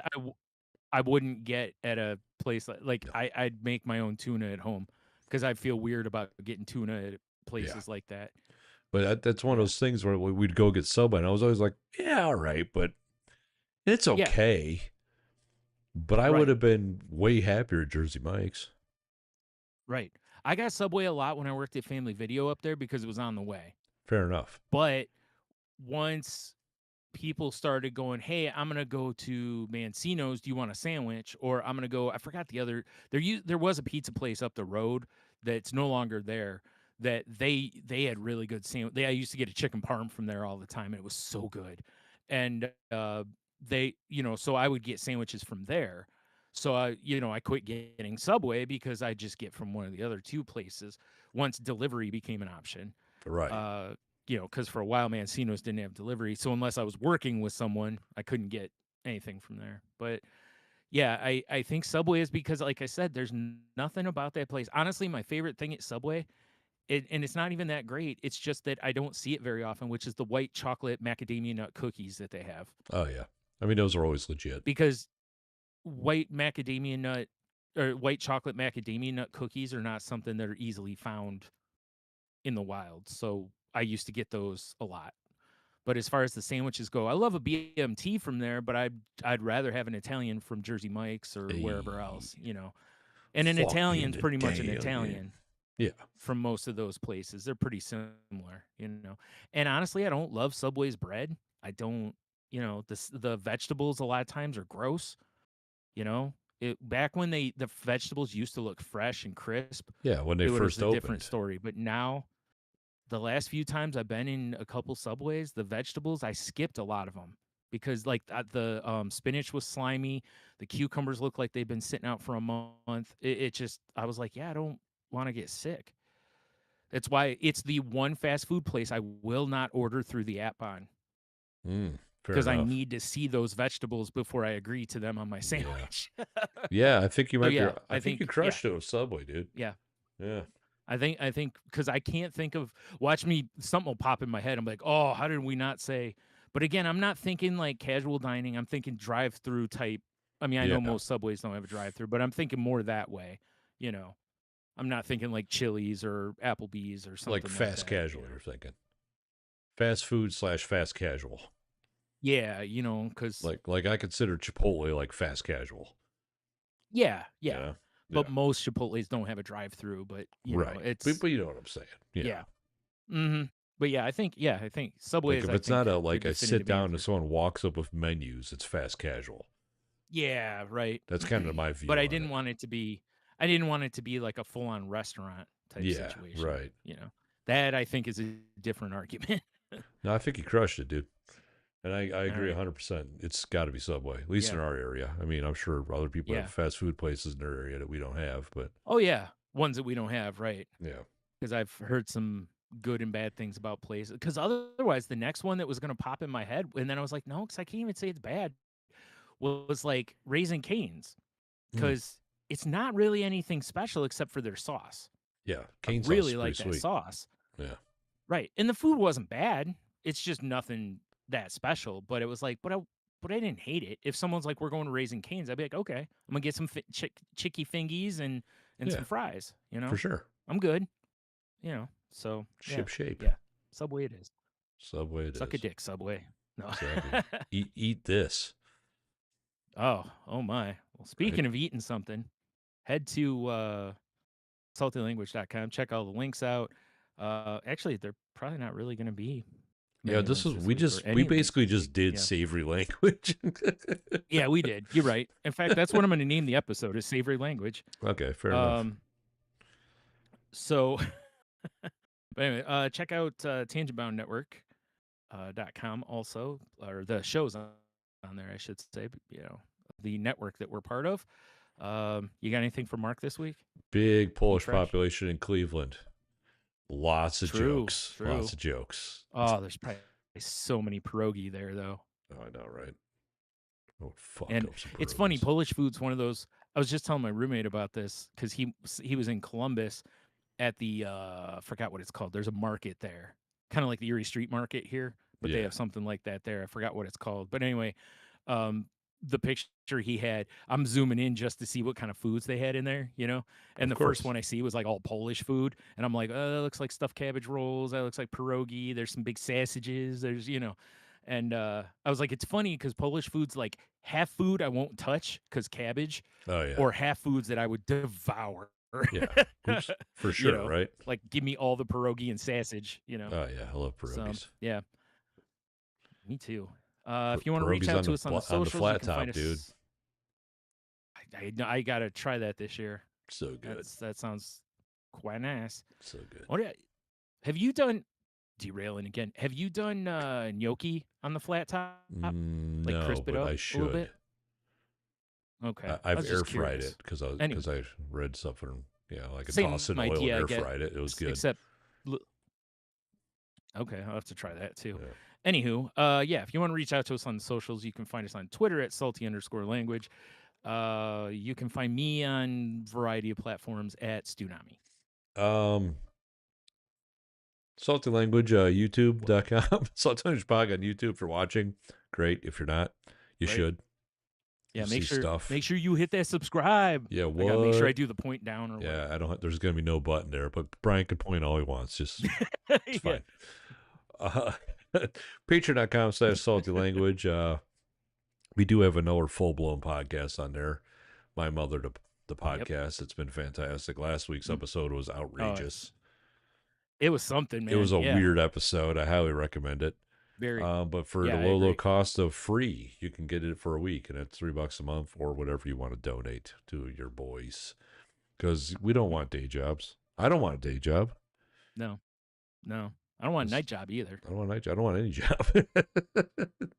I wouldn't get at a place like No. I'd make my own tuna at home because I feel weird about getting tuna at Yeah. places like that. But that's one of Yeah. those things where we'd go get Subway, and I was always like, yeah, all right, but it's Yeah. okay. But I would Right. have been way happier at Jersey Mike's. Right. I got Subway a lot when I worked at Family Video up there because it was on the way. Fair enough. But once people started going, "Hey, I'm gonna go to Mancino's. Do you want a sandwich?" Or I'm gonna go. I forgot the other. There was a pizza place up the road that's no longer there. That they had really good sandwich. I used to get a chicken parm from there all the time, and it was so good. And so I would get sandwiches from there. So I quit getting Subway because I just get from one of the other two places once delivery became an option. Right. uh, because for a while Mancino's didn't have delivery. So unless I was working with someone, I couldn't get anything from there. But yeah, I think Subway is because, like I said, there's nothing about that place. Honestly, my favorite thing at Subway, and it's not even that great. It's just that I don't see it very often, which is the white chocolate macadamia nut cookies that they have. Oh, yeah. I mean, those are always legit. Because white macadamia nut or white chocolate macadamia nut cookies are not something that are easily found in the wild. So I used to get those a lot. But as far as the sandwiches go, I love a BMT from there, but I'd rather have an Italian from Jersey Mike's or wherever else, Hey, And an fuck me, Italian's an pretty much an Italian. Italian Yeah. from most of those places. They're pretty similar. And honestly, I don't love Subway's bread. I don't, the vegetables a lot of times are gross, you know. Back when the vegetables used to look fresh and crisp, Yeah, when they it was first a different opened. story. But now the last few times I've been in a couple Subways, the vegetables, I skipped a lot of them because like the spinach was slimy, the cucumbers look like they've been sitting out for a month. It just I was like, yeah, I don't want to get sick. That's why it's the one fast food place I will not order through the app on Fair because I enough. need to see those vegetables before I agree to them on my Yeah. sandwich. Yeah, I think you So might be. yeah, I I think you think yeah, crushed it with Subway, dude. yeah. Yeah. I think because I can't think of watch me something will pop in my head. I'm like, oh, how did we not say? But again, I'm not thinking like casual dining. I'm thinking drive through type. I mean, I know Yeah. most Subways don't have a drive through, but I'm thinking more that way. You know, I'm not thinking like Chili's or Applebee's or Like something like fast that. casual, you're thinking. Fast food slash fast casual. Yeah, because Like I consider Chipotle like fast casual. yeah, yeah. Yeah. But Yeah. most Chipotle's don't have a drive through. But Right. it's But you know what I'm saying. Yeah. yeah. Mm-hmm. But I think Subway Like is if I it's not think a the like I sit definitive down and answer. someone walks up with menus, it's fast casual. Yeah, right. That's kind of my But view on it. I didn't want it to be like a full-on restaurant type Yeah, situation, right. That I think is a different argument. No, I think you crushed it, dude. And I All agree right. 100%. It's got to be Subway, at least Yeah. in our area. I mean, I'm sure other people have Yeah. fast food places in their area that we don't have, but Oh yeah, ones that we don't have, right? yeah. Because I've heard some good and bad things about places. Because otherwise, the next one that was going to pop in my head, and then I was like, no, because I can't even say it's bad, was like Raising Cane's, Mm, because it's not really anything special except for their sauce. yeah. I Cane sauce is really pretty like that sweet. sauce. Yeah. Right, and the food wasn't bad. It's just nothing that special, but it was like, but I didn't hate it. If someone's like, "We're going to Raising Cane's," I'd be like, "Okay, I'm gonna get some chicky fingies and Yeah, some fries." for sure. I'm good. So yeah, Ship shape. yeah. Subway it is. Subway it Suck a is. dick, Subway. No. Exactly. Eat this. Oh my. Well, Right? speaking of eating something, head to saltylanguage.com. Check all the links out. Actually, they're probably not really going to be Yeah, many this links is this week or we any links basically this just week. did Yeah. savory language. Yeah, we did. You're right. In fact, that's what I'm going to name the episode is Savory Language. Okay, fair enough. Um, so, but anyway, check out Tangent Network .com also, or the shows on there, I should say, the network that we're part of. You got anything for Mark this week? Big Anything Polish fresh? population in Cleveland. Lots of True, jokes. true. Lots of jokes. Oh, there's probably so many pierogi there, though. Oh, I know, right? Oh, fuck And up some it's funny, pierogies. Polish food's one of those. I was just telling my roommate about this because he was in Columbus at the I forgot what it's called. There's a market there, kind of like the Erie Street Market here, but they Yeah, have something like that there. I forgot what it's called. But anyway, um, the picture he had, I'm zooming in just to see what kind of foods they had in there, you know. And of the first course. one I see was like all Polish food, and I'm like, oh, that looks like stuffed cabbage rolls. That looks like pierogi. There's some big sausages. There's and I was like, it's funny because Polish food's like half food I won't touch because cabbage, Oh yeah, or half foods that I would devour. yeah. Oops, for you sure, know, right? like give me all the pierogi and sausage. Oh yeah, I love So pierogies. yeah, me too. If you want to reach Pierogies out to us on the on the socials, you flat can find top, dude. us. I gotta try that this year. So good, That sounds quite nice. so good. Have you done derailing again? Have you done gnocchi on the flat top? Like No, crisp it but up I a little should. bit? Okay. I I've was air just fried curious. it because Anyway, I read something. Yeah, like a same toss in oil and idea, I air guess, fried it. It was good. except okay, I'll have to try that too. Yeah. Anywho, yeah, if you want to reach out to us on the socials, you can find us on Twitter at salty_language. You can find me on variety of platforms at Stunami. Um, Salty Language, YouTube.com. Salty Language Pod on YouTube for watching. Great. If you're not, you Right? should. Yeah, You'll see stuff. make sure you hit that subscribe. Yeah, I gotta make sure I what? do the point down or Yeah, whatever. I don't. There's gonna be no button there, but Brian can point all he wants. Just it's Yeah. fine. Uh, Patreon.com/salty language. We do have another full blown podcast on there. My mother, the Yep. podcast. It's been fantastic. Last week's Mm. episode was Oh, outrageous. it was something, It was man. a Yeah. weird episode. I highly recommend it. Very. But for the Yeah, I low agree. cost of free, you can get it for a week, and it's $3 a month or whatever you want to donate to your boys. Because we don't want day jobs. I don't want a day job. No. No. I don't want a night job either. I don't want a night job. I don't want any job.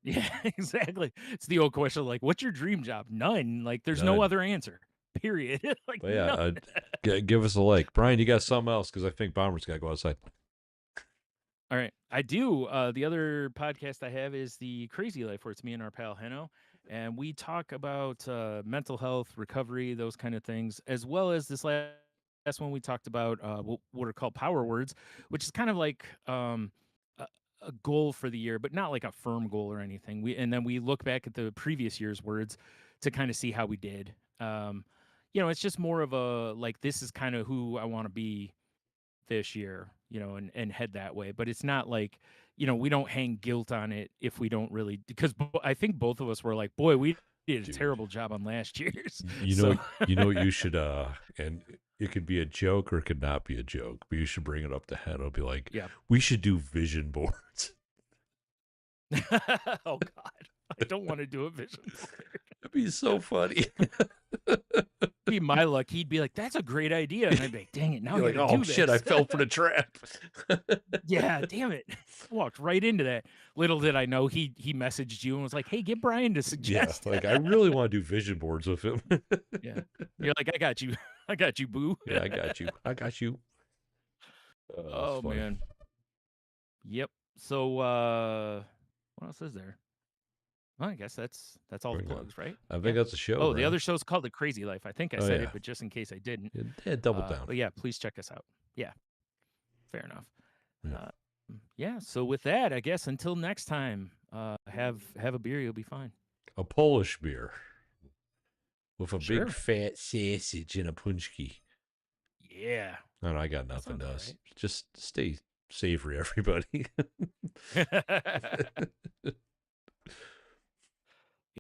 Yeah, exactly. It's the old question, like, what's your dream job? None. Like, there's no None. other answer. Period. Like, But yeah, none. give us a like. Brian, you got something else? Because I think Bomber's got to go outside. All right. I do. The other podcast I have is the Crazy Life, where it's me and our pal Heno, and we talk about mental health, recovery, those kind of things, as well as this last one we talked about what are called power words, which is kind of like a, a goal for the year, but not like a firm goal or anything. And then we look back at the previous year's words to kind of see how we did. It's just more of a like this is kind of who I want to be this year, and head that way. But it's not like, we don't hang guilt on it if we don't really, because I think both of us were like, boy, we did a Dude, terrible job on last year's. you So know, you know what you should, and it could be a joke or it could not be a joke, but you should bring it up to Hen. It'll be like, yeah. we should do vision boards. Oh God, I don't want to do a vision board. That'd be so funny. Be my luck. He'd be like, "That's a great idea," and I'd be like, "Dang it, now You're I like, gotta oh do shit, this." I fell for the trap. Yeah, damn it. I walked right into that. Little did I know he messaged you and was like, "Hey, get Brian to Yeah, suggest." like I really want to do vision boards with him. Yeah, you're like, "I got you, I got you, boo." Yeah, I got you. I got you. That's Oh funny. man. Yep. So what else is there? Well, I guess that's all the Bring on. plugs, right? I think Yeah. that's a show. Oh, the right? other show's called The Crazy Life. I think I Oh, said yeah. it, but just in case I didn't. Yeah, double down. But yeah, please check us out. Yeah. Fair enough. Yeah. Yeah. So with that, I guess until next time, have a beer, you'll be fine. A Polish beer with a Sure. big fat sausage and a punchki. Yeah. No, I got nothing sounds to all us. Just stay savory, everybody. right.